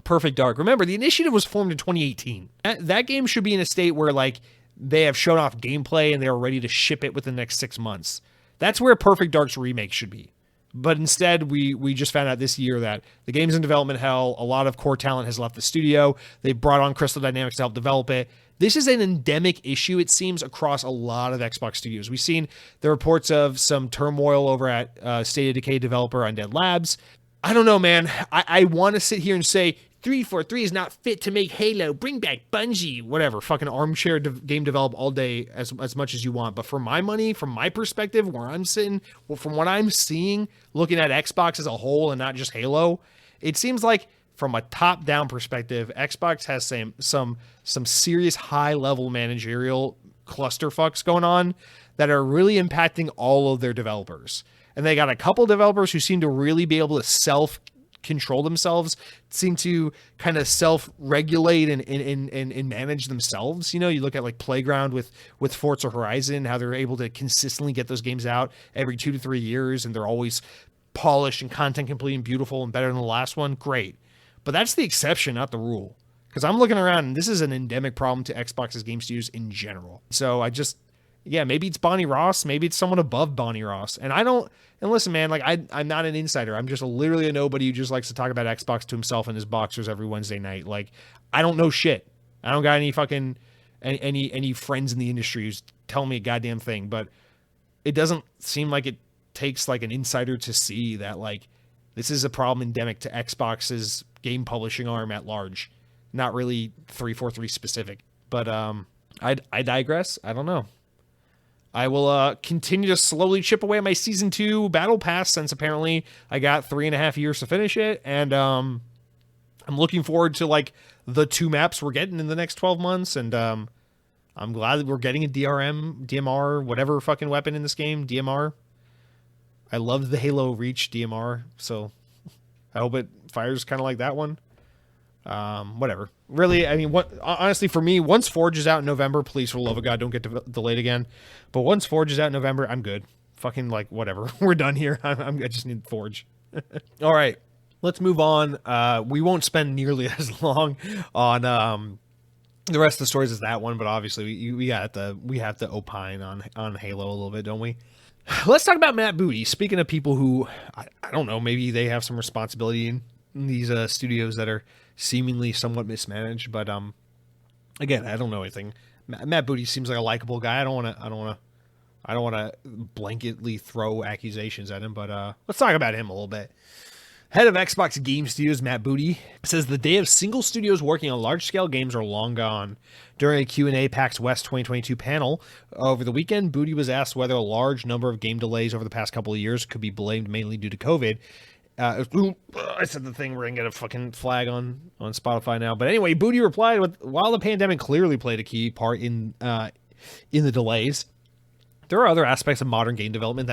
Perfect Dark? Remember, the initiative was formed in 2018. That game should be in a state where like they have shown off gameplay and they are ready to ship it within the next 6 months. That's where Perfect Dark's remake should be. But instead, we just found out this year that the game's in development hell. A lot of core talent has left the studio. They've brought on Crystal Dynamics to help develop it. This is an endemic issue, it seems, across a lot of Xbox studios. We've seen the reports of some turmoil over at State of Decay developer Undead Labs. I don't know, man. I want to sit here and say 343 is not fit to make Halo. Bring back Bungie. Whatever. Fucking armchair game develop all day as much as you want. But for my money, from my perspective, where I'm sitting, from what I'm seeing, looking at Xbox as a whole and not just Halo, it seems like from a top-down perspective, Xbox has some serious high-level managerial clusterfucks going on that are really impacting all of their developers. And they got a couple developers who seem to really be able to self-control themselves, seem to kind of self-regulate and manage themselves. You know, you look at like Playground with Forza Horizon, how they're able to consistently get those games out every 2 to 3 years, and they're always polished and content complete and beautiful and better than the last one. Great. But that's the exception, not the rule. Because I'm looking around, and this is an endemic problem to Xbox's game studios in general. So maybe it's Bonnie Ross, maybe it's someone above Bonnie Ross. And listen, man, like I'm not an insider. I'm just literally a nobody who just likes to talk about Xbox to himself in his boxers every Wednesday night. Like, I don't know shit. I don't got any fucking any friends in the industry who's telling me a goddamn thing. But it doesn't seem like it takes like an insider to see that like this is a problem endemic to Xbox's game publishing arm at large. Not really 343 specific. But I digress. I don't know. I will continue to slowly chip away at my season 2 battle pass, since apparently I got 3.5 years to finish it, and I'm looking forward to like the 2 maps we're getting in the next 12 months, and I'm glad that we're getting a DMR, whatever fucking weapon in this game, DMR. I love the Halo Reach DMR, so I hope it fires kind of like that one. Whatever. Really, I mean, honestly, for me, once Forge is out in November, please, for the love of God, don't get delayed again. But once Forge is out in November, I'm good. Fucking, like, whatever. We're done here. I just need Forge. All right. Let's move on. We won't spend nearly as long on the rest of the stories as that one, but obviously we have to opine on Halo a little bit, don't we? Let's talk about Matt Booty. Speaking of people who, I don't know, maybe they have some responsibility in these studios that are seemingly somewhat mismanaged, but again, I don't know anything. Matt Booty seems like a likable guy. I don't want to blanketly throw accusations at him, but let's talk about him a little bit. Head of Xbox Game Studios, Matt Booty, says the day of single studios working on large-scale games are long gone. During a Q&A PAX West 2022 panel over the weekend, Booty was asked whether a large number of game delays over the past couple of years could be blamed mainly due to COVID. I said the thing, we're going to get a fucking flag on Spotify now. But anyway, Booty replied, while the pandemic clearly played a key part in the delays, there are other aspects of modern game development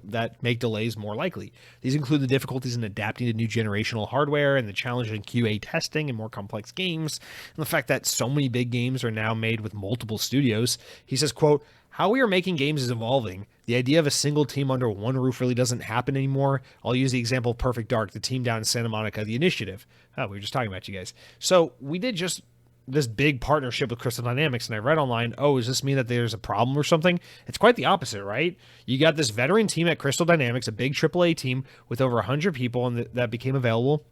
that make delays more likely. These include the difficulties in adapting to new generational hardware and the challenge in QA testing in more complex games, and the fact that so many big games are now made with multiple studios. He says, quote, "How we are making games is evolving. The idea of a single team under one roof really doesn't happen anymore. I'll use the example of Perfect Dark, the team down in Santa Monica, the Initiative." Oh, we were just talking about you guys. So we did just this big partnership with Crystal Dynamics, and I read online, oh, does this mean that there's a problem or something? It's quite the opposite, right? You got this veteran team at Crystal Dynamics, a big AAA team with over 100 people and that became available.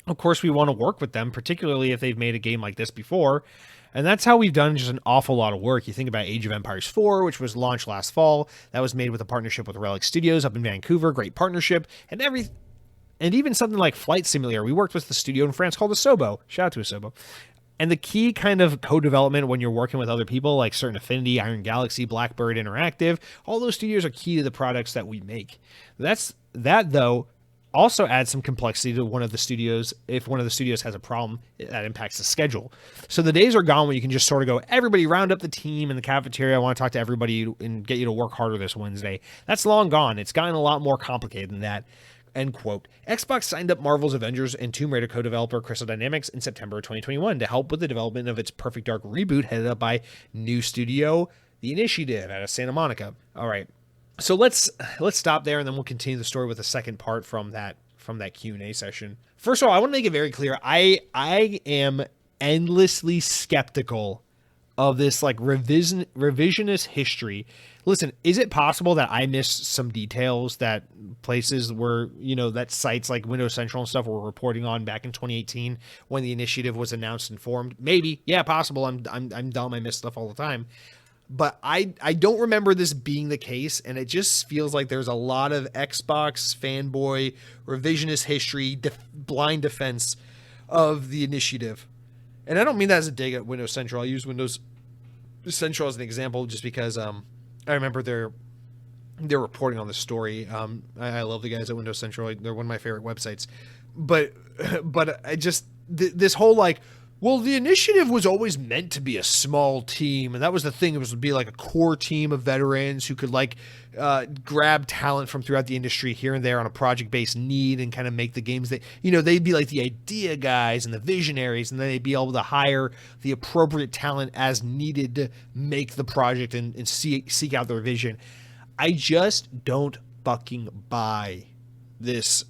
Of course, we want to work with them, particularly if they've made a game like this before. And that's how we've done just an awful lot of work. You think about Age of Empires 4, which was launched last fall. That was made with a partnership with Relic Studios up in Vancouver. Great partnership. And even something like Flight Simulator. We worked with the studio in France called Asobo. Shout out to Asobo. And the key kind of co-development when you're working with other people like Certain Affinity, Iron Galaxy, Blackbird Interactive, all those studios are key to the products that we make. That though also adds some complexity to one of the studios. If one of the studios has a problem, that impacts the schedule. So the days are gone when you can just sort of go, everybody round up the team in the cafeteria. I want to talk to everybody and get you to work harder this Wednesday. That's long gone. It's gotten a lot more complicated than that. End quote. Xbox signed up Marvel's Avengers and Tomb Raider co-developer Crystal Dynamics in September 2021 to help with the development of its Perfect Dark reboot headed up by new studio, The Initiative, out of Santa Monica. All right. So let's stop there, and then we'll continue the story with the second part from that Q&A session. First of all, I want to make it very clear. I am endlessly skeptical of this like revisionist history. Listen, is it possible that I missed some details that places were, that sites like Windows Central and stuff were reporting on back in 2018 when the initiative was announced and formed? Maybe. Yeah, possible. I'm dumb. I miss stuff all the time. But I don't remember this being the case, and it just feels like there's a lot of Xbox fanboy revisionist history, blind defense of the initiative. And I don't mean that as a dig at Windows Central. I use Windows Central as an example just because I remember they're reporting on the story. I love the guys at Windows Central. They're one of my favorite websites. But I just this whole like, well, the initiative was always meant to be a small team, and that was the thing. It was to be like a core team of veterans who could like grab talent from throughout the industry here and there on a project-based need and kind of make the games that, they'd be like the idea guys and the visionaries, and then they'd be able to hire the appropriate talent as needed to make the project and seek out their vision. I just don't fucking buy this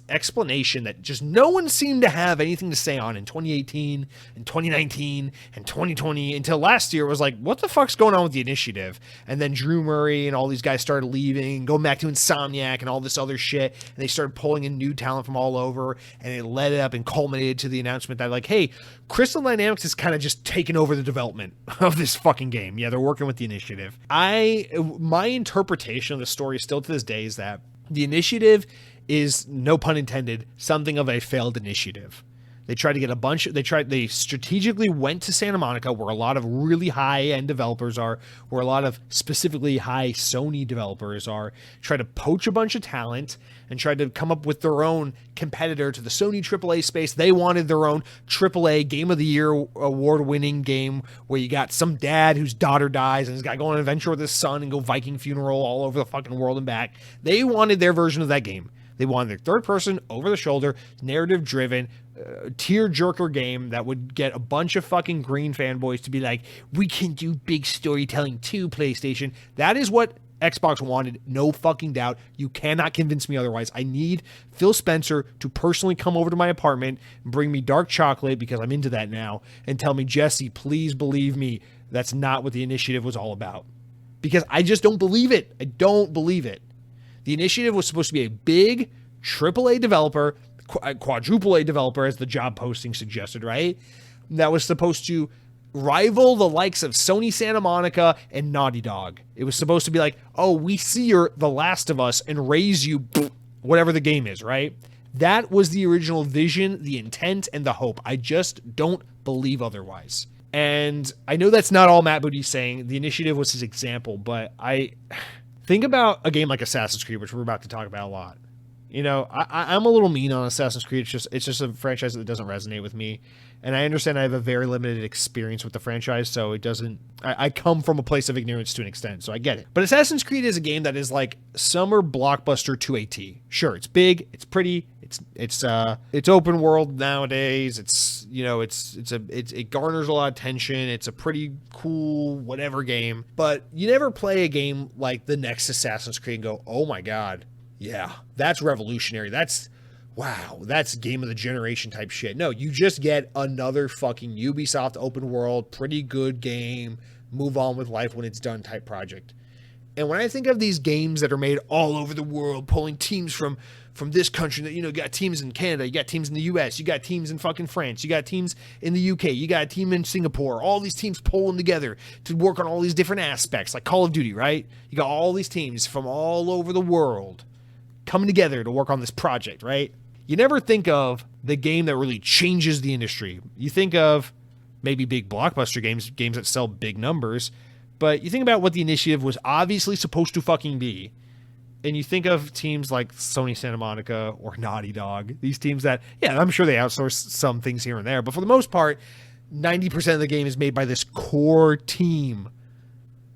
explanation that just no one seemed to have anything to say on in 2018 and 2019 and 2020 until last year. It was like, what the fuck's going on with the initiative? And then Drew Murray and all these guys started leaving, going back to Insomniac and all this other shit, and they started pulling in new talent from all over, and it led up and culminated to the announcement that like, hey, Crystal Dynamics is kind of just taking over the development of this fucking game. Yeah, they're working with the initiative. My interpretation of the story still to this day is that the initiative is, no pun intended, something of a failed initiative. They tried to get a bunch. They strategically went to Santa Monica, where a lot of really high-end developers are, where a lot of specifically high Sony developers are. Tried to poach a bunch of talent and tried to come up with their own competitor to the Sony AAA space. They wanted their own AAA Game of the Year award-winning game where you got some dad whose daughter dies and he's got to go on an adventure with his son and go Viking funeral all over the fucking world and back. They wanted their version of that game. They wanted their third-person, over-the-shoulder, narrative-driven, tear-jerker game that would get a bunch of fucking green fanboys to be like, we can do big storytelling too, PlayStation. That is what Xbox wanted, no fucking doubt. You cannot convince me otherwise. I need Phil Spencer to personally come over to my apartment and bring me dark chocolate, because I'm into that now, and tell me, Jesse, please believe me, that's not what the initiative was all about. Because I just don't believe it. I don't believe it. The initiative was supposed to be a big AAA developer, quadruple A developer, as the job posting suggested, right? That was supposed to rival the likes of Sony Santa Monica and Naughty Dog. It was supposed to be like, oh, we see you're The Last of Us and raise you, whatever the game is, right? That was the original vision, the intent, and the hope. I just don't believe otherwise. And I know that's not all Matt Booty's saying. The initiative was his example, but I think about a game like Assassin's Creed, which we're about to talk about a lot. You know, I'm a little mean on Assassin's Creed. It's just a franchise that doesn't resonate with me. And I understand I have a very limited experience with the franchise, so it doesn't... I come from a place of ignorance to an extent, so I get it. But Assassin's Creed is a game that is like summer blockbuster to a T. Sure, it's big, it's pretty, it's open world nowadays. It's, you know, it garners a lot of attention. It's a pretty cool whatever game. But you never play a game like the next Assassin's Creed and go, oh my god, yeah, that's revolutionary. Wow, that's game of the generation type shit. No, you just get another fucking Ubisoft open world, pretty good game, move on with life when it's done type project. And when I think of these games that are made all over the world, pulling teams from this country, that, you know, you got teams in Canada, you got teams in the US, you got teams in fucking France, you got teams in the UK, you got a team in Singapore, all these teams pulling together to work on all these different aspects, like Call of Duty, right? You got all these teams from all over the world coming together to work on this project, right? You never think of the game that really changes the industry. You think of maybe big blockbuster games that sell big numbers, but you think about what the initiative was obviously supposed to fucking be. And you think of teams like Sony Santa Monica or Naughty Dog, these teams that, yeah, I'm sure they outsource some things here and there, but for the most part, 90% of the game is made by this core team.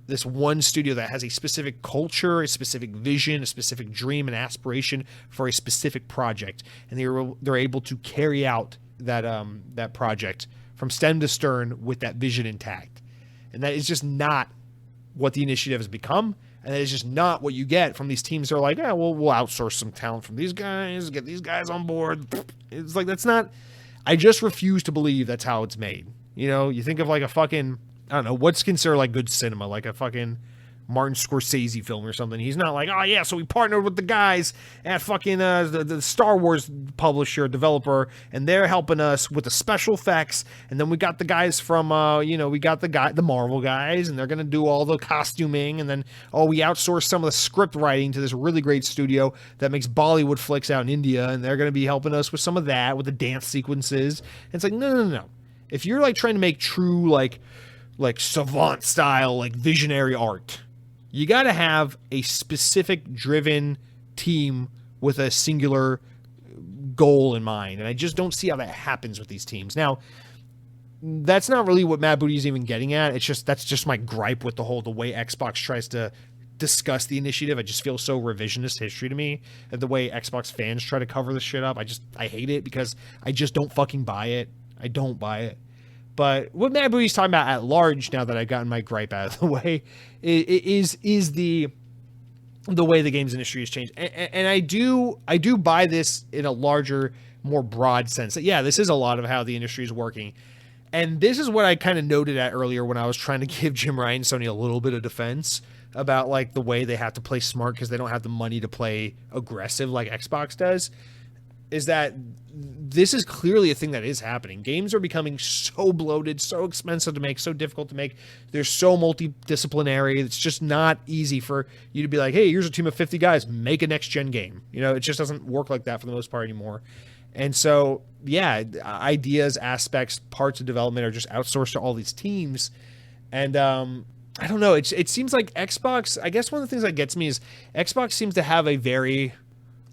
This one studio that has a specific culture, a specific vision, a specific dream and aspiration for a specific project, and they're able to carry out that project from stem to stern with that vision intact. And that is just not what the initiative has become, and that is just not what you get from these teams that are like, yeah, we'll outsource some talent from these guys, get these guys on board. It's like, that's not... I just refuse to believe that's how it's made. You know, you think of like a fucking... I don't know, what's considered like good cinema, like a fucking Martin Scorsese film or something. He's not like, oh yeah, so we partnered with the guys at fucking the Star Wars publisher, developer, and they're helping us with the special effects, and then we got the guys from, we got the Marvel guys, and they're going to do all the costuming, and then, we outsourced some of the script writing to this really great studio that makes Bollywood flicks out in India, and they're going to be helping us with some of that, with the dance sequences. And it's like, no. If you're like trying to make true, like savant style, like visionary art, you got to have a specific driven team with a singular goal in mind. And I just don't see how that happens with these teams. Now, that's not really what Matt Booty's even getting at. That's just my gripe with the way Xbox tries to discuss the initiative. It just feels so revisionist history to me. And the way Xbox fans try to cover this shit up, I hate it, because I just don't fucking buy it. I don't buy it. But what Matt Booty's talking about at large, now that I've gotten my gripe out of the way, is the way the games industry has changed. And I do buy this in a larger, more broad sense. That, yeah, this is a lot of how the industry is working. And this is what I kind of noted at earlier when I was trying to give Jim Ryan and Sony a little bit of defense about like the way they have to play smart because they don't have the money to play aggressive like Xbox does. Is that this is clearly a thing that is happening. Games are becoming so bloated, so expensive to make, so difficult to make. They're so multidisciplinary. It's just not easy for you to be like, hey, here's a team of 50 guys, make a next-gen game. You know, it just doesn't work like that for the most part anymore. And so, yeah, ideas, aspects, parts of development are just outsourced to all these teams. And I don't know. It seems like Xbox, I guess one of the things that gets me is Xbox seems to have a very,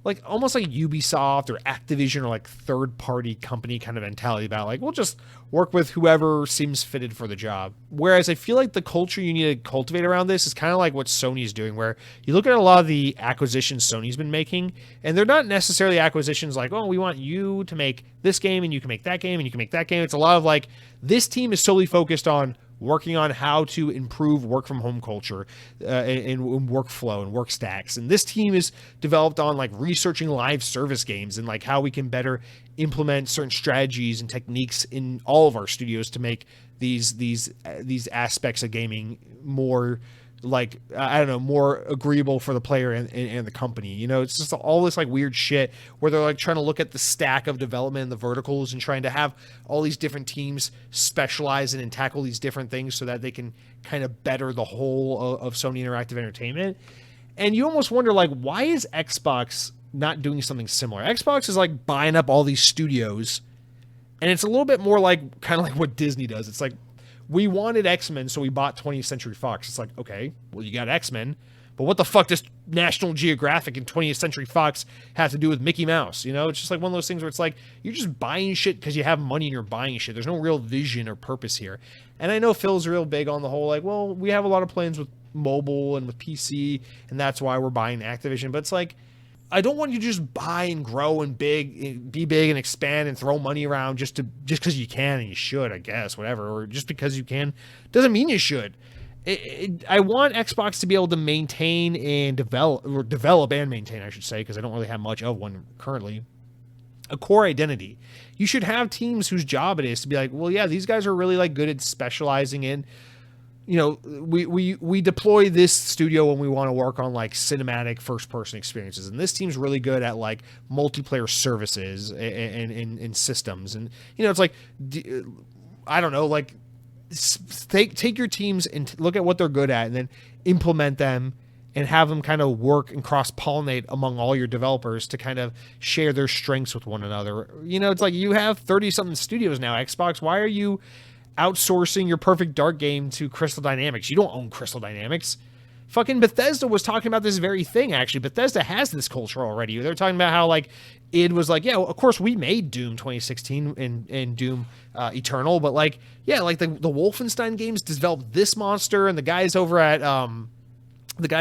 like, almost like Ubisoft or Activision or like third party company kind of mentality about, like, we'll just work with whoever seems fitted for the job. Whereas I feel like the culture you need to cultivate around this is kind of like what Sony's doing, where you look at a lot of the acquisitions Sony's been making, and they're not necessarily acquisitions like, oh, we want you to make this game and you can make that game and you can make that game. It's a lot of like, this team is solely focused on working on how to improve work from home culture and workflow and work stacks. And this team is developed on like researching live service games and like how we can better implement certain strategies and techniques in all of our studios to make these aspects of gaming more, like, I don't know, more agreeable for the player and the company. You know, it's just all this like weird shit where they're like trying to look at the stack of development and the verticals and trying to have all these different teams specialize in and tackle these different things so that they can kind of better the whole of Sony Interactive Entertainment. And you almost wonder, like, why is Xbox not doing something similar? Xbox is like buying up all these studios, and it's a little bit more like kind of like what Disney does. It's like, we wanted X-Men, so we bought 20th Century Fox. It's like, okay, well, you got X-Men, but what the fuck does National Geographic and 20th Century Fox have to do with Mickey Mouse? You know, it's just like one of those things where it's like, you're just buying shit because you have money and you're buying shit. There's no real vision or purpose here. And I know Phil's real big on the whole, like, well, we have a lot of plans with mobile and with PC, and that's why we're buying Activision. But it's like, I don't want you to just buy and grow and be big and expand and throw money around just because you can and you should, I guess, whatever, or just because you can doesn't mean you should. I want Xbox to be able to maintain and develop and maintain, I should say, because I don't really have much of one currently, a core identity. You should have teams whose job it is to be like, well, yeah, these guys are really like good at specializing in, you know, we deploy this studio when we want to work on like cinematic first person experiences, and this team's really good at like multiplayer services and systems. And you know, it's like, I don't know, like, take your teams and look at what they're good at and then implement them and have them kind of work and cross pollinate among all your developers to kind of share their strengths with one another. You know, it's like, you have 30 something studios now, Xbox. Why are you outsourcing your Perfect Dark game to Crystal Dynamics? You don't own Crystal Dynamics. Fucking Bethesda was talking about this very thing, actually. Bethesda has this culture already. They're talking about how, like, it was like, yeah, well, of course we made Doom 2016 and Doom Eternal, but like, yeah, like the Wolfenstein games developed this monster, and the guys over at what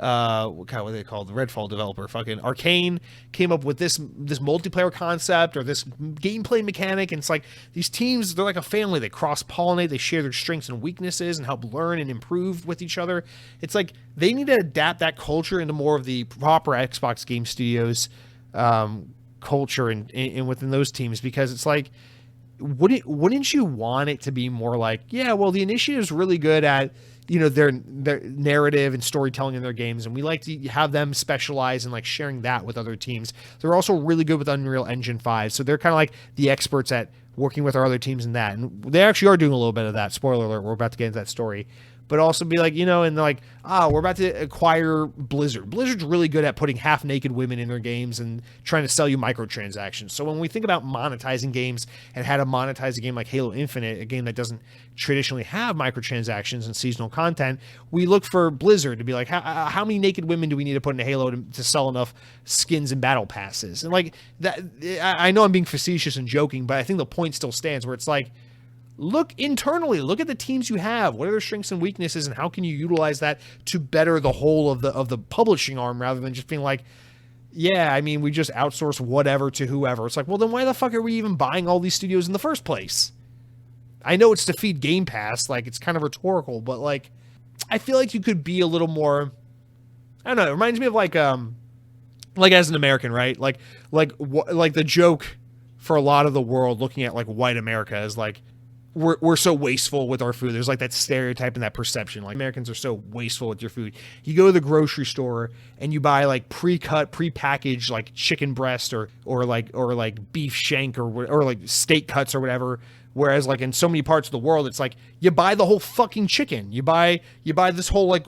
are they called? The Redfall developer, fucking Arcane, came up with this multiplayer concept or this gameplay mechanic. And it's like, these teams, they're like a family. They cross-pollinate, they share their strengths and weaknesses and help learn and improve with each other. It's like, they need to adapt that culture into more of the proper Xbox Game Studios culture and within those teams, because it's like, wouldn't you want it to be more like, yeah, well, the initiative's really good at, you know, their narrative and storytelling in their games, and we like to have them specialize in like sharing that with other teams. They're also really good with Unreal Engine 5, so they're kind of like the experts at working with our other teams in that, and they actually are doing a little bit of that. Spoiler alert, we're about to get into that story. But also be like, you know, and like, we're about to acquire Blizzard. Blizzard's really good at putting half-naked women in their games and trying to sell you microtransactions. So when we think about monetizing games and how to monetize a game like Halo Infinite, a game that doesn't traditionally have microtransactions and seasonal content, we look for Blizzard to be like, how many naked women do we need to put into Halo to sell enough skins and battle passes? And like, that, I know I'm being facetious and joking, but I think the point still stands where it's like, look internally, look at the teams you have. What are their strengths and weaknesses, and how can you utilize that to better the whole of the publishing arm, rather than just being like, yeah, I mean, we just outsource whatever to whoever. It's like, well, then why the fuck are we even buying all these studios in the first place? I know it's to feed Game Pass, like, it's kind of rhetorical, but like, I feel like you could be a little more, I don't know, it reminds me of like as an American, right? Like the joke for a lot of the world looking at like white America is like, we're so wasteful with our food. There's like that stereotype and that perception, like Americans are so wasteful with your food. You go to the grocery store and you buy like pre-cut, pre-packaged like chicken breast or like beef shank or like steak cuts or whatever. Whereas like in so many parts of the world, it's like you buy the whole fucking chicken. You buy this whole like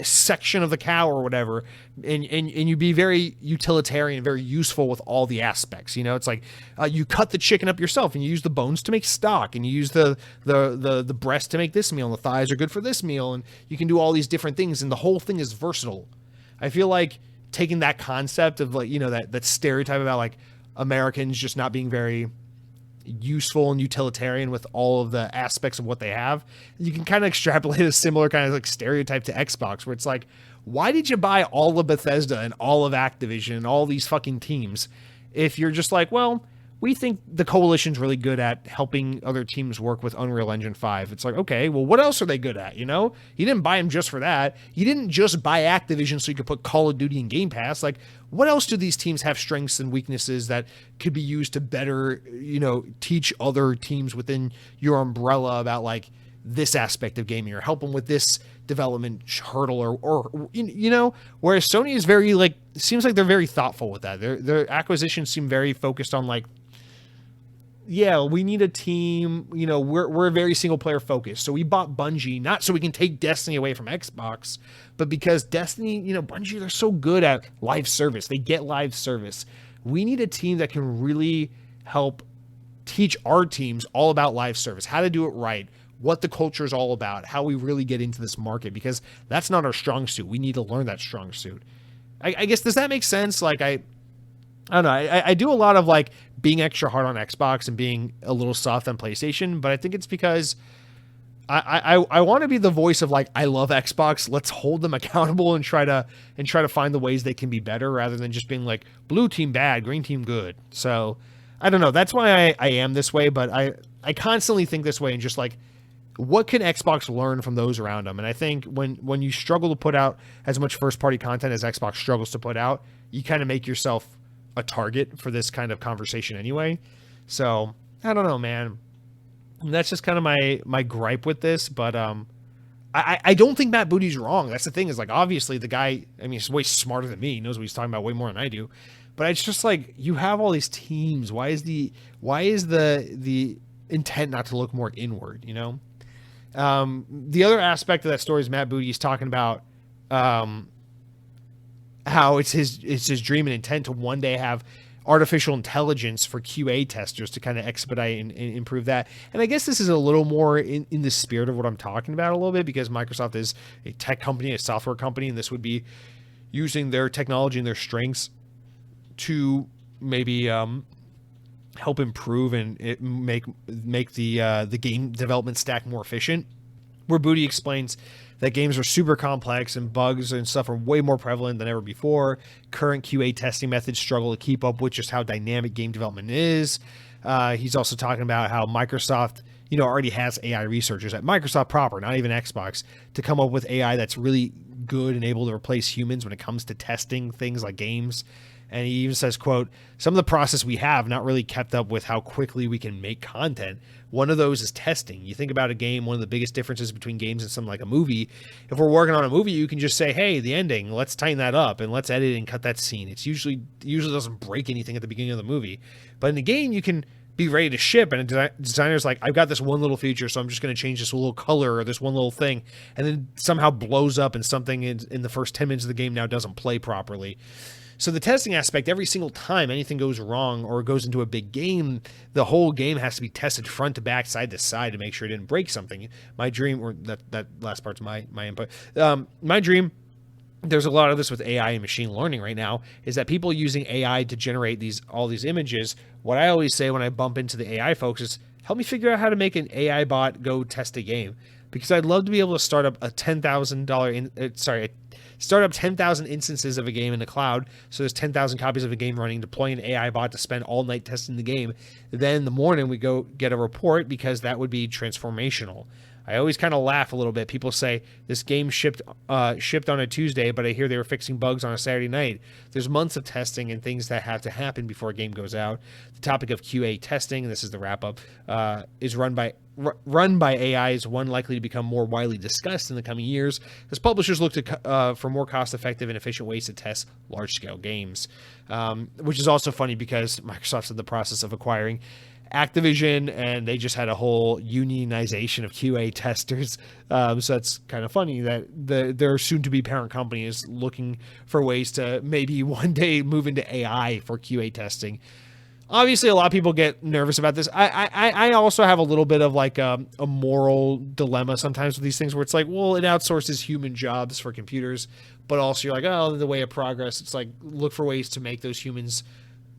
section of the cow or whatever, and you be very utilitarian, very useful with all the aspects. It's like you cut the chicken up yourself, and you use the bones to make stock, and you use the breast to make this meal, and the thighs are good for this meal, and you can do all these different things, and the whole thing is versatile. I feel like taking that concept of like, that stereotype about like Americans just not being very useful and utilitarian with all of the aspects of what they have, you can kind of extrapolate a similar kind of like stereotype to Xbox, where it's like, why did you buy all of Bethesda and all of Activision and all these fucking teams if you're just like, well, we think the Coalition's really good at helping other teams work with Unreal Engine 5. It's like, okay, well, what else are they good at, You didn't buy them just for that. You didn't just buy Activision so you could put Call of Duty in Game Pass. Like, what else do these teams have strengths and weaknesses that could be used to better, teach other teams within your umbrella about, like, this aspect of gaming or help them with this development hurdle or whereas Sony is very, like, seems like they're very thoughtful with that. Their acquisitions seem very focused on, like, yeah, we need a team, we're very single player focused. So we bought Bungie, not so we can take Destiny away from Xbox, but because Destiny, Bungie, they're so good at live service. They get live service. We need a team that can really help teach our teams all about live service, how to do it right, what the culture is all about, how we really get into this market, because that's not our strong suit. We need to learn that strong suit. I guess, does that make sense? Like, I don't know. I do a lot of like being extra hard on Xbox and being a little soft on PlayStation, but I think it's because I want to be the voice of like, I love Xbox. Let's hold them accountable and try to find the ways they can be better, rather than just being like blue team bad, green team good. So I don't know. That's why I am this way, but I constantly think this way and just like, what can Xbox learn from those around them? And I think when you struggle to put out as much first party content as Xbox struggles to put out, you kind of make yourself a target for this kind of conversation anyway. So I don't know, man. That's just kind of my gripe with this. But I don't think Matt Booty's wrong. That's the thing, is like, obviously the guy, I mean, he's way smarter than me. He knows what he's talking about way more than I do. But it's just like, you have all these teams. Why is the intent not to look more inward? The other aspect of that story is Matt Booty is talking about how it's his dream and intent to one day have artificial intelligence for QA testers to kind of expedite and improve that. And I guess this is a little more in the spirit of what I'm talking about a little bit, because Microsoft is a tech company, a software company, and this would be using their technology and their strengths to maybe help improve and make the game development stack more efficient. Where Booty explains that games are super complex and bugs and stuff are way more prevalent than ever before. Current QA testing methods struggle to keep up with just how dynamic game development is. He's also talking about how Microsoft, already has AI researchers at Microsoft proper, not even Xbox, to come up with AI that's really good and able to replace humans when it comes to testing things like games. And he even says, quote, some of the process we have not really kept up with how quickly we can make content. One of those is testing. You think about a game, one of the biggest differences between games and something like a movie, if we're working on a movie, you can just say, hey, the ending, let's tighten that up and let's edit and cut that scene. It usually doesn't break anything at the beginning of the movie. But in a game, you can be ready to ship, and a designer's like, I've got this one little feature, so I'm just going to change this little color or this one little thing, and then somehow blows up and something in the first 10 minutes of the game now doesn't play properly. So the testing aspect, every single time anything goes wrong or goes into a big game, the whole game has to be tested front to back, side to side, to make sure it didn't break something. My dream, or that last part's my input. My dream, there's a lot of this with AI and machine learning right now, is that people using AI to generate all these images. What I always say when I bump into the AI folks is, help me figure out how to make an AI bot go test a game. Because I'd love to be able to start up a start up 10,000 instances of a game in the cloud. So there's 10,000 copies of a game running, deploy an AI bot to spend all night testing the game. Then in the morning we go get a report, because that would be transformational. I always kind of laugh a little bit. People say this game shipped on a Tuesday, but I hear they were fixing bugs on a Saturday night. There's months of testing and things that have to happen before a game goes out. The topic of QA testing, and this is the wrap up, is run by AI, is one likely to become more widely discussed in the coming years as publishers look to for more cost-effective and efficient ways to test large-scale games, which is also funny because Microsoft's in the process of acquiring Activision, and they just had a whole unionization of QA testers. So that's kind of funny that their soon-to-be parent company is looking for ways to maybe one day move into AI for QA testing. Obviously, a lot of people get nervous about this. I also have a little bit of like a moral dilemma sometimes with these things where it's like, well, it outsources human jobs for computers, but also you're like, oh, the way of progress. It's like, look for ways to make those humans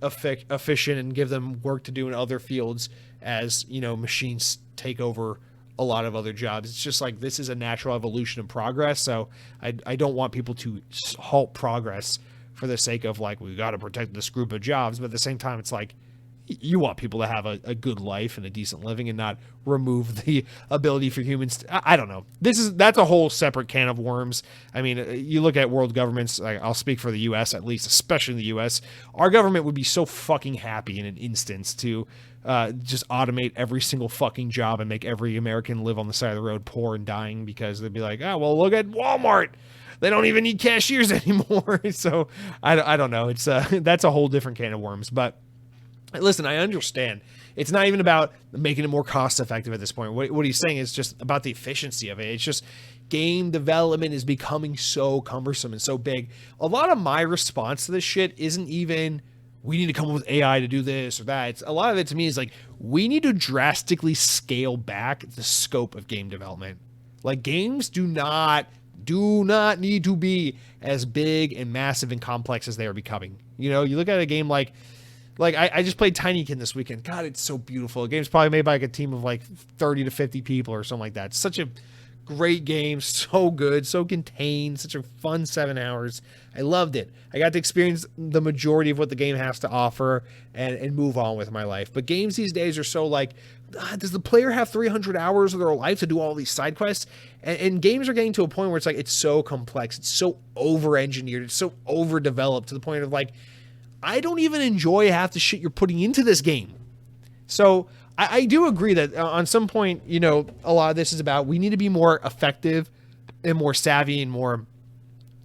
efficient and give them work to do in other fields as, you know, machines take over a lot of other jobs. It's just like, this is a natural evolution of progress. So I don't want people to halt progress for the sake of like, we got to protect this group of jobs. But at the same time, it's like, you want people to have a good life and a decent living and not remove the ability for humans to, I don't know. That's a whole separate can of worms. I mean, you look at world governments, like, I'll speak for the US at least, especially in the US, our government would be so fucking happy in an instance to just automate every single fucking job and make every American live on the side of the road poor and dying, because they'd be like, oh, well, look at Walmart. They don't even need cashiers anymore. So I don't know. It's that's a whole different can of worms. But listen, I understand. It's not even about making it more cost effective at this point. What he's saying is just about the efficiency of it. It's just game development is becoming so cumbersome and so big. A lot of my response to this shit isn't even, we need to come up with AI to do this or that. A lot of it to me is like, we need to drastically scale back the scope of game development. Like, games do not need to be as big and massive and complex as they are becoming. You know, you look at a game like I just played Tinykin this weekend. God, it's so beautiful. The game's probably made by like a team of like 30 to 50 people or something like that. It's such a great game, so good, so contained, such a fun 7 hours. I loved it. I got to experience the majority of what the game has to offer and move on with my life. But games these days are so like, does the player have 300 hours of their life to do all these side quests? And games are getting to a point where it's like, it's so complex, it's so over-engineered, it's so overdeveloped to the point of like, I don't even enjoy half the shit you're putting into this game. So I do agree that on some point, you know, a lot of this is about, we need to be more effective and more savvy and more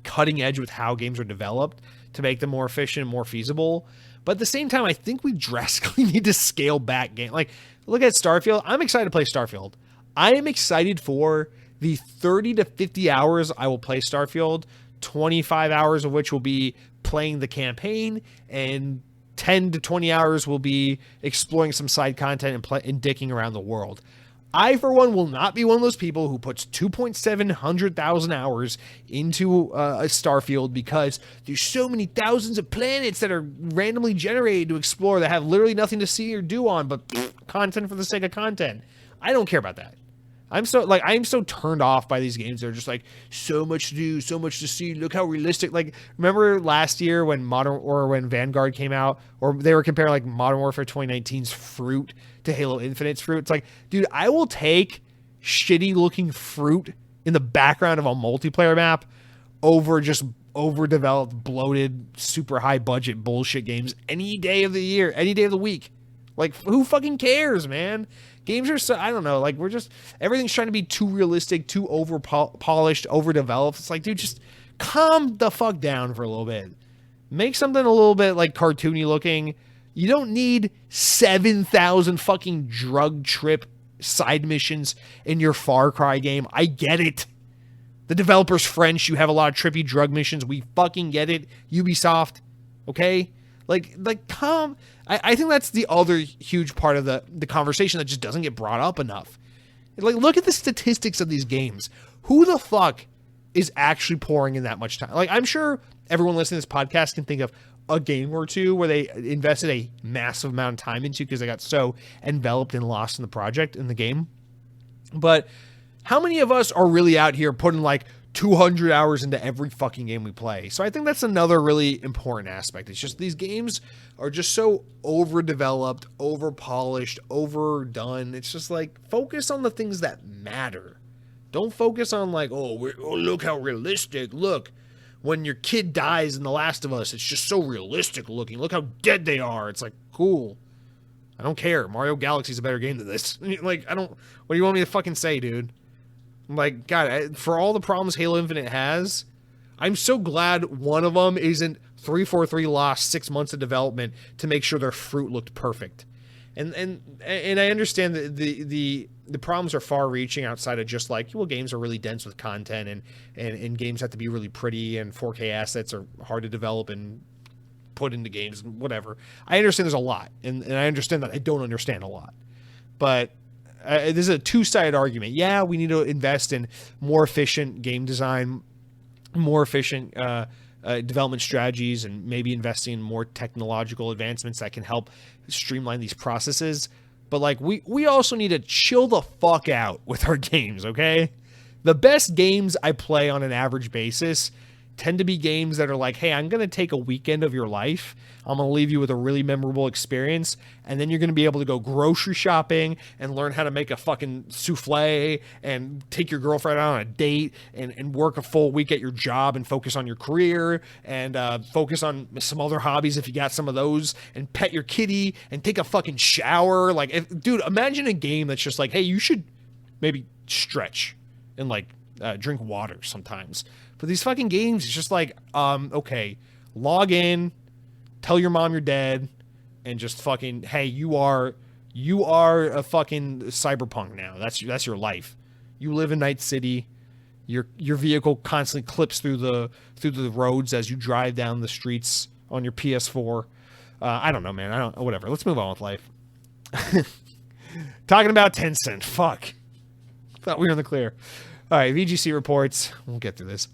cutting edge with how games are developed to make them more efficient and more feasible. But at the same time, I think we drastically need to scale back game. Like, look at Starfield. I'm excited to play Starfield. I am excited for the 30 to 50 hours I will play Starfield, 25 hours of which will be playing the campaign, and 10 to 20 hours will be exploring some side content and dicking around the world. I, for one, will not be one of those people who puts 2,700,000 hours into a Starfield because there's so many thousands of planets that are randomly generated to explore that have literally nothing to see or do on, but content for the sake of content. I don't care about that. I'm so turned off by these games. They're just like, so much to do, so much to see. Look how realistic. Like, remember last year when when Vanguard came out, or they were comparing like Modern Warfare 2019's fruit to Halo Infinite's fruit. It's like, dude, I will take shitty looking fruit in the background of a multiplayer map over just overdeveloped, bloated, super high budget bullshit games any day of the year, any day of the week. Like, who fucking cares, man? Games are so, I don't know, like, everything's trying to be too realistic, too over-polished, overdeveloped. It's like, dude, just calm the fuck down for a little bit. Make something a little bit, like, cartoony looking. You don't need 7,000 fucking drug trip side missions in your Far Cry game. I get it. The developer's French. You have a lot of trippy drug missions. We fucking get it. Ubisoft. Okay? Like, calm. I think that's the other huge part of the conversation that just doesn't get brought up enough. Like, look at the statistics of these games. Who the fuck is actually pouring in that much time? Like, I'm sure everyone listening to this podcast can think of a game or two where they invested a massive amount of time into because they got so enveloped and lost in the project, in the game. But how many of us are really out here putting like 200 hours into every fucking game we play? So I think that's another really important aspect. It's just these games are just so overdeveloped, overpolished, overdone. It's just like, focus on the things that matter. Don't focus on like, oh, look how realistic. Look, when your kid dies in The Last of Us, it's just so realistic looking. Look how dead they are. It's like, cool. I don't care. Mario Galaxy's a better game than this. Like, what do you want me to fucking say, dude? Like, God, for all the problems Halo Infinite has, I'm so glad one of them isn't 343 lost 6 months of development to make sure their fruit looked perfect. And I understand that the problems are far reaching outside of just like, well, games are really dense with content and games have to be really pretty and 4K assets are hard to develop and put into games and whatever. I understand there's a lot, and I understand that I don't understand a lot, but this is a two-sided argument. Yeah, we need to invest in more efficient game design, more efficient development strategies, and maybe investing in more technological advancements that can help streamline these processes. But like, we also need to chill the fuck out with our games, okay? The best games I play on an average basis tend to be games that are like, hey, I'm going to take a weekend of your life. I'm going to leave you with a really memorable experience. And then you're going to be able to go grocery shopping and learn how to make a fucking souffle and take your girlfriend out on a date and work a full week at your job and focus on your career and focus on some other hobbies if you got some of those, and pet your kitty and take a fucking shower. Like, dude, imagine a game that's just like, hey, you should maybe stretch and like drink water sometimes. But these fucking games, it's just like, okay, log in, tell your mom you're dead, and just fucking, hey, you are a fucking cyberpunk now. That's your life. You live in Night City. Your vehicle constantly clips through the roads as you drive down the streets on your PS4. I don't know, man. Whatever. Let's move on with life. Talking about Tencent. Fuck. Thought we were in the clear. All right, VGC reports. We'll get through this.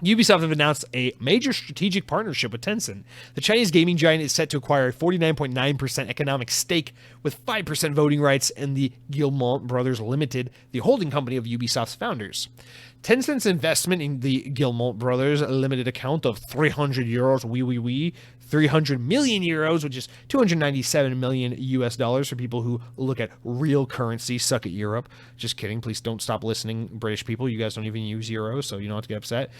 Ubisoft have announced a major strategic partnership with Tencent. The Chinese gaming giant is set to acquire a 49.9% economic stake with 5% voting rights in the Guillemot Brothers Limited, the holding company of Ubisoft's founders. Tencent's investment in the Guillemot Brothers Limited account of €300, 300 million euros, which is 297 million US dollars for people who look at real currency, suck at Europe. Just kidding. Please don't stop listening, British people. You guys don't even use euros, so you don't have to get upset.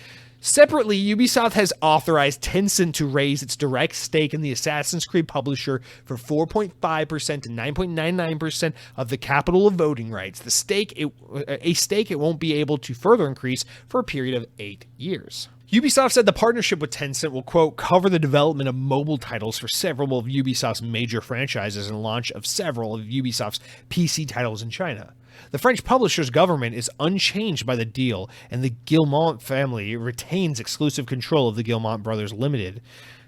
Separately, Ubisoft has authorized Tencent to raise its direct stake in the Assassin's Creed publisher for 4.5% to 9.99% of the capital of voting rights. A stake it won't be able to further increase for a period of 8 years. Ubisoft said the partnership with Tencent will, quote, cover the development of mobile titles for several of Ubisoft's major franchises and launch of several of Ubisoft's PC titles in China. The French publisher's government is unchanged by the deal, and the Guillemot family retains exclusive control of the Guillemot Brothers Limited.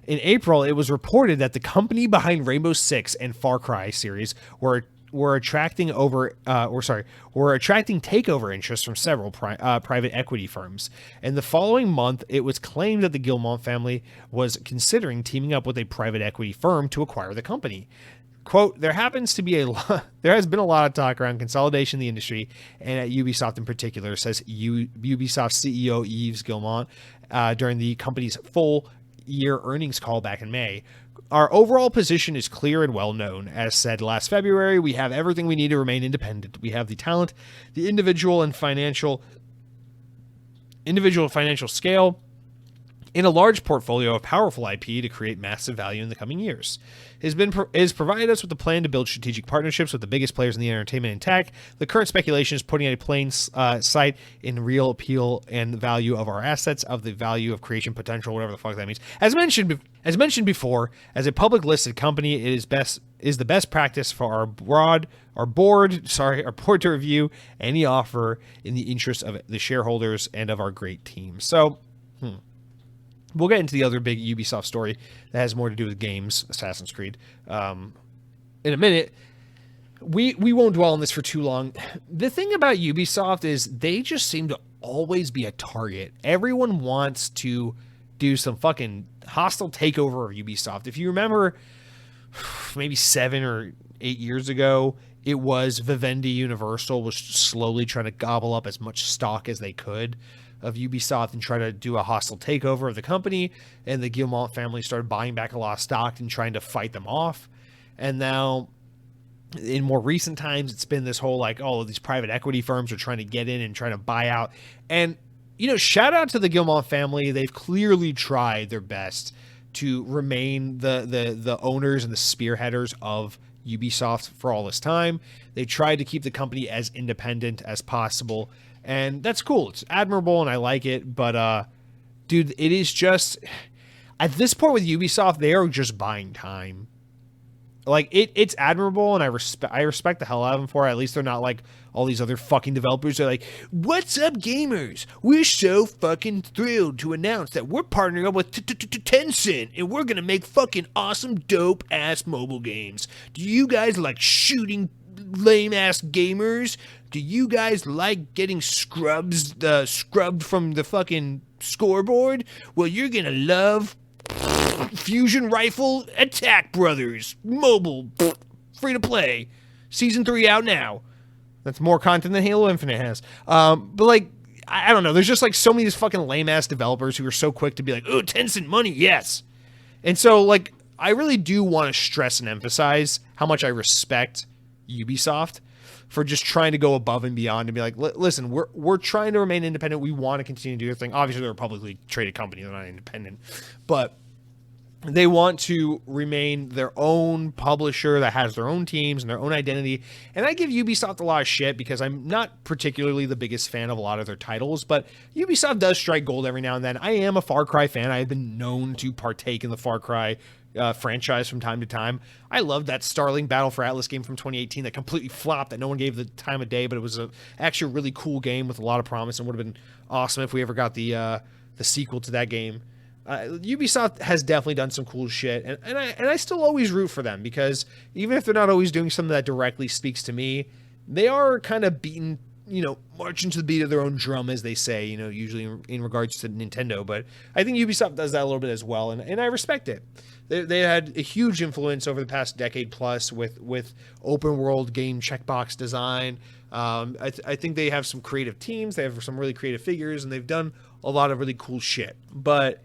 In April, it was reported that the company behind Rainbow Six and Far Cry series were attracting takeover interest from several private equity firms. And the following month, it was claimed that the Guillemot family was considering teaming up with a private equity firm to acquire the company. Quote, there has been a lot of talk around consolidation in the industry and at Ubisoft in particular, says Ubisoft CEO Yves Guillemot during the company's full year earnings call back in May. Our overall position is clear and well known. As said last February, we have everything we need to remain independent. We have the talent, the individual financial scale, in a large portfolio of powerful IP to create massive value in the coming years. It has provided us with a plan to build strategic partnerships with the biggest players in the entertainment and tech. The current speculation is putting a plain sight in real appeal and value of our assets, of the value of creation potential, whatever the fuck that means. As mentioned before, as a public listed company, it is the best practice for our board to review any offer in the interest of the shareholders and of our great team. So, we'll get into the other big Ubisoft story that has more to do with games, Assassin's Creed, in a minute. We won't dwell on this for too long. The thing about Ubisoft is they just seem to always be a target. Everyone wants to do some fucking hostile takeover of Ubisoft. If you remember, maybe 7 or 8 years ago, it was Vivendi Universal was slowly trying to gobble up as much stock as they could of Ubisoft and try to do a hostile takeover of the company, and the Guillemot family started buying back a lot of stock and trying to fight them off. And now, in more recent times, it's been this whole like, oh, these private equity firms are trying to get in and trying to buy out. And, you know, shout out to the Guillemot family. They've clearly tried their best to remain the owners and the spearheaders of Ubisoft for all this time. They tried to keep the company as independent as possible. And that's cool. It's admirable, and I like it. But, dude, it is just... At this point with Ubisoft, they are just buying time. Like it's admirable, and I respect the hell out of them for it. At least they're not like all these other fucking developers. They're like, "What's up, gamers? We're so fucking thrilled to announce that we're partnering up with Tencent, and we're gonna make fucking awesome, dope ass mobile games. Do you guys like shooting lame ass gamers? Do you guys like getting scrubbed from the fucking scoreboard? Well, you're gonna love Fusion Rifle Attack Brothers mobile, free to play, season 3 out now." That's more content than Halo Infinite has. But like, I don't know. There's just like so many of these fucking lame ass developers who are so quick to be like, "Oh, Tencent money, yes." And so like, I really do want to stress and emphasize how much I respect Ubisoft for just trying to go above and beyond and be like, listen, we're trying to remain independent. We want to continue to do their thing. Obviously, they're a publicly traded company. They're not independent. But they want to remain their own publisher that has their own teams and their own identity. And I give Ubisoft a lot of shit because I'm not particularly the biggest fan of a lot of their titles, but Ubisoft does strike gold every now and then. I am a Far Cry fan. I have been known to partake in the Far Cry franchise from time to time. I loved that Starling Battle for Atlas game from 2018 that completely flopped, that no one gave the time of day, but it was actually a really cool game with a lot of promise and would have been awesome if we ever got the sequel to that game. Ubisoft has definitely done some cool shit, and I still always root for them because even if they're not always doing something that directly speaks to me, they are kind of beating, marching to the beat of their own drum, as they say, usually in regards to Nintendo. But I think Ubisoft does that a little bit as well, and I respect it. They had a huge influence over the past decade plus with open world game checkbox design. I think they have some creative teams. They have some really creative figures, and they've done a lot of really cool shit. But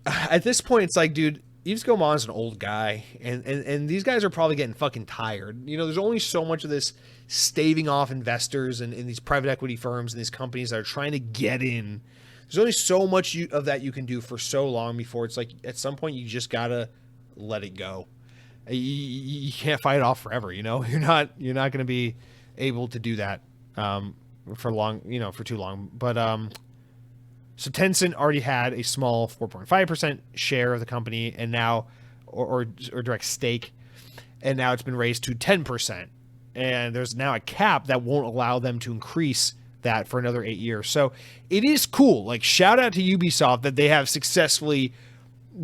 at this point, it's like, dude, Yves Gomon's an old guy, and these guys are probably getting fucking tired. There's only so much of this staving off investors and these private equity firms and these companies that are trying to get in. There's only so much of that you can do for so long before it's like at some point you just gotta let it go. You can't fight it off forever. You're not going to be able to do that for too long. But so Tencent already had a small 4.5% share of the company, and now or direct stake, and now it's been raised to 10%. And there's now a cap that won't allow them to increase that for another 8 years. So it is cool. Like, shout out to Ubisoft that they have successfully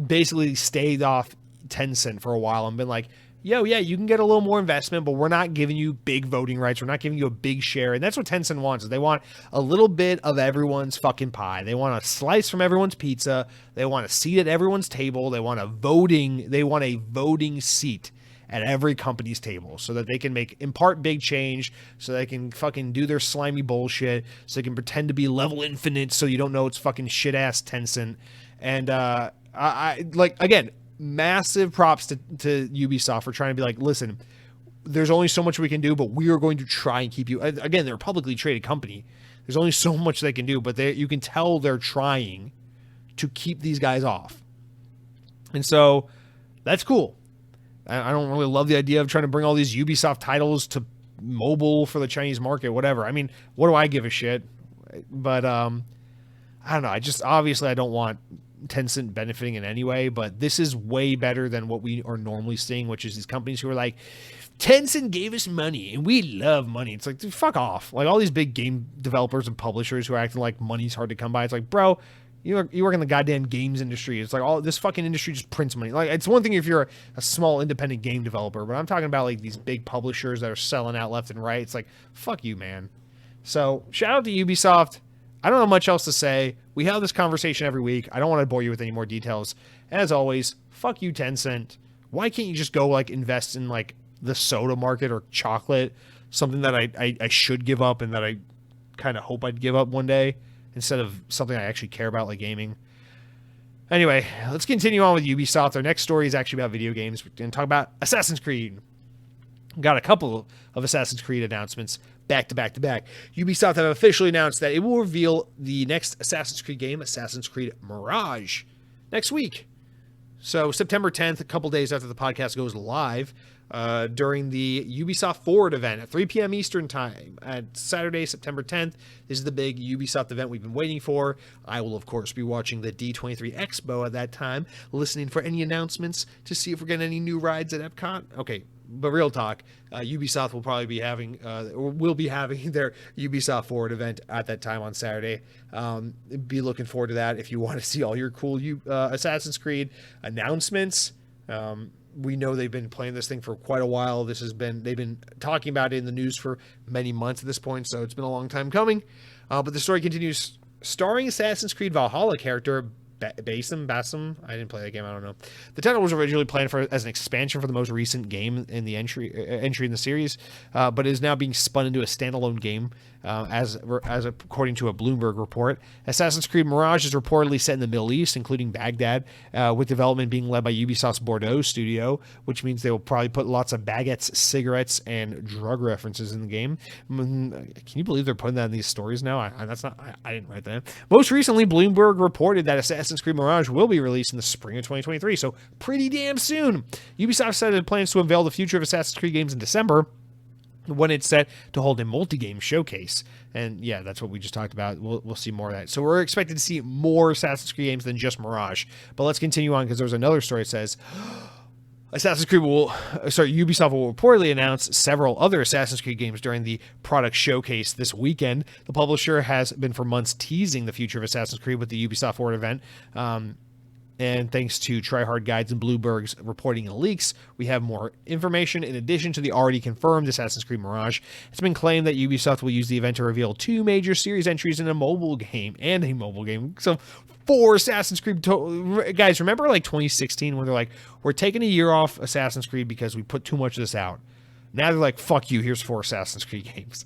basically stayed off Tencent for a while and been like, yo, yeah, you can get a little more investment, but we're not giving you big voting rights. We're not giving you a big share. And that's what Tencent wants. Is they want a little bit of everyone's fucking pie. They want a slice from everyone's pizza. They want a seat at everyone's table. They want a voting seat at every company's table so that they can impart big change, so they can fucking do their slimy bullshit, so they can pretend to be level infinite so you don't know it's fucking shit ass Tencent. And I like, again, massive props to Ubisoft for trying to be like, listen, there's only so much we can do, but we are going to try and keep you. Again, they're a publicly traded company. There's only so much they can do, but you can tell they're trying to keep these guys off. And so that's cool. I don't really love the idea of trying to bring all these Ubisoft titles to mobile for the Chinese market, whatever. I mean, what do I give a shit? But I don't know. Obviously I don't want Tencent benefiting in any way, but this is way better than what we are normally seeing, which is these companies who are like, Tencent gave us money and we love money. It's like, dude, fuck off. Like, all these big game developers and publishers who are acting like money's hard to come by. It's like, bro, you work in the goddamn games industry. It's like, all this fucking industry just prints money. Like, it's one thing if you're a small independent game developer, but I'm talking about like these big publishers that are selling out left and right. It's like, fuck you, man. So shout out to Ubisoft. I don't know much else to say. We have this conversation every week. I don't want to bore you with any more details. As always, fuck you, Tencent. Why can't you just go like invest in like the soda market or chocolate, something that I should give up and that I kind of hope I'd give up one day, instead of something I actually care about, like gaming. Anyway, let's continue on with Ubisoft. Our next story is actually about video games. We're going to talk about Assassin's Creed. Got a couple of Assassin's Creed announcements back to back to back. Ubisoft have officially announced that it will reveal the next Assassin's Creed game, Assassin's Creed Mirage, next week. So September 10th, a couple days after the podcast goes live, during the Ubisoft Forward event at 3 p.m. Eastern Time at Saturday, September 10th. This is the big Ubisoft event we've been waiting for. I will, of course, be watching the D23 Expo at that time, listening for any announcements to see if we're getting any new rides at Epcot. Okay, but real talk, Ubisoft will probably be having, or will be having their Ubisoft Forward event at that time on Saturday. Be looking forward to that if you want to see all your cool Assassin's Creed announcements. We know they've been playing this thing for quite a while. They've been talking about it in the news for many months at this point, so it's been a long time coming. But the story continues. Starring Assassin's Creed Valhalla character Basim. I didn't play that game. I don't know. The title was originally planned as an expansion for the most recent game in the entry in the series, but is now being spun into a standalone game, as according to a Bloomberg report. Assassin's Creed Mirage is reportedly set in the Middle East, including Baghdad, with development being led by Ubisoft's Bordeaux studio, which means they will probably put lots of baguettes, cigarettes, and drug references in the game. Can you believe they're putting that in these stories now? I didn't write that. Most recently, Bloomberg reported that Assassin's Creed Mirage will be released in the spring of 2023, so pretty damn soon. Ubisoft said it plans to unveil the future of Assassin's Creed games in December, when it's set to hold a multi-game showcase. And yeah, that's what we just talked about. We'll see more of that. So we're expected to see more Assassin's Creed games than just Mirage. But let's continue on, because there's another story that says Ubisoft will reportedly announce several other Assassin's Creed games during the product showcase this weekend. The publisher has been for months teasing the future of Assassin's Creed with the Ubisoft Forward event. And thanks to Tryhard Guides and Bloomberg's reporting and leaks, we have more information in addition to the already confirmed Assassin's Creed Mirage. It's been claimed that Ubisoft will use the event to reveal 2 major series entries in a mobile game and a mobile game. So 4 Assassin's Creed. Guys, remember like 2016 when they're like, we're taking a year off Assassin's Creed because we put too much of this out. Now they're like, fuck you, here's 4 Assassin's Creed games.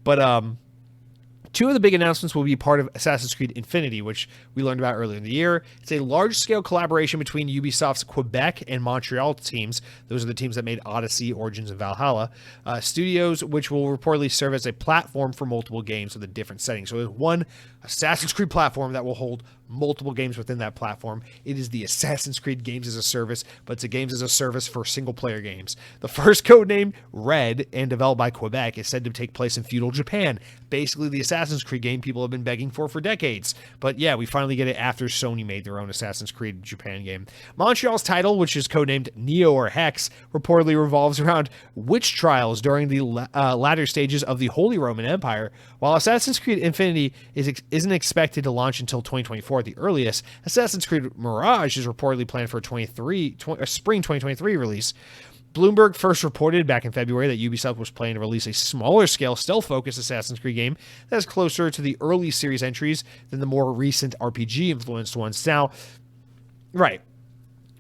But 2 of the big announcements will be part of Assassin's Creed Infinity, which we learned about earlier in the year. It's a large-scale collaboration between Ubisoft's Quebec and Montreal teams. Those are the teams that made Odyssey, Origins, and Valhalla. Studios, which will reportedly serve as a platform for multiple games with a different setting. So there's one Assassin's Creed platform that will hold multiple games within that platform. It is the Assassin's Creed Games as a Service, but it's a games as a service for single-player games. The first codename, Red, and developed by Quebec, is said to take place in feudal Japan. Basically, the Assassin's Creed game people have been begging for decades. But yeah, we finally get it after Sony made their own Assassin's Creed Japan game. Montreal's title, which is codenamed Neo or Hex, reportedly revolves around witch trials during the latter stages of the Holy Roman Empire. While Assassin's Creed Infinity isn't expected to launch until 2024 at the earliest, Assassin's Creed Mirage is reportedly planned for a spring 2023 release. Bloomberg first reported back in February that Ubisoft was planning to release a smaller-scale, stealth-focused Assassin's Creed game that is closer to the early series entries than the more recent RPG-influenced ones. Now, right.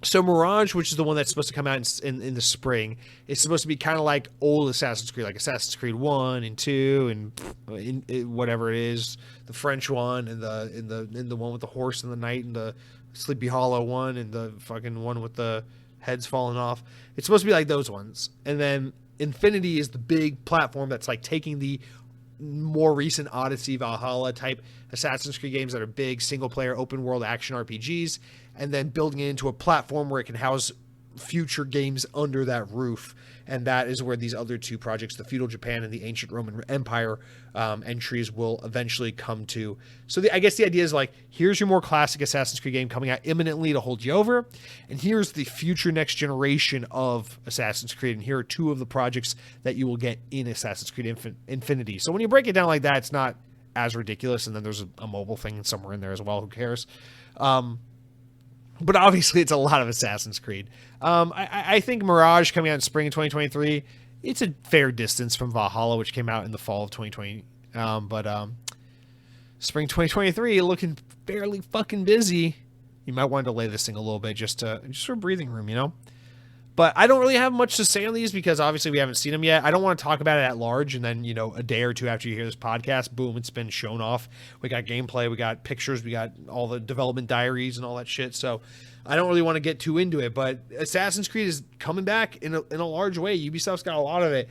So Mirage, which is the one that's supposed to come out in the spring, is supposed to be kind of like old Assassin's Creed, like Assassin's Creed 1 and 2 and whatever it is, the French one and the one with the horse and the knight and the Sleepy Hollow one and the fucking one with the heads falling off. It's supposed to be like those ones. And then Infinity is the big platform that's like taking the more recent Odyssey, Valhalla type Assassin's Creed games that are big single player open world action RPGs, and then building it into a platform where it can house future games under that roof. And that is where these other 2 projects, the feudal Japan and the ancient Roman Empire entries, will eventually come to. So I guess the idea is like, here's your more classic Assassin's Creed game coming out imminently to hold you over, and here's the future next generation of Assassin's Creed, and here are 2 of the projects that you will get in Assassin's Creed Infinity. So when you break it down like that, it's not as ridiculous, and then there's a mobile thing somewhere in there as well. Who cares? But obviously, it's a lot of Assassin's Creed. I think Mirage coming out in spring of 2023, it's a fair distance from Valhalla, which came out in the fall of 2020. But spring 2023, looking fairly fucking busy. You might want to delay this thing a little bit just for breathing room, you know? But I don't really have much to say on these because obviously we haven't seen them yet. I don't want to talk about it at large, and then, a day or 2 after you hear this podcast, boom, it's been shown off. We got gameplay, we got pictures, we got all the development diaries and all that shit. So I don't really want to get too into it, but Assassin's Creed is coming back in a large way. Ubisoft's got a lot of it.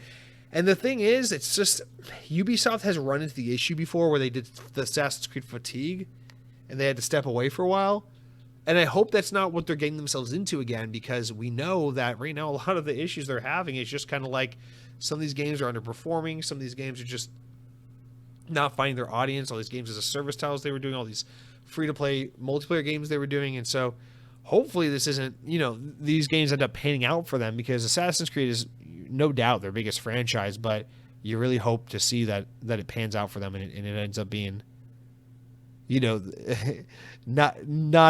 And the thing is, it's just Ubisoft has run into the issue before where they did the Assassin's Creed fatigue and they had to step away for a while. And I hope that's not what they're getting themselves into again, because we know that right now a lot of the issues they're having is just kind of like some of these games are underperforming. Some of these games are just not finding their audience. All these games as a service titles they were doing, all these free-to-play multiplayer games they were doing. And so hopefully this isn't, these games end up panning out for them, because Assassin's Creed is no doubt their biggest franchise, but you really hope to see that it pans out for them and it ends up being, not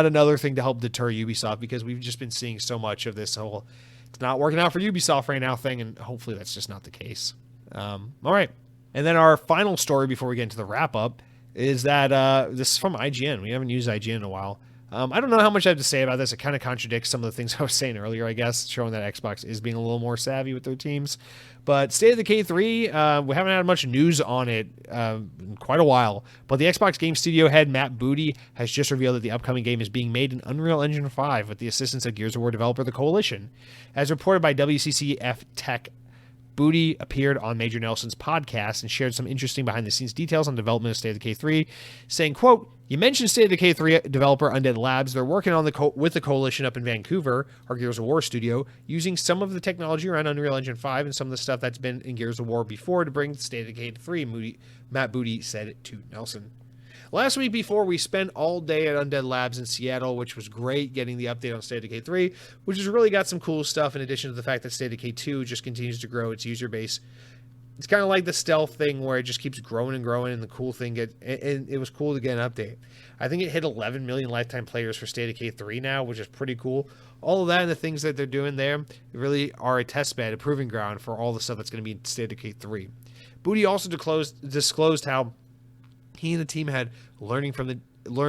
another thing to help deter Ubisoft, because we've just been seeing so much of this whole it's not working out for Ubisoft right now thing, and hopefully that's just not the case. All right. And then our final story before we get into the wrap up is that this is from IGN. We haven't used IGN in a while. I don't know how much I have to say about this. It kind of contradicts some of the things I was saying earlier, I guess, showing that Xbox is being a little more savvy with their teams. But State of Decay 3, we haven't had much news on it in quite a while. But the Xbox Game Studio head, Matt Booty, has just revealed that the upcoming game is being made in Unreal Engine 5 with the assistance of Gears of War developer The Coalition. As reported by WCCF Tech, Booty appeared on Major Nelson's podcast and shared some interesting behind-the-scenes details on development of State of Decay 3, saying, quote, "You mentioned State of Decay 3 developer Undead Labs. They're working on with the Coalition up in Vancouver, our Gears of War studio, using some of the technology around Unreal Engine 5 and some of the stuff that's been in Gears of War before to bring State of Decay 3, Matt Booty said to Nelson. Last week before, we spent all day at Undead Labs in Seattle, which was great, getting the update on State of Decay 3, which has really got some cool stuff in addition to the fact that State of Decay 2 just continues to grow its user base. It's kind of like the stealth thing where it just keeps growing and growing, and the cool thing, and it was cool to get an update. I think it hit 11 million lifetime players for State of Decay 3 now, which is pretty cool. All of that and the things that they're doing there really are a test bed, a proving ground for all the stuff that's going to be in State of Decay 3. Booty also disclosed how he and the team had learned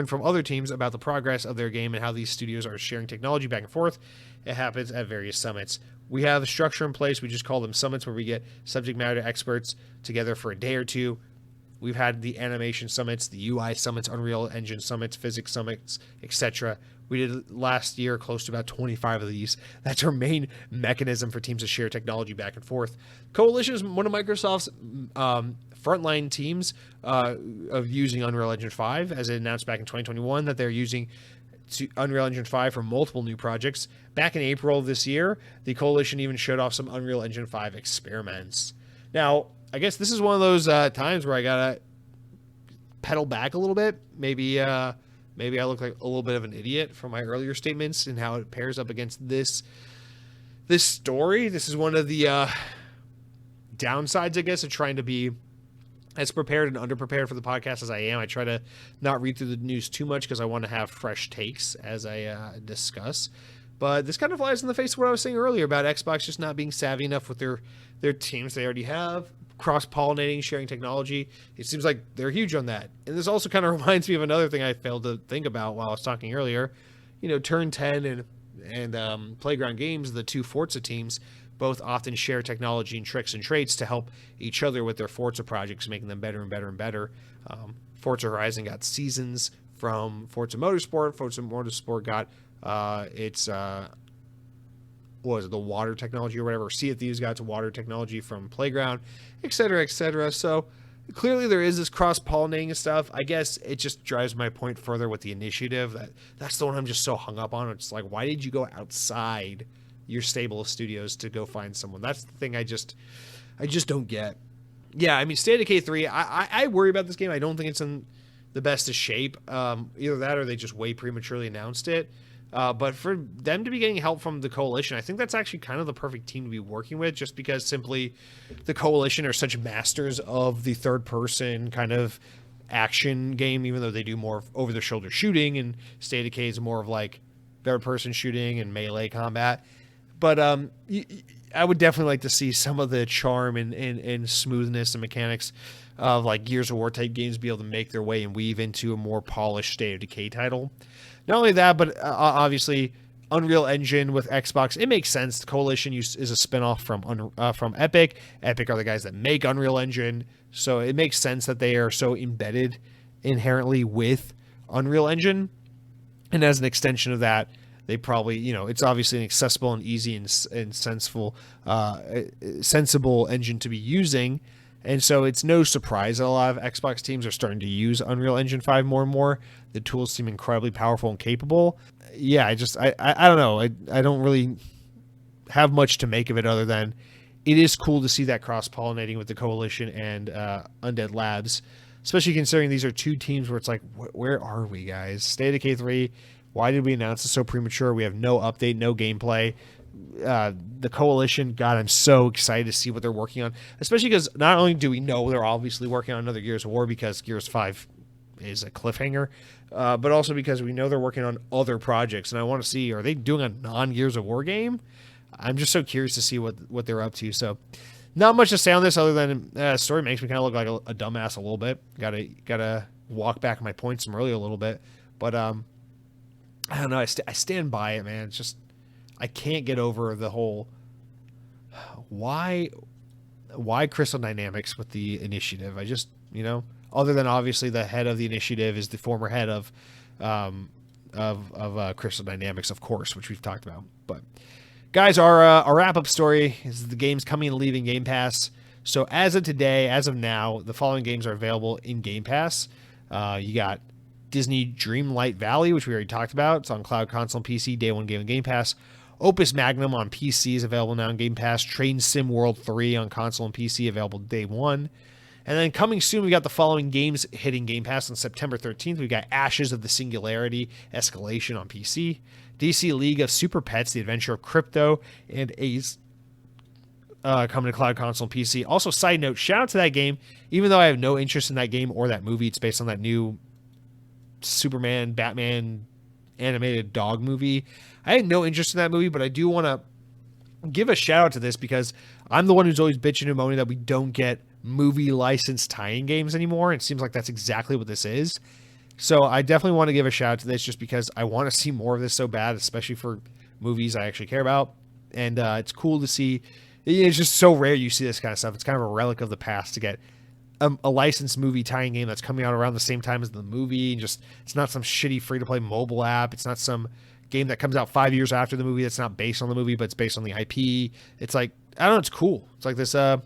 from other teams about the progress of their game and how these studios are sharing technology back and forth. It happens at various summits. We have a structure in place. We just call them summits, where we get subject matter experts together for a day or two. We've had the animation summits, the UI summits, Unreal Engine summits, physics summits, etc. We did last year close to about 25 of these. That's our main mechanism for teams to share technology back and forth. Coalition is one of Microsoft's frontline teams of using Unreal Engine 5, as it announced back in 2021 that they're using Unreal Engine 5 for multiple new projects. Back in April of this year, the Coalition even showed off some Unreal Engine 5 experiments. Now, I guess this is one of those times where I gotta pedal back a little bit. Maybe I look like a little bit of an idiot from my earlier statements and how it pairs up against this story. This is one of the downsides, I guess, of trying to be as prepared and underprepared for the podcast as I am. I try to not read through the news too much because I want to have fresh takes as I discuss. But this kind of flies in the face of what I was saying earlier about Xbox just not being savvy enough with their teams they already have, cross-pollinating, sharing technology. It seems like they're huge on that. And this also kind of reminds me of another thing I failed to think about while I was talking earlier. Turn 10 and Playground Games, the two Forza teams, both often share technology and tricks and traits to help each other with their Forza projects, making them better and better and better. Forza Horizon got seasons from Forza Motorsport. Forza Motorsport got the water technology or whatever. Sea of Thieves got to water technology from Playground, etc., etc. So clearly there is this cross-pollinating and stuff. I guess it just drives my point further with the initiative. That's the one I'm just so hung up on. It's like, why did you go outside your stable of studios to go find someone? That's the thing I just don't get. Yeah, I mean, State of Decay 3, I worry about this game. I don't think it's in the best of shape. Either that or they just way prematurely announced it. But for them to be getting help from the Coalition, I think that's actually kind of the perfect team to be working with, just because simply the Coalition are such masters of the third-person kind of action game, even though they do more over-the-shoulder shooting, and State of Decay is more of like third-person shooting and melee combat. But I would definitely like to see some of the charm and smoothness and mechanics of like Gears of War type games be able to make their way and weave into a more polished State of Decay title. Not only that, but obviously Unreal Engine with Xbox, it makes sense. The Coalition is a spinoff from Epic. Epic are the guys that make Unreal Engine, so it makes sense that they are so embedded inherently with Unreal Engine. And as an extension of that, they probably, it's obviously an accessible and easy and sensible engine to be using. And so it's no surprise that a lot of Xbox teams are starting to use Unreal Engine 5 more and more. The tools seem incredibly powerful and capable. Yeah, I don't know. I don't really have much to make of it other than it is cool to see that cross-pollinating with the Coalition and Undead Labs, especially considering these are two teams where it's like, where are we, guys? State of K3, why did we announce it so premature? We have no update, no gameplay. The Coalition, God, I'm so excited to see what they're working on, especially because not only do we know they're obviously working on another Gears of War because Gears 5 is a cliffhanger, but also because we know they're working on other projects, and I want to see, are they doing a non-Gears of War game? I'm just so curious to see what they're up to. So not much to say on this other than story makes me kind of look like a dumbass a little bit. Gotta walk back my points from earlier a little bit, but I don't know. I stand by it, man. It's just I can't get over the whole why Crystal Dynamics with the initiative. I just, other than obviously the head of the initiative is the former head of Crystal Dynamics, of course, which we've talked about. But guys, our wrap-up story is the games coming and leaving Game Pass. So as of today, as of now, the following games are available in Game Pass. You got Disney Dreamlight Valley, which we already talked about. It's on cloud, console, and PC. Day one game in Game Pass. Opus Magnum on PC is available now in Game Pass. Train Sim World 3 on console and PC available day one. And then coming soon, we got the following games hitting Game Pass on September 13th. We got Ashes of the Singularity Escalation on PC. DC League of Super Pets, The Adventure of Crypto, and Ace coming to cloud, console, and PC. Also, side note, shout out to that game. Even though I have no interest in that game or that movie, it's based on that new Superman, Batman animated dog movie. I had no interest in that movie, but I do want to give a shout out to this because I'm the one who's always bitching and moaning that we don't get movie licensed tie-in games anymore. It seems like that's exactly what this is. So I definitely want to give a shout out to this just because I want to see more of this so bad, especially for movies I actually care about. And it's cool to see. It's just so rare you see this kind of stuff. It's kind of a relic of the past to get a licensed movie tie-in game that's coming out around the same time as the movie. And just it's not some shitty free-to-play mobile app. It's not some game that comes out 5 years after the movie that's not based on the movie, but it's based on the IP. It's like, I don't know, it's cool. It's like this AA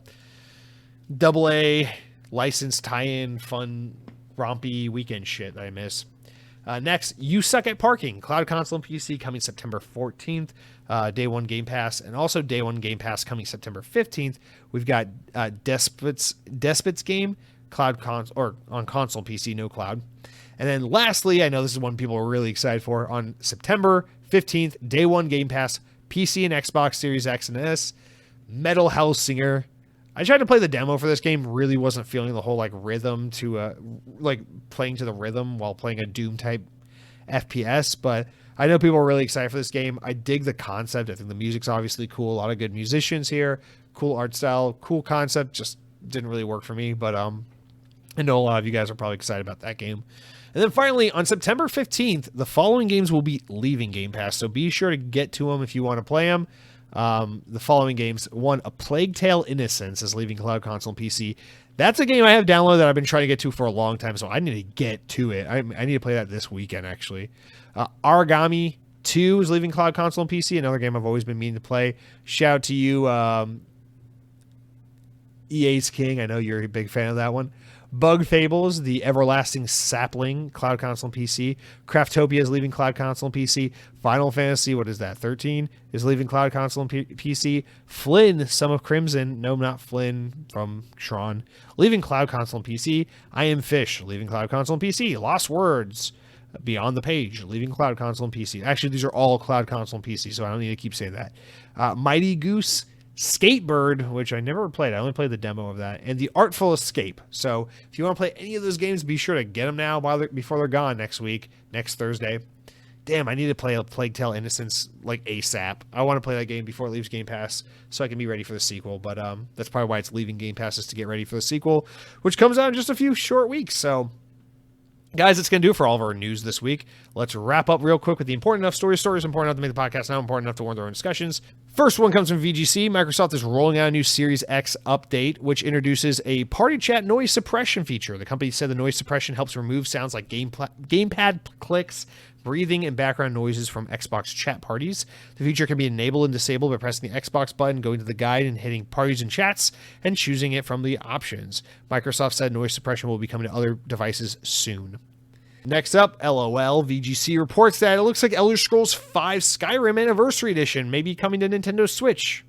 licensed tie-in fun rompy weekend shit that I miss. Next, You Suck at Parking, cloud, console, and PC coming September 14th. Day one Game Pass, and also Day one Game Pass coming September 15th. We've got Despots Game, cloud or on console PC, no cloud. And then lastly, I know this is one people are really excited for, on September 15th, Day one Game Pass, PC and Xbox Series X and S, Metal Hellsinger. I tried to play the demo for this game, really wasn't feeling the whole like rhythm to like playing to the rhythm while playing a Doom type FPS, but I know people are really excited for this game. I dig the concept. I think the music's obviously cool. A lot of good musicians here, cool art style, cool concept. Just didn't really work for me, but I know a lot of you guys are probably excited about that game. And then finally, on September 15th, the following games will be leaving Game Pass, so be sure to get to them if you want to play them. The following games: one, A Plague Tale: Innocence is leaving cloud, console, and PC. That's a game I have downloaded that I've been trying to get to for a long time, so I need to get to it. I need to play that this weekend, actually. Origami 2 is leaving cloud, console, and PC, another game I've always been meaning to play. Shout out to you, EA's King. I know you're a big fan of that one. Bug Fables, The Everlasting Sapling, cloud, console, and PC. Craftopia is leaving cloud, console, and PC. Final Fantasy, 13, is leaving cloud, console, and PC. Flynn, Son of Crimson, no, not Flynn from Tron, leaving cloud, console, and PC. I Am Fish, leaving cloud, console, and PC. Lost Words, Beyond the Page, leaving cloud, console, and PC. Actually, these are all cloud, console, and PC, so I don't need to keep saying that. Mighty Goose, Skatebird, which I never played. I only played the demo of that, and The Artful Escape. So if you want to play any of those games, be sure to get them now before they're gone next Thursday. Damn, I need to play A Plague Tale: Innocence like ASAP. I want to play that game before it leaves Game Pass so I can be ready for the sequel, but that's probably why it's leaving Game Pass, is to get ready for the sequel, which comes out in just a few short weeks. So guys, that's going to do it for all of our news this week. Let's wrap up real quick with the important enough stories important enough to make the podcast now, important enough to warrant their own discussions. First one comes from VGC. Microsoft is rolling out a new Series X update, which introduces a party chat noise suppression feature. The company said the noise suppression helps remove sounds like gamepad clicks, breathing, and background noises from Xbox chat parties. The feature can be enabled and disabled by pressing the Xbox button, going to the guide, and hitting parties and chats, and choosing it from the options. Microsoft said noise suppression will be coming to other devices soon. Next up, LOL, VGC reports that it looks like Elder Scrolls V Skyrim Anniversary Edition may be coming to Nintendo Switch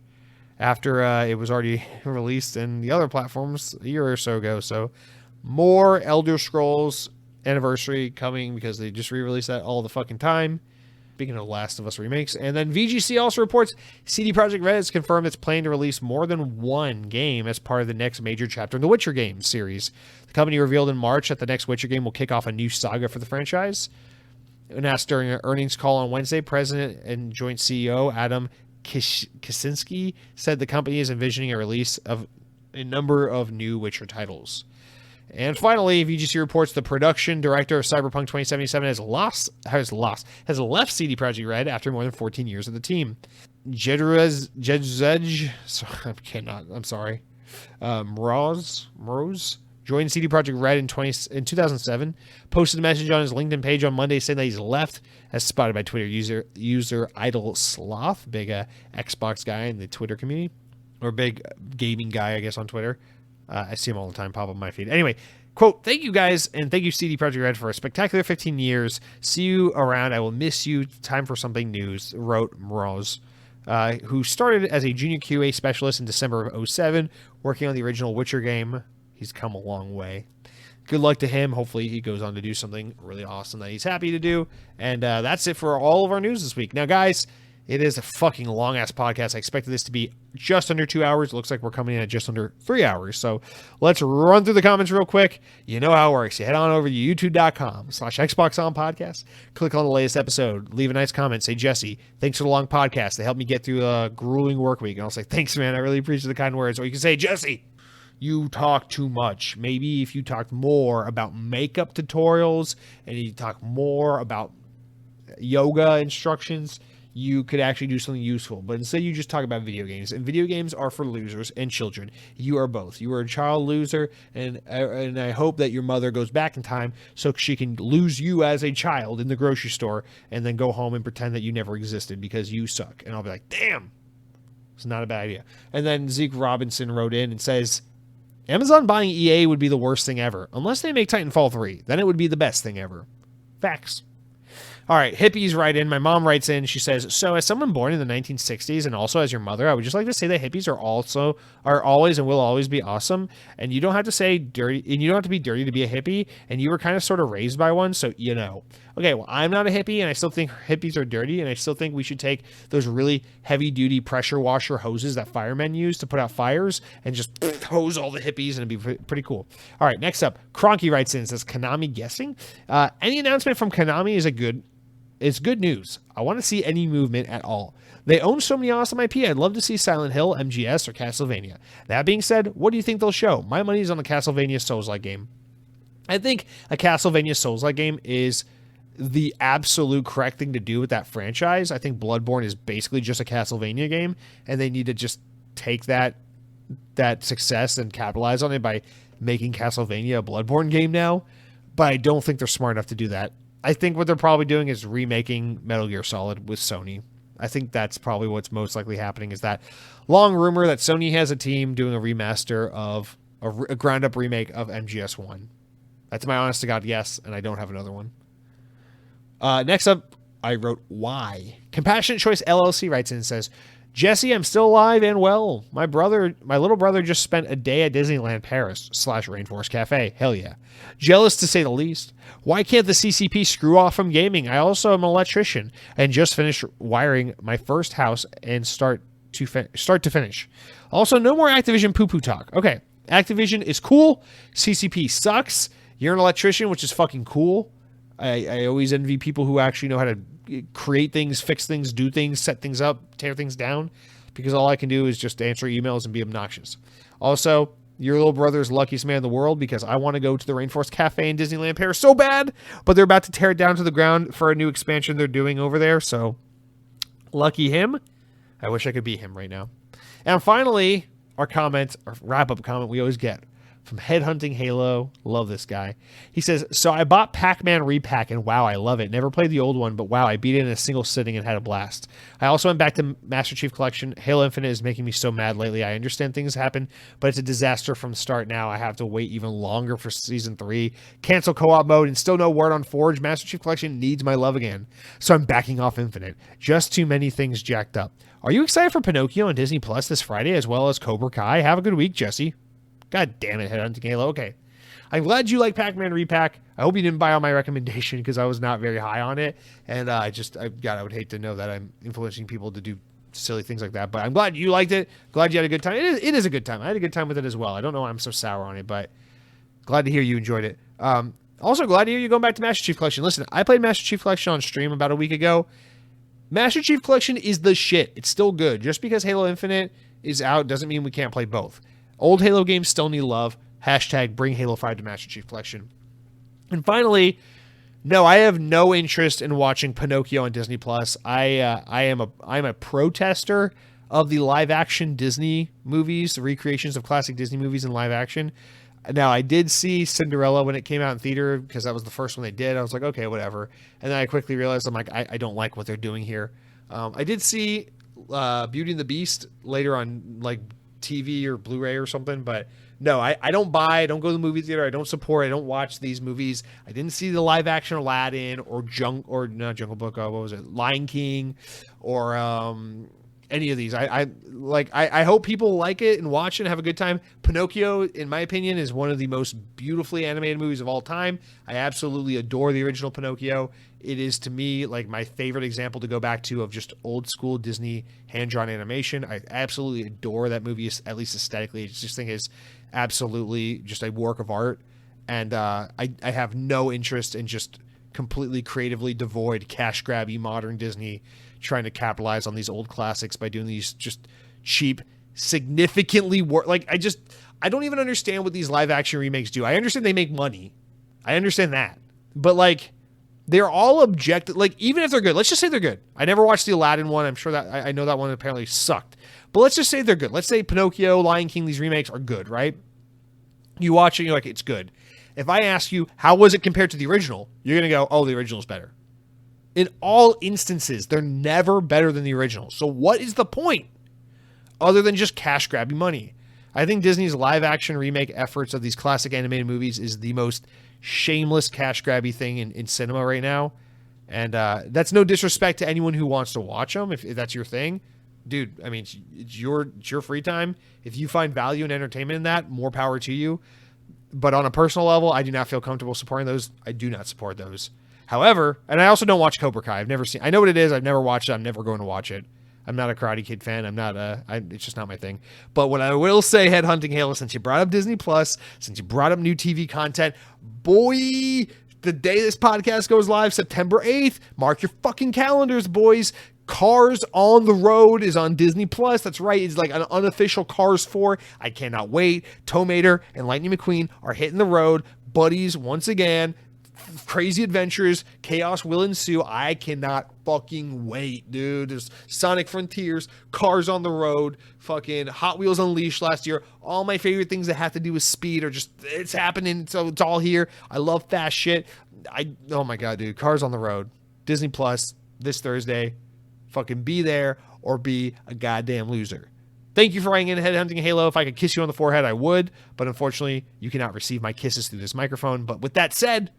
after it was already released in the other platforms a year or so ago. So more Elder Scrolls Anniversary coming because they just re-release that all the fucking time. Speaking of Last of Us remakes. And then VGC also reports CD Projekt Red has confirmed it's planning to release more than one game as part of the next major chapter in the Witcher game series. The company revealed in March that the next Witcher game will kick off a new saga for the franchise. Announced during an earnings call on Wednesday, President and Joint CEO Adam Kaczynski said the company is envisioning a release of a number of new Witcher titles. And finally, VGC reports the production director of Cyberpunk 2077 has left CD Projekt Red after more than 14 years of the team. Mroz joined CD Projekt Red in 2007. Posted a message on his LinkedIn page on Monday saying that he's left, as spotted by Twitter user Idle Sloth, big Xbox guy in the Twitter community, or big gaming guy, I guess, on Twitter. I see him all the time pop up on my feed. Anyway, quote, "Thank you guys, and thank you CD Projekt Red for a spectacular 15 years. See you around. I will miss you. Time for something new," wrote Mroz, who started as a junior QA specialist in December of 2007, working on the original Witcher game. He's come a long way. Good luck to him. Hopefully he goes on to do something really awesome that he's happy to do. And that's it for all of our news this week. Now, guys, it is a fucking long-ass podcast. I expected this to be just under 2 hours. It looks like we're coming in at just under 3 hours. So let's run through the comments real quick. You know how it works. You head on over to youtube.com/XboxOnPodcast. Click on the latest episode. Leave a nice comment. Say, "Jesse, thanks for the long podcast. They helped me get through a grueling work week." And I'll say, "Thanks, man. I really appreciate the kind words." Or you can say, "Jesse, you talk too much. Maybe if you talked more about makeup tutorials and you talk more about yoga instructions, you could actually do something useful. But instead you just talk about video games, and video games are for losers and children. You are both. You are a child loser, and I hope that your mother goes back in time so she can lose you as a child in the grocery store and then go home and pretend that you never existed because you suck." And I'll be like, damn, it's not a bad idea. And then Zeke Robinson wrote in and says, "Amazon buying EA would be the worst thing ever. Unless they make Titanfall 3, then it would be the best thing ever." Facts. All right, hippies write in. My mom writes in. She says, "So as someone born in the 1960s and also as your mother, I would just like to say that hippies are always and will always be awesome. And you don't have to say dirty, and you don't have to be dirty to be a hippie. And you were kind of sort of raised by one, so you know." Okay, well, I'm not a hippie, and I still think hippies are dirty, and I still think we should take those really heavy-duty pressure washer hoses that firemen use to put out fires and just hose all the hippies, and it'd be pretty cool. All right, next up, Cronky writes in and says, "Konami guessing? Any announcement from Konami is good news. I want to see any movement at all. They own so many awesome IP. I'd love to see Silent Hill, MGS, or Castlevania. That being said, what do you think they'll show? My money's on the Castlevania Souls-like game. I think a Castlevania Souls-like game is the absolute correct thing to do with that franchise. I think Bloodborne is basically just a Castlevania game, and they need to just take that success and capitalize on it by making Castlevania a Bloodborne game now. But I don't think they're smart enough to do that. I think what they're probably doing is remaking Metal Gear Solid with Sony. I think that's probably what's most likely happening, is that long rumor that Sony has a team doing a remaster of a ground-up remake of MGS1. That's my honest to God yes, and I don't have another one. Next up, I wrote why. Compassionate Choice LLC writes in and says, "Jesse, I'm still alive and well. My little brother just spent a day at Disneyland Paris / Rainforest Cafe. Hell yeah. Jealous to say the least. Why can't the CCP screw off from gaming? I also am an electrician and just finished wiring my first house and start to finish. Also, no more Activision poo-poo talk. Okay, Activision is cool. CCP sucks. You're an electrician, which is fucking cool. I always envy people who actually know how to create things, fix things, do things, set things up, tear things down, because all I can do is just answer emails and be obnoxious. Also, your little brother is the luckiest man in the world, because I want to go to the Rainforest Cafe in Disneyland Paris so bad, but they're about to tear it down to the ground for a new expansion they're doing over there, so lucky him. I wish I could be him right now. And finally, our wrap-up comment we always get from Headhunting Halo. Love this guy. He says, so I bought Pac-Man Repack, and wow, I love it. Never played the old one, but wow, I beat it in a single sitting and had a blast. I also went back to Master Chief Collection. Halo Infinite is making me so mad lately. I understand things happen, but it's a disaster from the start now. I have to wait even longer for Season 3. Cancel co-op mode, and still no word on Forge. Master Chief Collection needs my love again. So I'm backing off Infinite. Just too many things jacked up. Are you excited for Pinocchio on Disney Plus this Friday, as well as Cobra Kai? Have a good week, Jesse. God damn it, Headhunting Halo. Okay. I'm glad you like Pac-Man Repack. I hope you didn't buy on my recommendation because I was not very high on it. And I would hate to know that I'm influencing people to do silly things like that. But I'm glad you liked it. Glad you had a good time. It is a good time. I had a good time with it as well. I don't know why I'm so sour on it, but glad to hear you enjoyed it. Also glad to hear you going back to Master Chief Collection. Listen, I played Master Chief Collection on stream about a week ago. Master Chief Collection is the shit. It's still good. Just because Halo Infinite is out doesn't mean we can't play both. Old Halo games still need love. Hashtag bring Halo 5 to Master Chief Collection. And finally, no, I have no interest in watching Pinocchio on Disney Plus. I'm a protester of the live action Disney movies, the recreations of classic Disney movies in live action. Now, I did see Cinderella when it came out in theater because that was the first one they did. I was like, okay, whatever. And then I quickly realized I don't like what they're doing here. I did see Beauty and the Beast later on, like TV or Blu-ray or something, but no, I don't don't go to the movie theater. I don't support, I don't watch these movies. I didn't see the live action Aladdin or not Jungle Book, what was it? Lion King or any of these. I hope people like it and watch it and have a good time. Pinocchio, in my opinion, is one of the most beautifully animated movies of all time. I absolutely adore the original Pinocchio. It is, to me, like my favorite example to go back to of just old school Disney hand-drawn animation. I absolutely adore that movie, at least aesthetically. I just think it's absolutely just a work of art. And I have no interest in just completely creatively devoid, cash-grabby modern Disney trying to capitalize on these old classics by doing these just cheap, significantly I don't even understand what these live-action remakes do. I understand they make money. I understand that. But, like, they're all objective. Like, even if they're good, let's just say they're good. I never watched the Aladdin one. I'm sure that I know that one apparently sucked. But let's just say they're good. Let's say Pinocchio, Lion King, these remakes are good, right? You watch it, you're like, it's good. If I ask you, how was it compared to the original? You're going to go, oh, the original's better. In all instances, they're never better than the original. So what is the point other than just cash grabbing money? I think Disney's live action remake efforts of these classic animated movies is the most shameless cash grabby thing in cinema right now. And that's no disrespect to anyone who wants to watch them. If that's your thing, dude, I mean, it's your free time. If you find value and entertainment in that, more power to you. But on a personal level, I do not feel comfortable supporting those. I do not support those. However, and I also don't watch Cobra Kai. I've never seen. I know what it is. I've never watched it. I'm never going to watch it. I'm not a Karate Kid fan. It's just not my thing. But what I will say, Headhunting Halo, since you brought up Disney Plus, since you brought up new TV content, boy, the day this podcast goes live, September 8th, mark your fucking calendars, boys. Cars on the Road is on Disney Plus. That's right. It's like an unofficial Cars 4. I cannot wait. Tomater and Lightning McQueen are hitting the road. Buddies, once again. Crazy adventures, chaos will ensue. I cannot fucking wait, dude. There's Sonic Frontiers, Cars on the Road, fucking Hot Wheels Unleashed last year. All my favorite things that have to do with speed are just, it's happening. So it's all here. I love fast shit. Oh my God, dude. Cars on the Road, Disney Plus this Thursday. Fucking be there or be a goddamn loser. Thank you for writing in, Headhunting Halo. If I could kiss you on the forehead, I would. But unfortunately, you cannot receive my kisses through this microphone. But with that said,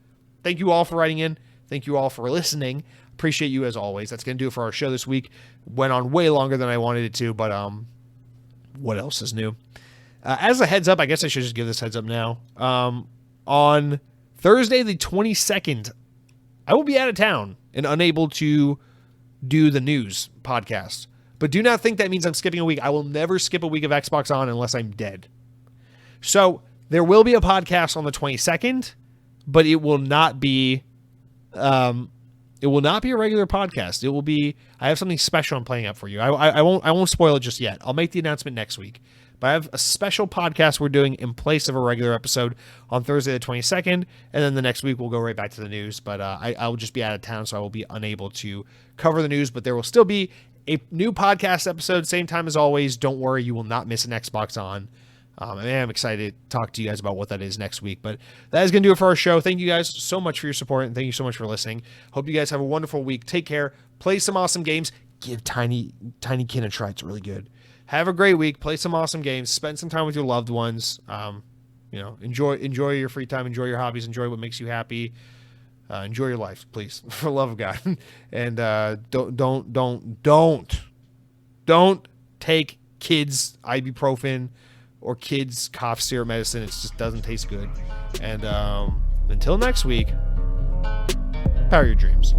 thank you all for writing in. Thank you all for listening. Appreciate you as always. That's going to do it for our show this week. Went on way longer than I wanted it to, but what else is new? As a heads up, I guess I should just give this heads up now. On Thursday, the 22nd, I will be out of town and unable to do the news podcast. But do not think that means I'm skipping a week. I will never skip a week of Xbox On unless I'm dead. So there will be a podcast on the 22nd. But it will not be a regular podcast. It will be, I have something special I'm playing up for you. I won't spoil it just yet. I'll make the announcement next week. But I have a special podcast we're doing in place of a regular episode on Thursday the 22nd, and then the next week we'll go right back to the news. But I will just be out of town, so I will be unable to cover the news. But there will still be a new podcast episode, same time as always. Don't worry, you will not miss an Xbox On. I am excited to talk to you guys about what that is next week. But that is going to do it for our show. Thank you guys so much for your support, and thank you so much for listening. Hope you guys have a wonderful week. Take care. Play some awesome games. Give Tiny Kin a try. It's really good. Have a great week. Play some awesome games. Spend some time with your loved ones. Enjoy your free time. Enjoy your hobbies. Enjoy what makes you happy. Enjoy your life, please, for the love of God. And don't take kids ibuprofen or kids cough syrup medicine. It just doesn't taste good. And until next week, power your dreams.